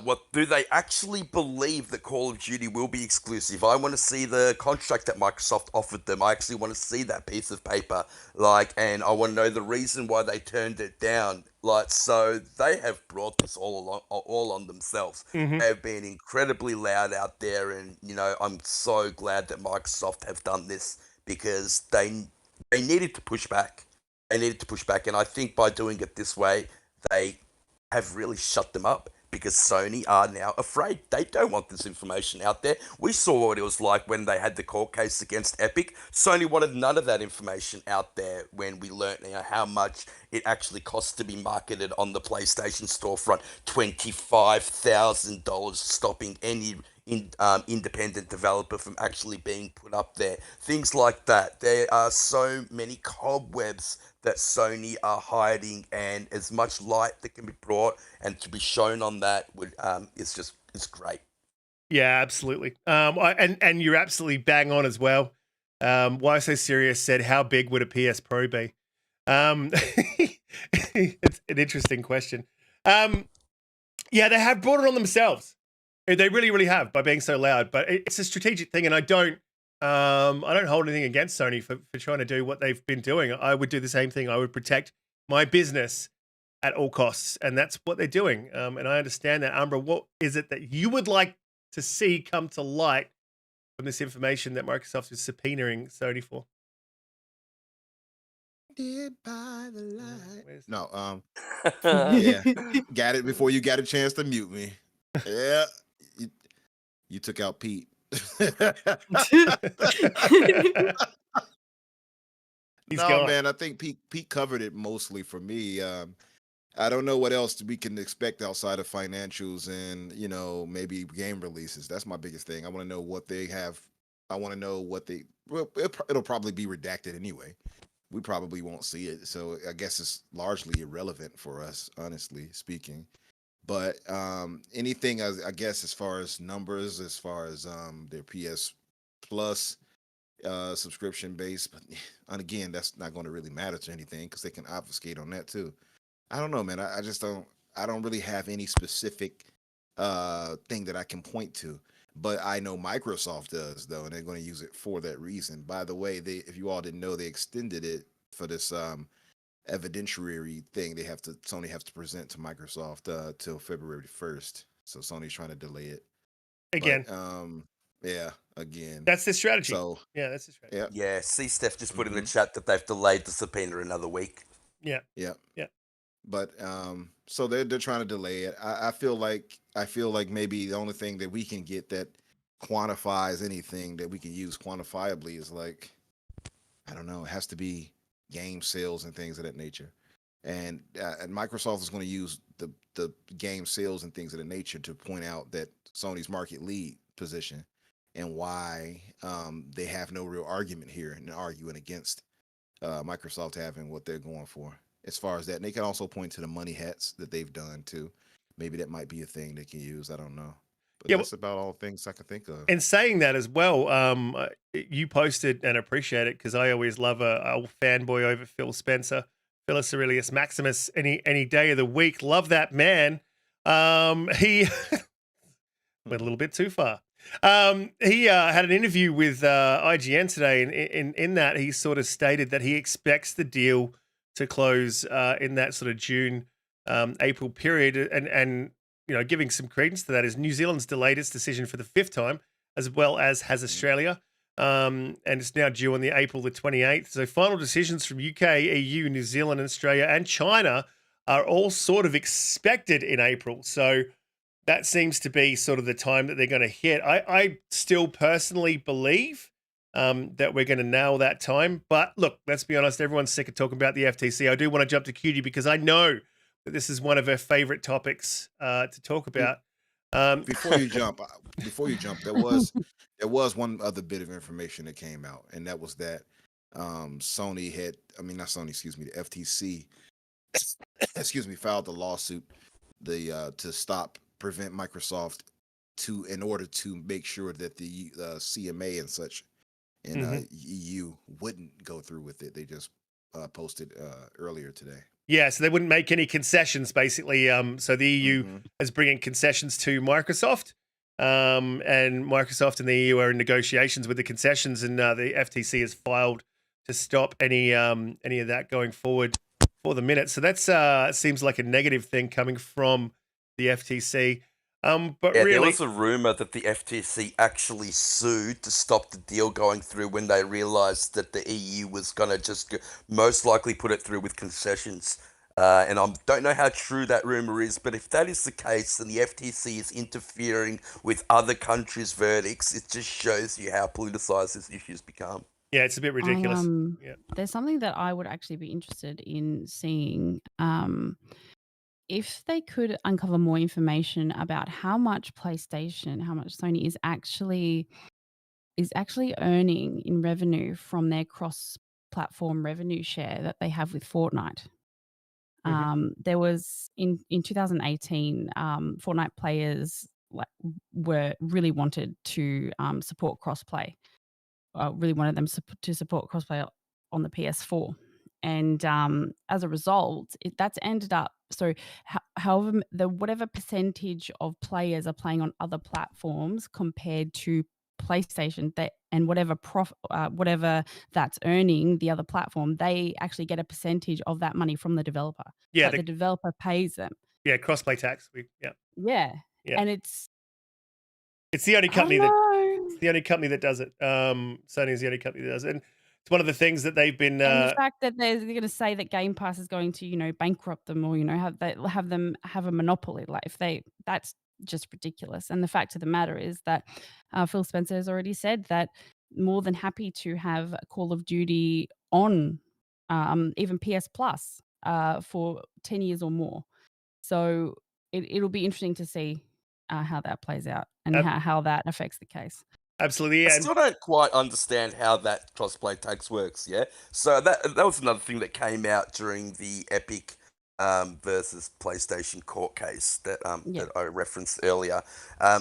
what do they actually believe that Call of Duty will be exclusive. I want to see the contract that Microsoft offered them. I actually want to see that piece of paper, and I want to know the reason why they turned it down. So they have brought this all on themselves. Mm-hmm. They've been incredibly loud out there, and I'm so glad that Microsoft have done this because they needed to push back. They needed to push back, and I think by doing it this way, they have really shut them up. Because Sony are now afraid. They don't want this information out there. We saw what it was like when they had the court case against Epic. Sony wanted none of that information out there when we learnt how much it actually costs to be marketed on the PlayStation storefront. $25,000, stopping any independent developer from actually being put up there. Things like that. There are so many cobwebs that Sony are hiding, and as much light that can be brought and to be shown on that it's great. Yeah, absolutely. And you're absolutely bang on as well. Why So Serious said, how big would a PS Pro be? It's an interesting question. Yeah, they have brought it on themselves. They really, really have by being so loud. But it's a strategic thing, and I don't hold anything against Sony for trying to do what they've been doing. I would do the same thing. I would protect my business at all costs, and that's what they're doing. And I understand that. Umbra, what is it that you would like to see come to light from this information that Microsoft is subpoenaing Sony for? Did by the light. Where's- No, yeah, got it before you got a chance to mute me. Yeah, you took out Pete. He's No, gone. man, I think Pete covered it mostly for me. I don't know what else we can expect outside of financials and maybe game releases. That's my biggest thing. I want to know what they have. I want to know what they. Well, it'll probably be redacted anyway. We probably won't see it, so I guess it's largely irrelevant for us, honestly speaking. But anything, I guess, as far as numbers, as far as their PS Plus subscription base, but and again, that's not going to really matter to anything because they can obfuscate on that too. I don't know, man. I just don't. I don't really have any specific thing that I can point to. But I know Microsoft does, though, and they're going to use it for that reason. By the way, if you all didn't know, they extended it for this evidentiary thing. Sony has to present to Microsoft till February 1st. So Sony's trying to delay it Again. But, yeah, again. That's the strategy. So yeah, that's the strategy. yeah, See, Steph just put in the chat that they've delayed the subpoena another week. Yeah. But so they're trying to delay it. I feel like maybe the only thing that we can get that quantifies anything that we can use quantifiably is like, I don't know, it has to be game sales and things of that nature. And Microsoft is going to use the game sales and things of that nature to point out that Sony's market lead position and why they have no real argument here and arguing against Microsoft having what they're going for. As far as that, and they can also point to the money hats that they've done too. maybe that might be a thing they can use. I don't know. But Yeah, that's about all things I can think of. And saying that as well, you posted and appreciate it because I always love a old fanboy over Phil Spencer, Phyllis Aurelius Maximus, any day of the week. Love that man. He went a little bit too far. He had an interview with IGN today, and in that he sort of stated that he expects the deal to close in that sort of June, April period, and giving some credence to that is New Zealand's delayed its decision for the 5th time, as well as has Australia, and it's now due on the April the 28th. So final decisions from UK, EU, New Zealand, Australia, and China are all sort of expected in April. So that seems to be sort of the time that they're going to hit. I still personally believe that we're going to nail that time. But look, let's be honest, everyone's sick of talking about the FTC. I do want to jump to Cutie because I know that this is one of her favorite topics to talk about. Before you jump, there was one other bit of information that came out, and that was that Sony had, not Sony, excuse me, the FTC, filed the lawsuit to prevent Microsoft in order to make sure that the CMA and such in EU wouldn't go through with it. They just posted earlier today. Yeah, so they wouldn't make any concessions, basically. So the EU is bringing concessions to Microsoft, and Microsoft and the EU are in negotiations with the concessions, and the FTC has filed to stop any of that going forward for the minute. So that's seems like a negative thing coming from the FTC. But yeah, really, there was a rumor that the FTC actually sued to stop the deal going through when they realized that the EU was going to just most likely put it through with concessions. And I don't know how true that rumor is, but if that is the case, then the FTC is interfering with other countries' verdicts. It just shows you how politicized this issue's become. Yeah, it's a bit ridiculous. Yeah. There's something that I would actually be interested in seeing. If they could uncover more information about how much Sony is actually earning in revenue from their cross-platform revenue share that they have with Fortnite. There was in 2018, Fortnite players really wanted to support crossplay. Really wanted them to support crossplay on the PS4. And as a result, that's ended up, so however, whatever percentage of players are playing on other platforms compared to PlayStation, and whatever that's earning the other platform, they actually get a percentage of that money from the developer. Yeah, the developer pays them. Yeah, crossplay tax. Yeah. And it's the only company that does it. Sony is the only company that does it. And it's one of the things that they've been. And the fact that they're going to say that Game Pass is going to, bankrupt them or, have them have a monopoly. That's just ridiculous. And the fact of the matter is that Phil Spencer has already said that more than happy to have Call of Duty on even PS Plus for 10 years or more. So it'll be interesting to see how that plays out and how that affects the case. Absolutely. I still don't quite understand how that crossplay tax works, yeah? So that was another thing that came out during the Epic versus PlayStation court case that I referenced earlier.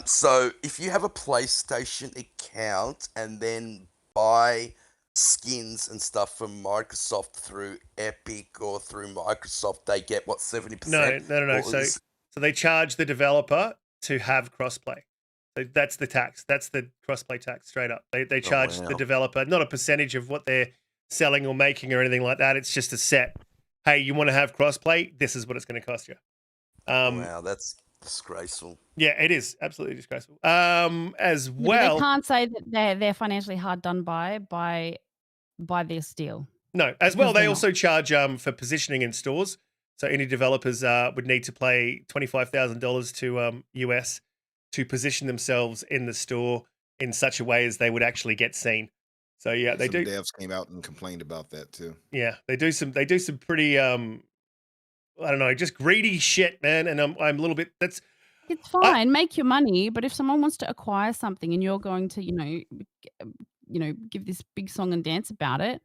So if you have a PlayStation account and then buy skins and stuff from Microsoft through Epic or through Microsoft, they get, 70%? No. So they charge the developer to have crossplay. That's the tax. That's the crossplay tax, straight up. They charge the developer, not a percentage of what they're selling or making or anything like that. It's just a set. Hey, you want to have crossplay? This is what it's going to cost you. Wow, that's disgraceful. Yeah, it is absolutely disgraceful. As well, they can't say that they're financially hard done by this deal. No, as well, they also charge for positioning in stores. So any developers would need to pay $25,000 to US to position themselves in the store in such a way as they would actually get seen. So yeah, they do. Devs came out and complained about that too. Yeah, they do some pretty I don't know, just greedy shit, man. And I'm a little bit. It's fine, make your money, but if someone wants to acquire something and you're going to give this big song and dance about it,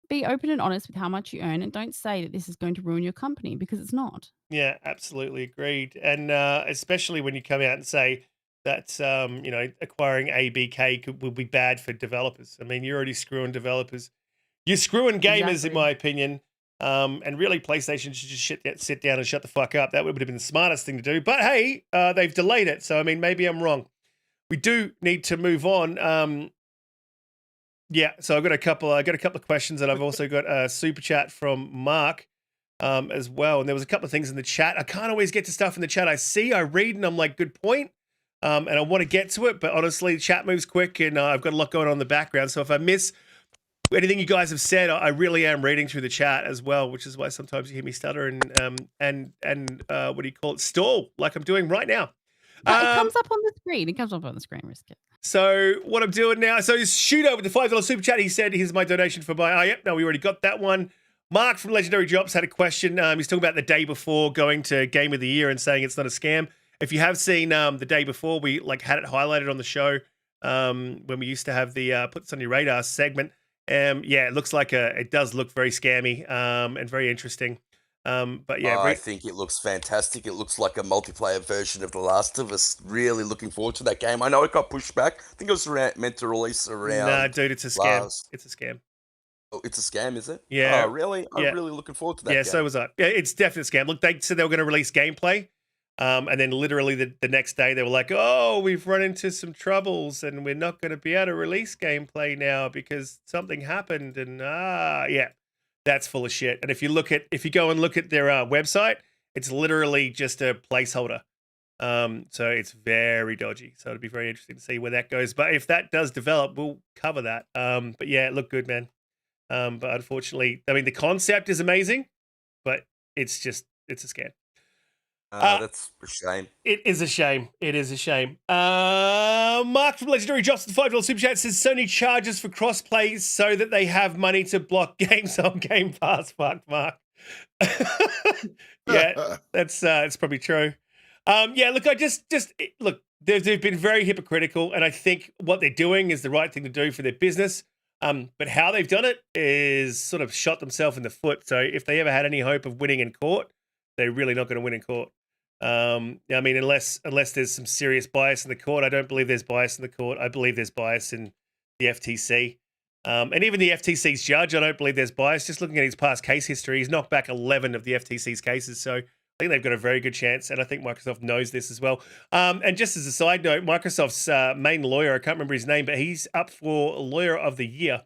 be open and honest with how much you earn, and don't say that this is going to ruin your company, because it's not. Yeah, absolutely agreed. And especially when you come out and say that acquiring ABK will be bad for developers. I mean, you're already screwing developers. You're screwing gamers, Exactly. in my opinion. And really, PlayStation should just sit down and shut the fuck up. That would have been the smartest thing to do. But hey, they've delayed it. So I mean, maybe I'm wrong. We do need to move on. Yeah, so I've got a couple. I got a couple of questions, and I've also got a super chat from Mark as well. And there was a couple of things in the chat. I can't always get to stuff in the chat. I read, and I'm like, good point. And I want to get to it, but honestly, the chat moves quick, and I've got a lot going on in the background. So if I miss anything you guys have said, I really am reading through the chat as well, which is why sometimes you hear me stutter and what do you call it, stall, like I'm doing right now. But it comes up on the screen. It comes up on the screen, Riskit. So what I'm doing now, so shoot over the $5 super chat. He said, here's my donation for my, yep, no, we already got that one. Mark from Legendary Jobs had a question. He's talking about the day before going to Game of the Year and saying it's not a scam. If you have seen the day before, we had it highlighted on the show when we used to have the Put This On Your Radar segment. Yeah, it looks like it does look very scammy and very interesting. But yeah, I think it looks fantastic. It looks like a multiplayer version of The Last of Us. Really looking forward to that game. I know it got pushed back. I think it was meant to release around. Nah, dude, it's a scam. It's a scam. Oh, it's a scam, is it? Yeah. Oh, really? I'm really looking forward to that. Yeah, game. so was I. Yeah, it's definitely a scam. Look, they said they were going to release gameplay. And then literally the next day they were like, oh, we've run into some troubles and we're not going to be able to release gameplay now because something happened. And yeah, that's full of shit. And if you go and look at their website, it's literally just a placeholder. So it's very dodgy. So it'll be very interesting to see where that goes. But if that does develop, we'll cover that. But yeah, it looked good, man. But unfortunately, I mean, the concept is amazing, but it's a scam. That's a shame. It is a shame. It is a shame. Mark from Legendary Jobs with the $5 super chat says Sony charges for crossplay so that they have money to block games on Game Pass. Fuck, Mark. Yeah, it's probably true. Yeah, look, look. They've been very hypocritical, and I think what they're doing is the right thing to do for their business. But how they've done it is sort of shot themselves in the foot. So if they ever had any hope of winning in court, they're really not going to win in court. I mean, unless there's some serious bias in the court. I don't believe there's bias in the court. I believe there's bias in the FTC. And even the FTC's judge, I don't believe there's bias. Just looking at his past case history, he's knocked back 11 of the FTC's cases. So I think they've got a very good chance. And I think Microsoft knows this as well. And just as a side note, Microsoft's main lawyer, I can't remember his name, but he's up for Lawyer of the Year.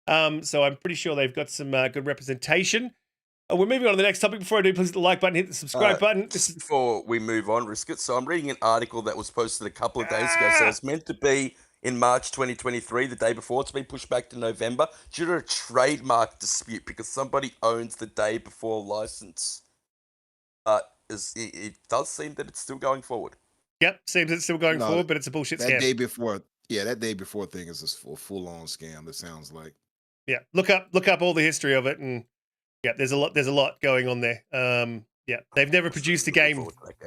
So I'm pretty sure they've got some good representation. We're moving on to the next topic. Before I do, please hit the like button, hit the subscribe button. Before we move on, Riskit, so I'm reading an article that was posted a couple of days ago. So it's meant to be in March 2023, the day before. It's been pushed back to November due to a trademark dispute because somebody owns the day before license. But it does seem that it's still going forward. Yep, seems it's still going forward, but it's a bullshit scam. That day before thing is a full-on scam. It sounds like. Yeah, look up all the history of it, and yeah, there's a lot going on there. Yeah, they've never produced a game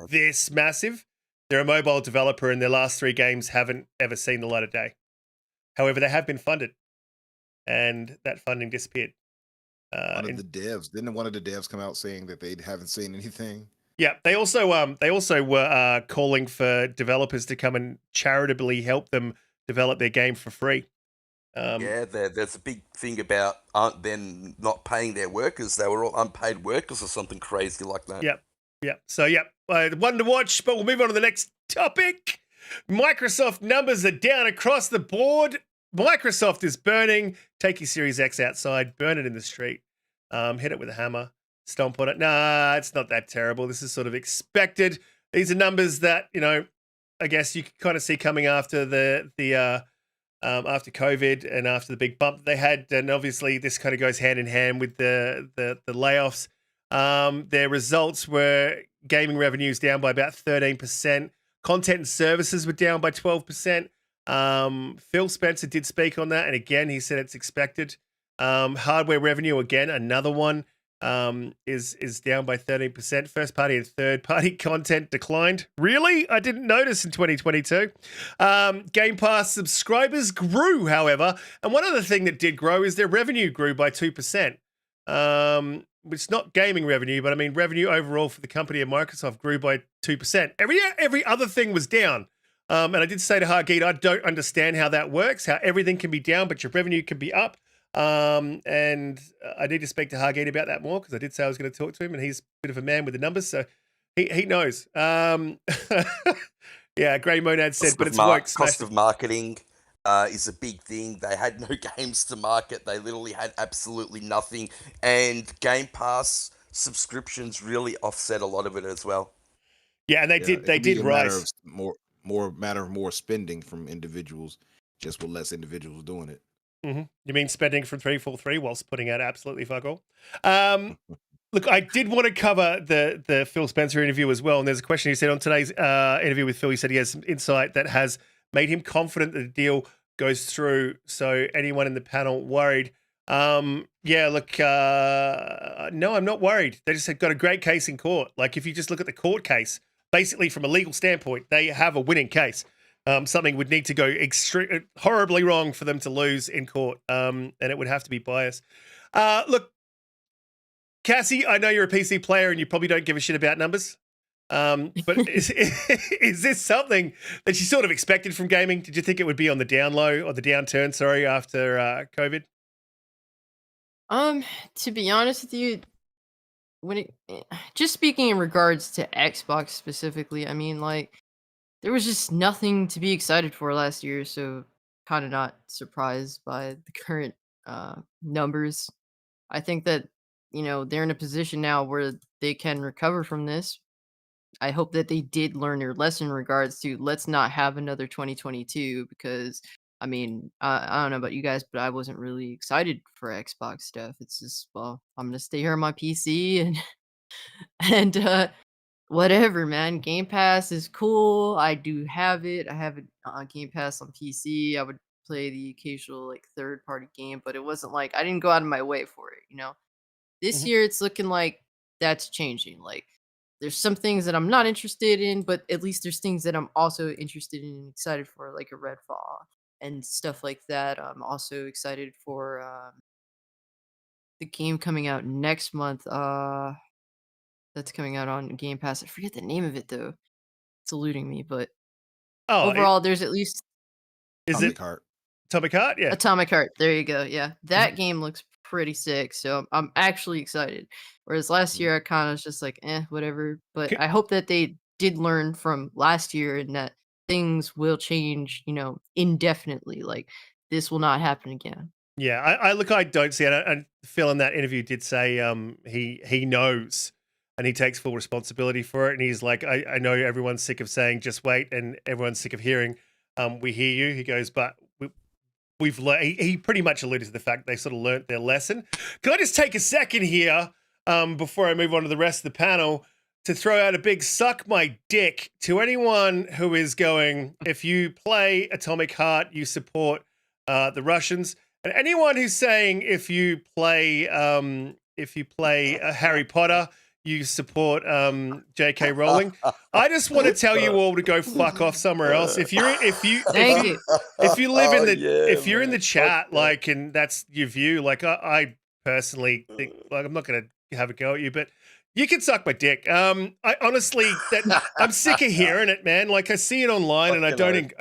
this massive. They're a mobile developer, and their last 3 games haven't ever seen the light of day. However, they have been funded, and that funding disappeared. One of the devs come out saying that they haven't seen anything? Yeah, they also were calling for developers to come and charitably help them develop their game for free. Yeah, there's a big thing about them not paying their workers. They were all unpaid workers or something crazy like that. Yep. So, one to watch, but we'll move on to the next topic. Microsoft numbers are down across the board. Microsoft is burning. Take your Series X outside, burn it in the street, hit it with a hammer, stomp on it. Nah, it's not that terrible. This is sort of expected. These are numbers that, I guess you could kind of see coming after after COVID and after the big bump they had. And obviously this kind of goes hand in hand with the layoffs. Their results were gaming revenues down by about 13%. Content and services were down by 12%. Phil Spencer did speak on that. And again, he said it's expected. Hardware revenue, again, another one. is down by 13%. First party and third party content declined. Really? I didn't notice in 2022. Game Pass subscribers grew, however, and one other thing that did grow is their revenue grew by 2%. It's not gaming revenue, but I mean revenue overall for the company of Microsoft grew by 2%. Every other thing was down. And I did say to Hargeet, I don't understand how that works, how everything can be down, but your revenue can be up. And I need to speak to Hargeet about that more because I did say I was going to talk to him, and he's a bit of a man with the numbers, so he knows. Yeah, Grey Monad said, but it's woke. Cost of marketing is a big thing. They had no games to market. They literally had absolutely nothing, and Game Pass subscriptions really offset a lot of it as well. Yeah, and they did rise. Matter of more spending from individuals, just with less individuals doing it. Mm-hmm. You mean spending from 343 whilst putting out absolutely fuck all? Look, I did want to cover the Phil Spencer interview as well. And there's a question he said on today's interview with Phil. He said he has some insight that has made him confident that the deal goes through. So anyone in the panel worried? Yeah, look, no, I'm not worried. They just got a great case in court. Like if you just look at the court case, basically from a legal standpoint, they have a winning case. Something would need to go horribly wrong for them to lose in court, and it would have to be biased. Look, Cassie, I know you're a PC player and you probably don't give a shit about numbers, but is this something that you sort of expected from gaming? Did you think it would be on the down low or the downturn, sorry, after COVID? To be honest with you, just speaking in regards to Xbox specifically, I mean, like, there was just nothing to be excited for last year, so kind of not surprised by the current numbers. I think that, they're in a position now where they can recover from this. I hope that they did learn their lesson in regards to let's not have another 2022 because, I mean, I don't know about you guys, but I wasn't really excited for Xbox stuff. It's just, well, I'm going to stay here on my PC and whatever, man. Game Pass is cool. I do have it. I have it on Game Pass on PC. I would play the occasional like third-party game, but it wasn't like I didn't go out of my way for it. This year it's looking like that's changing. Like there's some things that I'm not interested in, but at least there's things that I'm also interested in and excited for, like a Redfall and stuff like that. I'm also excited for the game coming out next month. That's coming out on Game Pass. I forget the name of it though. It's eluding me, but overall, there's at least Atomic Heart? Yeah. Atomic Heart. There you go. Yeah, that game looks pretty sick. So I'm actually excited. Whereas last year, I kind of was just like, whatever. But I hope that they did learn from last year and that things will change, indefinitely. Like this will not happen again. Yeah, I don't see it. And Phil in that interview did say he knows. And he takes full responsibility for it. And he's like, I know everyone's sick of saying, just wait. And everyone's sick of hearing, we hear you. He goes, but we've learned. He pretty much alluded to the fact they sort of learnt their lesson. Can I just take a second here before I move on to the rest of the panel to throw out a big suck my dick to anyone who is going, if you play Atomic Heart, you support the Russians. And anyone who's saying if you play Harry Potter, you support J.K. Rowling. I just want to tell you all to go fuck off somewhere else. If you live in in the chat, like, and that's your view, like I personally think, like, I'm not going to have a go at you, but you can suck my dick. I honestly, I'm sick of hearing it, man. Like I see it online and I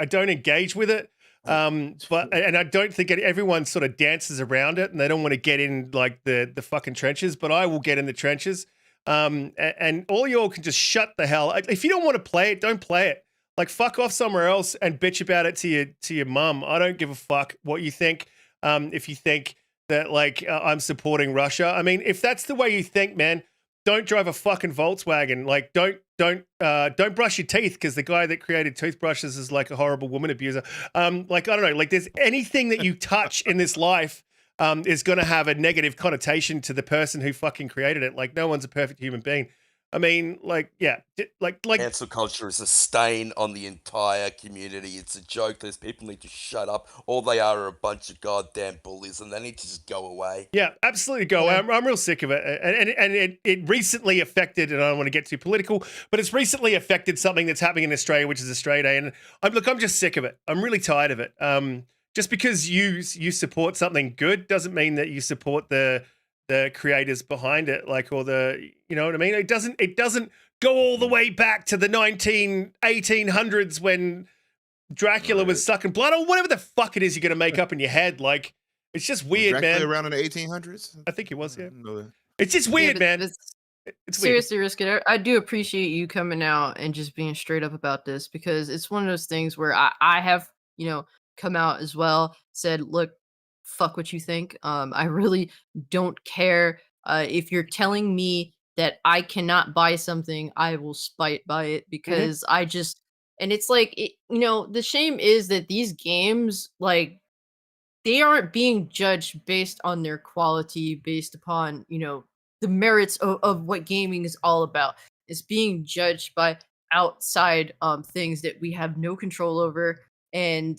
don't engage with it. But I don't think everyone sort of dances around it and they don't want to get in like the fucking trenches, but I will get in the trenches. And all y'all can just shut the hell. If you don't want to play it, don't play it. Like fuck off somewhere else and bitch about it to your mum. I don't give a fuck what you think. If you think that like I'm supporting Russia, I mean, if that's the way you think, man, don't drive a fucking Volkswagen. Like don't brush your teeth because the guy that created toothbrushes is like a horrible woman abuser. Like I don't know. Like there's anything that you touch in this life. Is going to have a negative connotation to the person who fucking created it. Like no one's a perfect human being. I mean, like, yeah, like Cancel culture is a stain on the entire community. It's a joke. Those people need to shut up. All they are a bunch of goddamn bullies, and they need to just go away. yeah, absolutely go. Yeah. I'm real sick of it, and it recently affected, and I don't want to get too political, but it's recently affected something that's happening in Australia, which is Australia Day, and I'm just sick of it. I'm really tired of it. Just because you support something good doesn't mean that you support the creators behind it, like, or the, you know what I mean? It doesn't go all the way back to the 1800s when Dracula was sucking blood, or whatever the fuck it is you're gonna make up in your head. Like, it's just weird, Was Dracula man. around in the 1800s? I think it was, yeah. I didn't know that. It's just Yeah, weird, but man. it's- It's weird. Seriously, Riskit, I do appreciate you coming out and just being straight up about this, because it's one of those things where I have, come out as well, said, look, fuck what you think. I really don't care. If you're telling me that I cannot buy something, I will spite by it, because and it's like, the shame is that these games, like, they aren't being judged based on their quality, based upon, the merits of what gaming is all about. It's being judged by outside things that we have no control over. And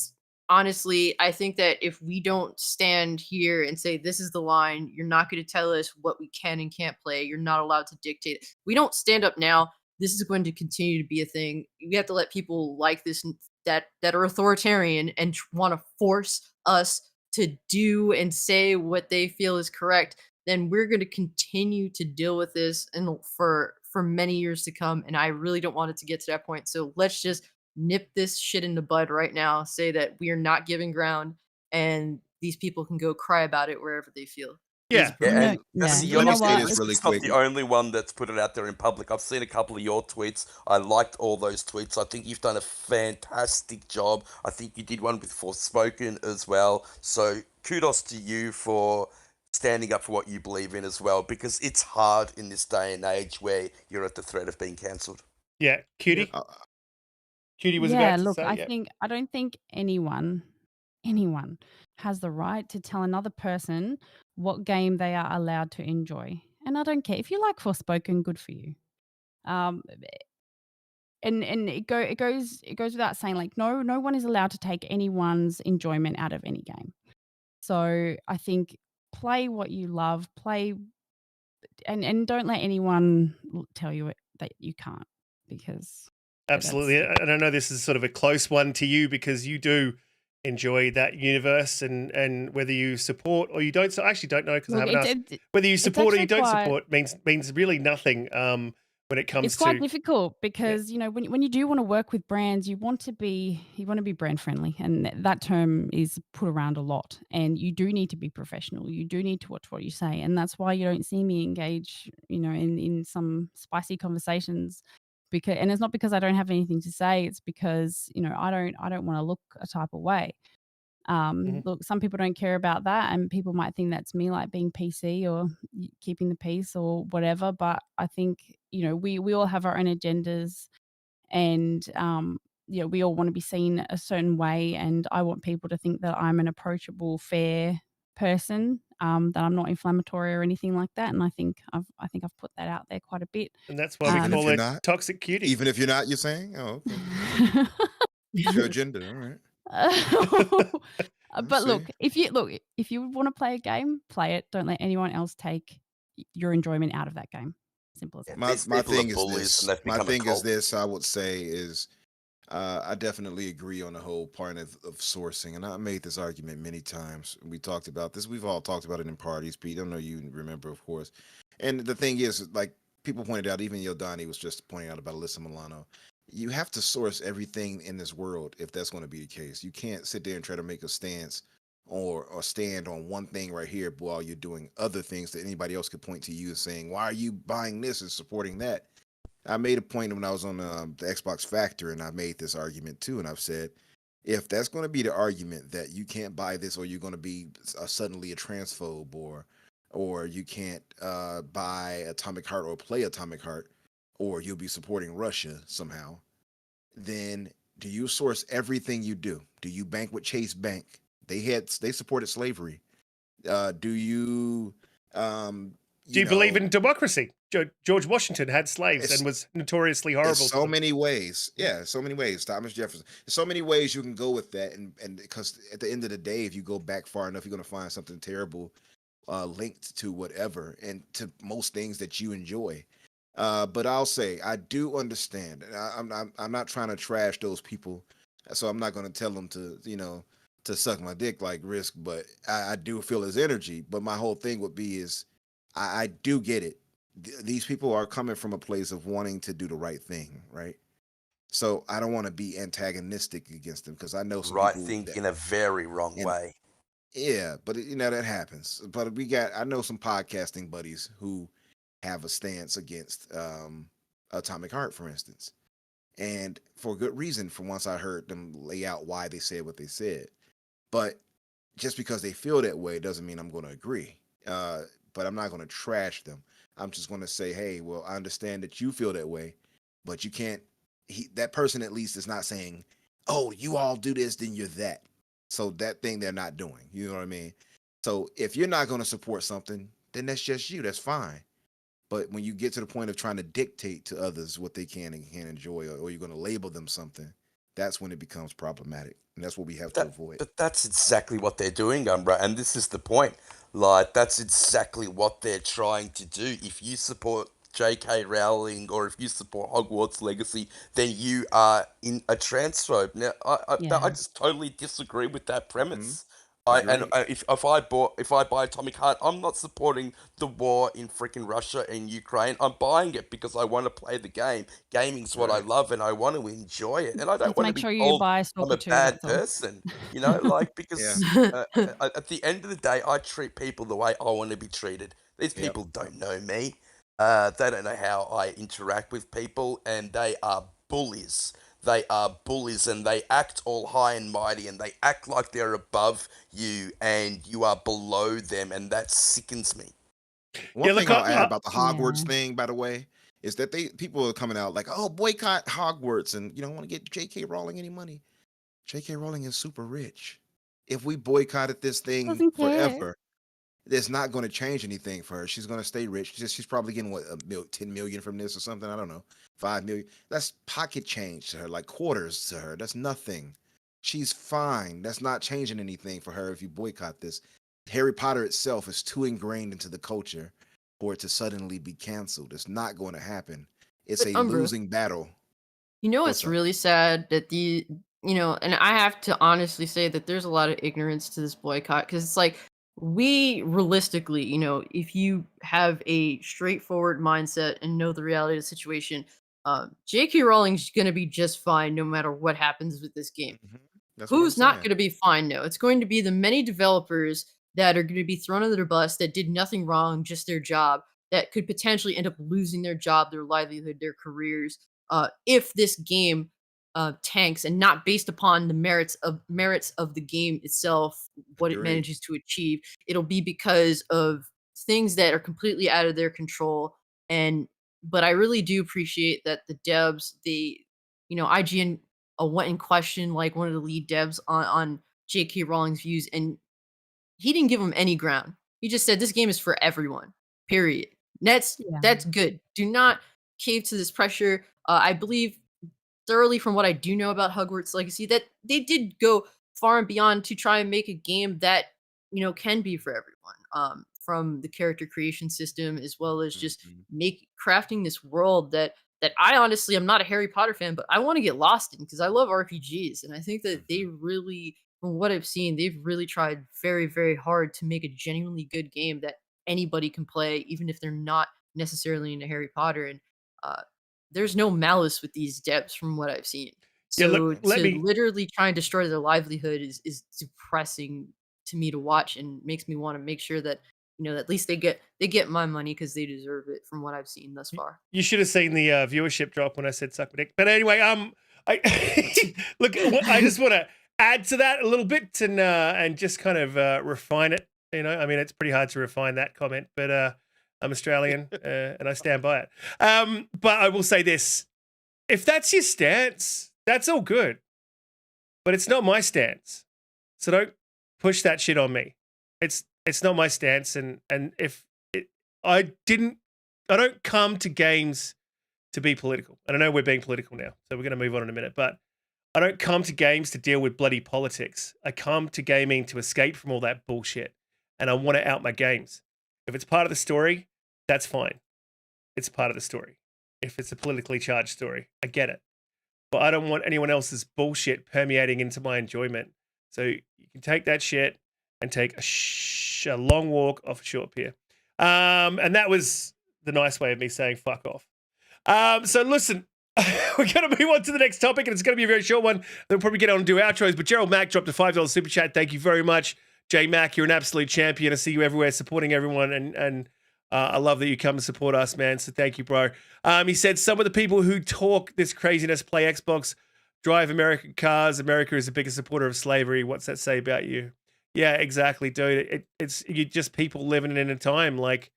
honestly, I think that if we don't stand here and say, this is the line, you're not going to tell us what we can and can't play, you're not allowed to dictate it. We don't stand up now, this is going to continue to be a thing. We have to let people like this that are authoritarian and want to force us to do and say what they feel is correct. Then we're going to continue to deal with this and for many years to come. And I really don't want it to get to that point. So let's just nip this shit in the bud right now. Say that we are not giving ground, and these people can go cry about it wherever they feel. Yeah. Yeah, You know- and yeah, see, you you're know not, what? It's really it's not quick. the only one that's put it out there in public. I've seen a couple of your tweets. I liked all those tweets. I think you've done a fantastic job. I think you did one with Forspoken as well. So kudos to you for standing up for what you believe in as well, because it's hard in this day and age where you're at the threat of being cancelled. Yeah, Cutie. Uh, Cutie was Yeah, about to look, say, I don't think anyone has the right to tell another person what game they are allowed to enjoy. And I don't care if you like Forspoken, good for you. Um, and it goes without saying, like, no one is allowed to take anyone's enjoyment out of any game. So I think play what you love, play, and don't let anyone tell you that you can't, because absolutely. And I know this is sort of a close one to you because you do enjoy that universe, and whether you support or you don't. So I actually don't know, because I Look, haven't asked. Whether you support or you actually don't quite- support means really nothing when it comes It's quite to. difficult because when you do want to work with brands, you want to be brand friendly, and that term is put around a lot. And you do need to be professional. You do need to watch what you say, and that's why you don't see me engage, in some spicy conversations. And it's not because I don't have anything to say. It's because I don't want to look a type of way. Look, some people don't care about that, and people might think that's me, like, being PC or keeping the peace or whatever. But I think we all have our own agendas, and we all want to be seen a certain way, and I want people to think that I'm an approachable, fair person, that I'm not inflammatory or anything like that. And I think I've put that out there quite a bit. And that's why Even we if call you're it not? toxic cutie. Even if you're not, you're saying? Oh, okay. It's your agenda. All right. But see. look, if you want to play a game, play it. Don't let anyone else take your enjoyment out of that game. Simple as that. Yeah, these My people are thing is bullies this. and they've My become a thing is cult. this. I would say is, I definitely agree on the whole part of sourcing, and I made this argument many times. We talked about this. We've all talked about it in parties. Pete, I know you remember, of course. And the thing is, like people pointed out, even Yodani was just pointing out about Alyssa Milano. You have to source everything in this world if that's going to be the case. You can't sit there and try to make a stance or stand on one thing right here while you're doing other things that anybody else could point to you and saying, why are you buying this and supporting that? I made a point when I was on the Xbox Factor, and I made this argument too, and I've said, if that's going to be the argument that you can't buy this, or you're going to be suddenly a transphobe, or you can't buy Atomic Heart or play Atomic Heart, or you'll be supporting Russia somehow, then do you source everything you do? Do you bank with Chase Bank? They supported slavery. Do you Do you believe in democracy? George Washington had slaves and was notoriously horrible. There's so many ways. Yeah, so many ways. Thomas Jefferson. There's so many ways you can go with that, and because at the end of the day, if you go back far enough, you're gonna find something terrible linked to whatever and to most things that you enjoy. But I'll say I do understand, and I'm not trying to trash those people, so I'm not gonna tell them to to suck my dick like Risk, but I do feel his energy. But my whole thing would be is I do get it. These people are coming from a place of wanting to do the right thing, right? So I don't want to be antagonistic against them because I know some Right people thing that, in a very wrong and way. yeah, but that happens. But I know some podcasting buddies who have a stance against Atomic Heart, for instance, and for good reason. From once I heard them lay out why they said what they said, but just because they feel that way doesn't mean I'm going to agree. But I'm not going to trash them. I'm just going to say, hey, well, I understand that you feel that way, but you can't. That person at least is not saying, oh, you all do this, then you're that. So that thing they're not doing. You know what I mean? So if you're not going to support something, then that's just you. That's fine. But when you get to the point of trying to dictate to others what they can and can't enjoy, or you're going to label them something, that's when it becomes problematic. And that's what we have to avoid. But that's exactly what they're doing, Umbra, and this is the point. Like, that's exactly what they're trying to do. If you support J.K. Rowling or if you support Hogwarts Legacy, then you are in a transphobe. Now, I Yeah. just totally disagree with that premise. Agreed. If I buy Atomic Heart, I'm not supporting the war in freaking Russia and Ukraine. I'm buying it because I want to play the game. Gaming's what I Right. love, and I want to enjoy it. And I don't Just want to make be sure you told buy I'm a Stalker 2, bad that's all. person. Like, Yeah. because at the end of the day, I treat people the way I want to be treated. These Yep. people don't know me. They don't know how I interact with people, and they are bullies. They are bullies, and they act all high and mighty, and they act like they're above you, and you are below them, and that sickens me. One Yeah, thing look, I'll add about the Hogwarts Yeah. thing, by the way, is that people are coming out like, oh, boycott Hogwarts, and you don't want to get J.K. Rowling any money. J.K. Rowling is super rich. If we boycotted this thing Doesn't care. forever, it's not going to change anything for her. She's going to stay rich. She's probably getting what 10 million from this or something. I don't know, 5 million. That's pocket change to her, like quarters to her. That's nothing. She's fine. That's not changing anything for her if you boycott this. Harry Potter itself is too ingrained into the culture for it to suddenly be canceled. It's not going to happen. It's But a Umbra, losing battle. you know What's it's up? really sad that and I have to honestly say that there's a lot of ignorance to this boycott because it's like we realistically, if you have a straightforward mindset and know the reality of the situation, J.K. Rowling's gonna be just fine no matter what happens with this game. Mhm. That's what I'm Who's not saying. going to be fine? No, it's going to be the many developers that are going to be thrown under the bus that did nothing wrong, just their job, that could potentially end up losing their job, their livelihood, their careers, if this game tanks, and not based upon the merits of the game itself, what it Agreed. manages to achieve. It'll be because of things that are completely out of their control. But I really do appreciate that the devs, IGN went and questioned like one of the lead devs on J.K. Rowling's views, and he didn't give him any ground. He just said this game is for everyone. Period. That's Yeah. that's good. Do not cave to this pressure. I believe thoroughly from what I do know about Hogwarts Legacy that they did go far and beyond to try and make a game that can be for everyone. From the character creation system as well as just Mhm. crafting this world that I honestly am not a Harry Potter fan, but I want to get lost in because I love RPGs, and I think that they really, from what I've seen, they've really tried very, very hard to make a genuinely good game that anybody can play, even if they're not necessarily into Harry Potter. And uh, there's no malice with these devs from what I've seen. Yeah, look, So let to me literally try and destroy their livelihood is depressing to me to watch, and makes me want to make sure that at least they get my money because they deserve it from what I've seen thus far. You should have seen the viewership drop when I said suck my dick. But anyway, I look. I just want to add to that a little bit and just kind of refine it. I mean, it's pretty hard to refine that comment, but I'm Australian and I stand by it. But I will say this: if that's your stance, that's all good. But it's not my stance, so don't push that shit on me. It's not my stance, and if I don't come to games to be political. And I know we're being political now, so we're going to move on in a minute. But I don't come to games to deal with bloody politics. I come to gaming to escape from all that bullshit. And I want to out my games. If it's part of the story, that's fine. It's part of the story. If it's a politically charged story, I get it. But I don't want anyone else's bullshit permeating into my enjoyment. So you can take that shit and take a long walk off a short pier. And that was the nice way of me saying fuck off. So listen, we're going to move on to the next topic, and it's going to be a very short one. Then we'll probably get on and do outros. But Gerald Mack dropped a $5 super chat. Thank you very much. J Mac, you're an absolute champion. I see you everywhere supporting everyone, and I love that you come and support us, man. So thank you, bro. He said, some of the people who talk this craziness play Xbox, drive American cars. America is the biggest supporter of slavery. What's that say about you? Yeah, exactly, dude. It's you just people living in a time like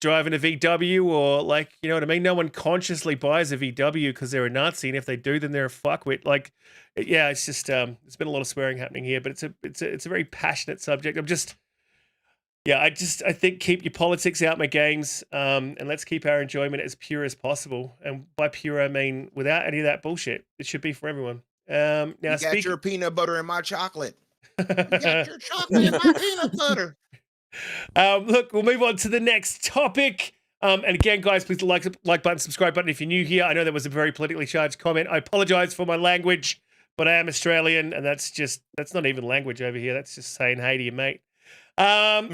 driving a VW, or like, you know what I mean? No one consciously buys a VW because they're a Nazi, and if they do, then they're a fuckwit. Like, yeah, it's just there's been a lot of swearing happening here, but it's a very passionate subject. I think keep your politics out my games, and let's keep our enjoyment as pure as possible. And by pure, I mean without any of that bullshit. It should be for everyone. Now, you got your peanut butter in my chocolate. You got your chocolate in my peanut butter. Look, we'll move on to the next topic. And again, guys, please like button, subscribe button if you're new here. I know that was a very politically charged comment. I apologize for my language, but I am Australian, and that's not even language over here. That's just saying hey to your mate. A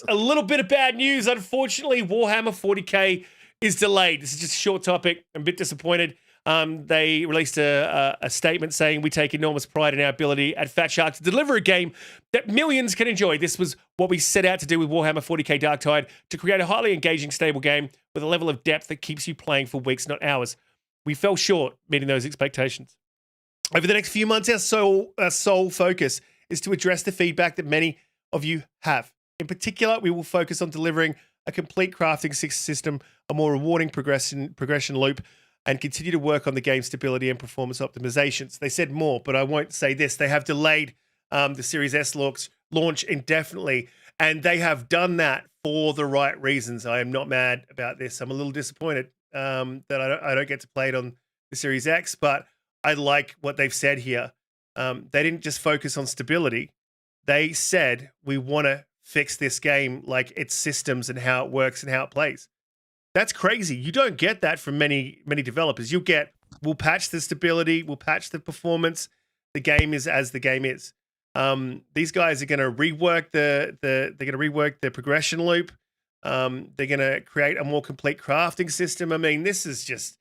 little bit of bad news. Unfortunately, Warhammer 40K is delayed. This is just a short topic. I'm a bit disappointed. They released a statement saying, we take enormous pride in our ability at Fat Shark to deliver a game that millions can enjoy. This was what we set out to do with Warhammer 40k Darktide, to create a highly engaging, stable game with a level of depth that keeps you playing for weeks, not hours. We fell short meeting those expectations. Over the next few months, our sole focus is to address the feedback that many of you have. In particular, we will focus on delivering a complete crafting system, a more rewarding progression loop, and continue to work on the game stability and performance optimizations. They said more, but I won't say this. They have delayed the Series S launch indefinitely, and they have done that for the right reasons. I am not mad about this. I'm a little disappointed that I don't get to play it on the Series X, but I like what they've said here. They didn't just focus on stability. They said, we want to fix this game, like its systems and how it works and how it plays. That's crazy. You don't get that from many developers. We'll patch the stability, we'll patch the performance. The game is as the game is. These guys are going to rework the progression loop. They're going to create a more complete crafting system. I mean, this is just.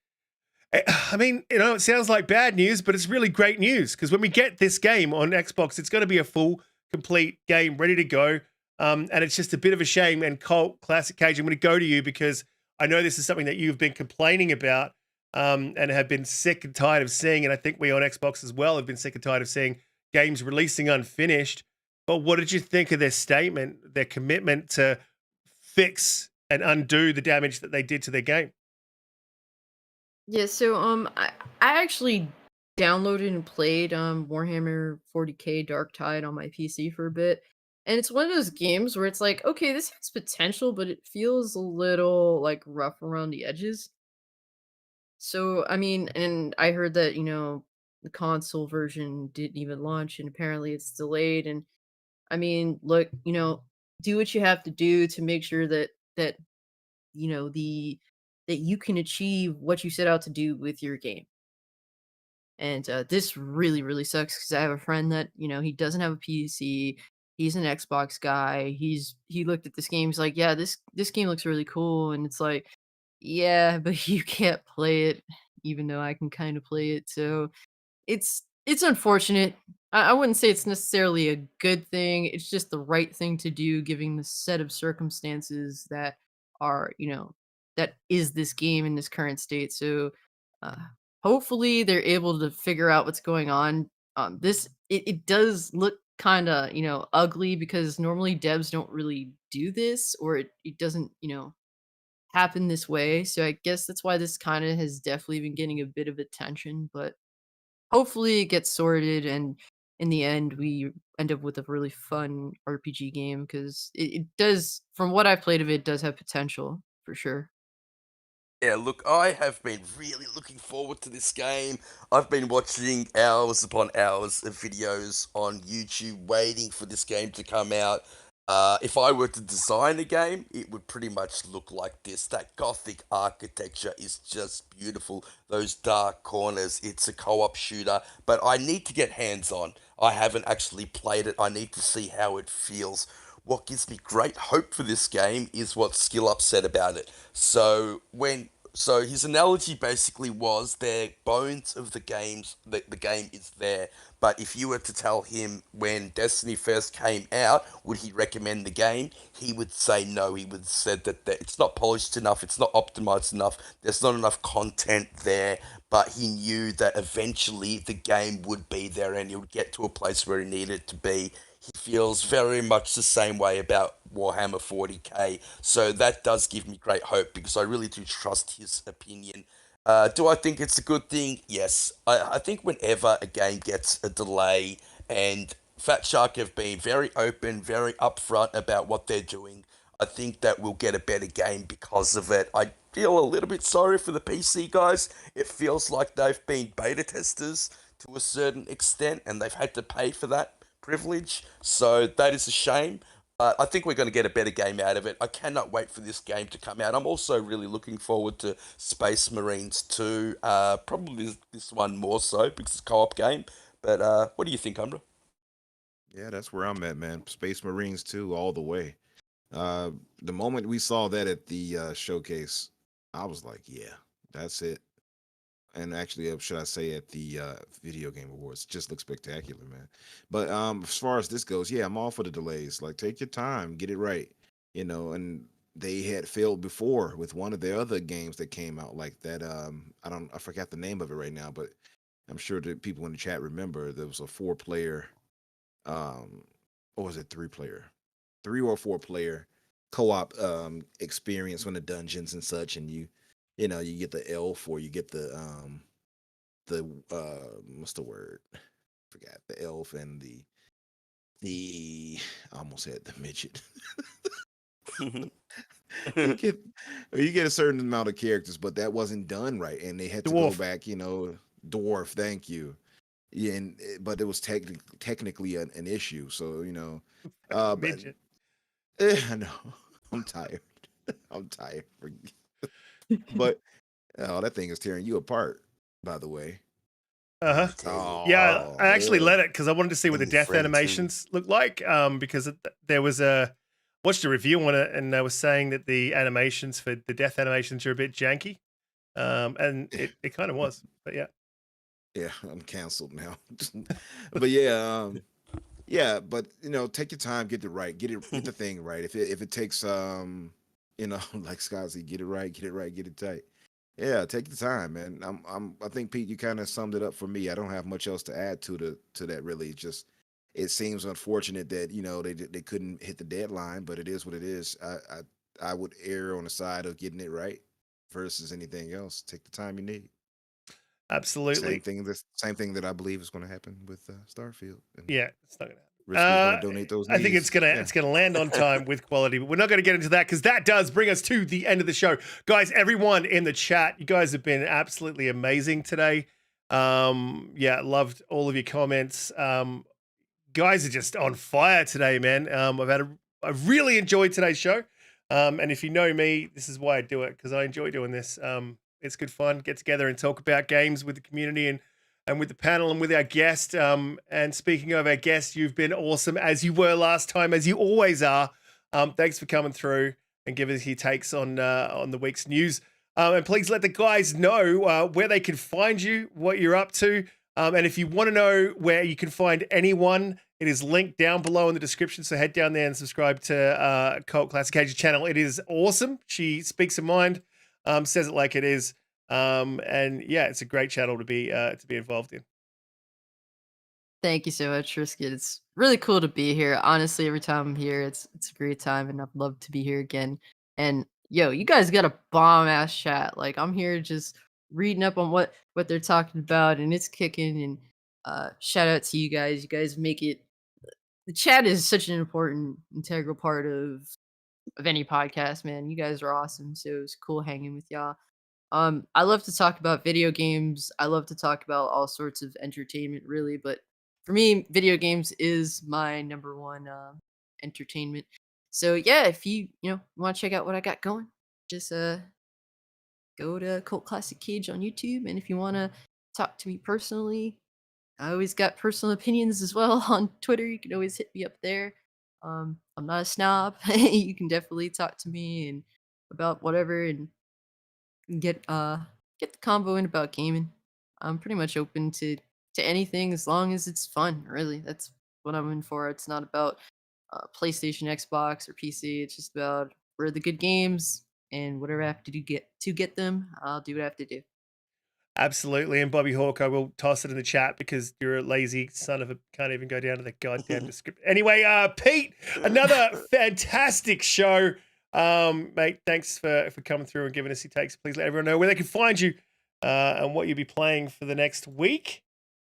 I mean, it sounds like bad news, but it's really great news, because when we get this game on Xbox, it's going to be a full, complete game ready to go. And it's just a bit of a shame. And Colt, Classic Cage, I'm going to go to you because I know this is something that you've been complaining about and have been sick and tired of seeing. And I think we on Xbox as well have been sick and tired of seeing games releasing unfinished. But what did you think of their statement, their commitment to fix and undo the damage that they did to their game? Yeah, so I actually downloaded and played Warhammer 40k Darktide on my PC for a bit. And it's one of those games where it's like, okay, this has potential, but it feels a little like rough around the edges. So, I mean, and I heard that, the console version didn't even launch, and apparently it's delayed. And I mean, look, do what you have to do to make sure that that you can achieve what you set out to do with your game. And this really, really sucks, because I have a friend that, he doesn't have a PC. He's an Xbox guy. He looked at this game. He's like, yeah, this game looks really cool. And it's like, yeah, but you can't play it, even though I can kind of play it. So it's unfortunate. I wouldn't say it's necessarily a good thing. It's just the right thing to do, given the set of circumstances that are, that is this game in this current state. So uh, hopefully they're able to figure out what's going on. It does look kind of ugly, because normally devs don't really do this, or it doesn't happen this way. So I guess that's why this kind of has definitely been getting a bit of attention. But hopefully it gets sorted, and in the end, we end up with a really fun RPG game because it does, from what I've played of it, does have potential for sure. Yeah, look, I have been really looking forward to this game. I've been watching hours upon hours of videos on YouTube waiting for this game to come out. If I were to design a game, it would pretty much look like this. That gothic architecture is just beautiful. Those dark corners, it's a co-op shooter, but I need to get hands on. I haven't actually played it. I need to see how it feels. What gives me great hope for this game is what Skill Up said about it. So his analogy basically was their bones of the game is there, but if you were to tell him when Destiny first came out, would he recommend the game? He would say no. He would said that it's not polished enough, it's not optimized enough, there's not enough content there, but he knew that eventually the game would be there and it would get to a place where it needed to be. He feels very much the same way about Warhammer 40k, so that does give me great hope because I really do trust his opinion. Do I think it's a good thing? Yes. I think whenever a game gets a delay, and Fat Shark have been very open, very upfront about what they're doing, I think that we'll get a better game because of it. I feel a little bit sorry for the PC guys. It feels like they've been beta testers to a certain extent and they've had to pay for that privilege. So that is a shame. I think we're going to get a better game out of it. I cannot wait for this game to come out. I'm also really looking forward to Space Marines 2. Probably this one more so because it's a co-op game. But what do you think, Umbra? Yeah, that's where I'm at, man. Space Marines 2 all the way. The moment we saw that at the showcase, I was like, yeah, that's it. And actually, should I say at the video game awards, just looks spectacular, man. But as far as this goes, yeah, I'm all for the delays. Like, take your time, get it right, And they had failed before with one of their other games that came out like that. I forgot the name of it right now, but I'm sure that people in the chat remember there was a 4-player, or was it 3-player, 3 or 4-player co-op experience when the dungeons and such, and you get the elf or you get the what's the word? Forgot the elf and the I almost had the midget. you get a certain amount of characters, but that wasn't done right, and they had to go back. Dwarf. Thank you. Yeah, but it was technically an issue. So Midget. I know. I'm tired. I'm tired. But that thing is tearing you apart, by the way. Uh-huh. Yeah, I actually let it because I wanted to see what the death friend too. animations look like. Because there was watched a review on it, and they were saying that the animations for the death animations are a bit janky. And it kind of was, but yeah. Yeah, I'm canceled now. But yeah, yeah, but take your time, get it right, get the thing right. If it takes like Scott said, get it right, get it tight. Yeah, take the time, man. I think Pete, you kind of summed it up for me. I don't have much else to add to that really. It seems unfortunate that they couldn't hit the deadline, but it is what it is. I would err on the side of getting it right versus anything else. Take the time you need. Absolutely. Same thing that I believe is going to happen with Starfield. Yeah, it's not going to happen. Riskit's going to donate those. I think it's gonna land on time with quality, but we're not going to get into that because that does bring us to the end of the show, guys. Everyone in the chat, you guys have been absolutely amazing today. Yeah, loved all of your comments. Guys are just on fire today, man. I've really enjoyed today's show. And if you know me, this is why I do it, because I enjoy doing this. It's good fun. Get together and talk about games with the community and with the panel and with our guest. And speaking of our guest, you've been awesome as you were last time, as you always are. Thanks for coming through and giving us your takes on the week's news. And please let the guys know where they can find you, what you're up to. And if you want to know where you can find anyone, it is linked down below in the description. So head down there and subscribe to Cult Classic Age's channel. It is awesome. She speaks her mind, says it like it is. And yeah, it's a great channel to be involved in. Thank you so much, Riskit. It's really cool to be here. Honestly, every time I'm here, it's a great time, and I'd love to be here again. And yo, you guys got a bomb ass chat. Like, I'm here just reading up on what they're talking about, and it's kicking. And Shout out to you guys. You guys make it. The chat is such an important, integral part of any podcast, man. You guys are awesome. So it was cool hanging with y'all. I love to talk about video games. I love to talk about all sorts of entertainment, really. But for me, video games is my number one entertainment. So yeah, if you want to check out what I got going, just go to Cult Classic Cage on YouTube. And if you want to talk to me personally, I always got personal opinions as well on Twitter. You can always hit me up there. I'm not a snob. You can definitely talk to me and about whatever and get the combo in about gaming. I'm pretty much open to anything as long as it's fun. Really, that's what I'm in for. It's not about PlayStation, Xbox, or PC. It's just about where are the good games and whatever I have to do to get them. I'll do what I have to do. Absolutely. And Bobby Hawk, I will toss it in the chat because you're a lazy son of a can't even go down to the goddamn description. Anyway, Pete, another fantastic show. Mate, thanks for coming through and giving us your takes. Please let everyone know where they can find you and what you'll be playing for the next week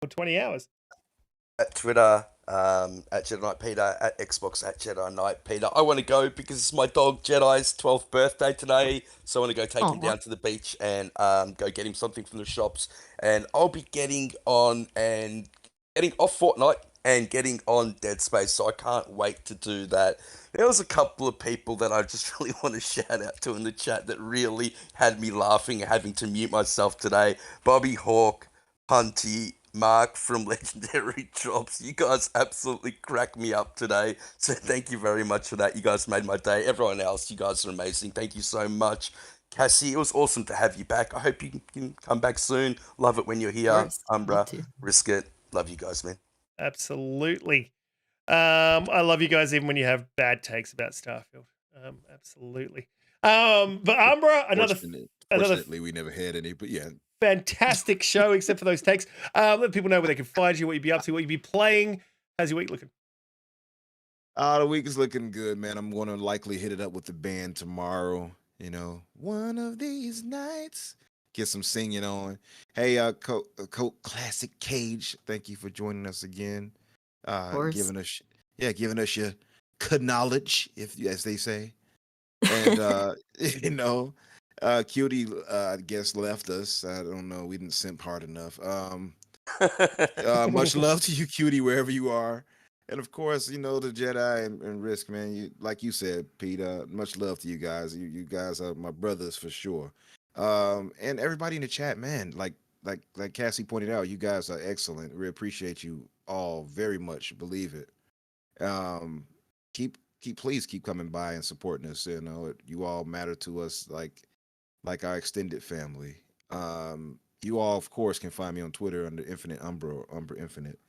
or 20 hours. At Twitter, at JediKnightPeter, at Xbox, at JediKnightPeter. I want to go because it's my dog Jedi's 12th birthday today, so I want to go take him down to the beach and go get him something from the shops. And I'll be getting off Fortnite and getting on Dead Space, so I can't wait to do that. There was a couple of people that I just really want to shout out to in the chat that really had me laughing and having to mute myself today. Bobby Hawk, Hunty, Mark from Legendary Drops. You guys absolutely cracked me up today. So thank you very much for that. You guys made my day. Everyone else, you guys are amazing. Thank you so much. Cassie, it was awesome to have you back. I hope you can come back soon. Love it when you're here. Umbra, Riskit. Love you guys, man. Absolutely. I love you guys even when you have bad takes about Starfield. Absolutely. But Umbra, Fortunately, we never had any, but yeah. Fantastic show, except for those takes. Let people know where they can find you, what you'd be up to, what you'd be playing. How's your week looking? The week is looking good, man. I'm going to likely hit it up with the band tomorrow. One of these nights. Get some singing on. Hey, Cult Classic Cage, thank you for joining us again. Giving us your knowledge, as they say. And Cutie, I guess, left us. I don't know. We didn't simp hard enough. Much love to you, Cutie, wherever you are. And of course, the Jedi and Risk, man. Like you said, Pete. Much love to you guys. You guys are my brothers for sure. And everybody in the chat, man. Like Cassie pointed out, you guys are excellent. We appreciate you all very much. Believe it. Please keep coming by and supporting us. You all matter to us like our extended family. You all, of course, can find me on Twitter under Infinite Umbra or Umbra Infinite.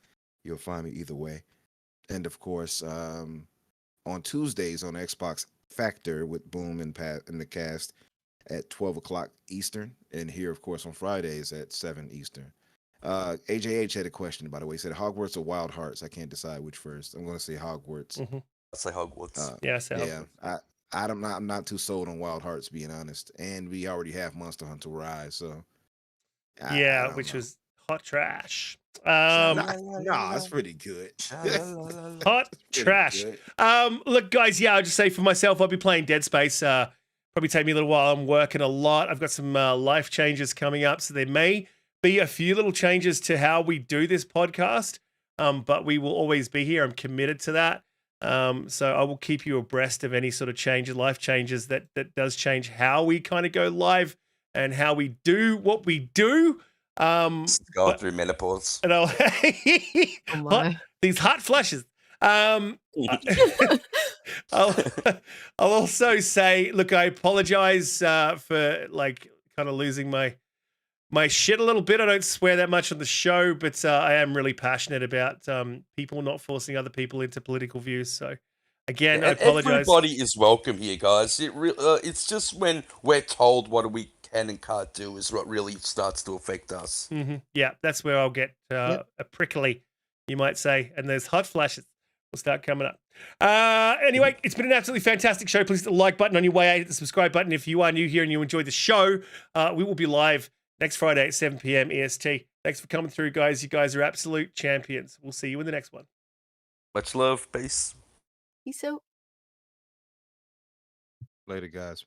You'll find me either way. And of course, on Tuesdays on Xbox Factor with Boom and Pat in the cast at 12 o'clock Eastern. And here, of course, on Fridays at 7 Eastern. AJH had a question, by the way. He said Hogwarts or Wild Hearts. I can't decide which first. I'm going to say Hogwarts. I'll say Hogwarts. I say Hogwarts. I'm not too sold on Wild Hearts, being honest. And we already have Monster Hunter Rise, so which was hot trash. It's pretty good. Hot trash. Look, guys, I'll just say for myself, I'll be playing Dead Space. Probably take me a little while. I'm working a lot. I've got some life changes coming up, so there may be a few little changes to how we do this podcast. But we will always be here. I'm committed to that. So I will keep you abreast of any sort of changes, life changes that does change how we kind of go live and how we do what we do. Going through menopause. And these hot flushes. I'll also say, look, I apologize for kind of losing my shit a little bit. I don't swear that much on the show, but I am really passionate about people not forcing other people into political views. So again, I apologize. Everybody is welcome here, guys. It's just when we're told what we can and can't do is what really starts to affect us. Mm-hmm. Yeah, that's where I'll get a prickly, you might say, and there's hot flashes will start coming up. Anyway, it's been an absolutely fantastic show. Please hit the like button on your way out, hit the subscribe button if you are new here and you enjoy the show. We will be live next Friday at 7 p.m. EST. Thanks for coming through, guys. You guys are absolute champions. We'll see you in the next one. Much love. Peace. Peace out. Later, guys.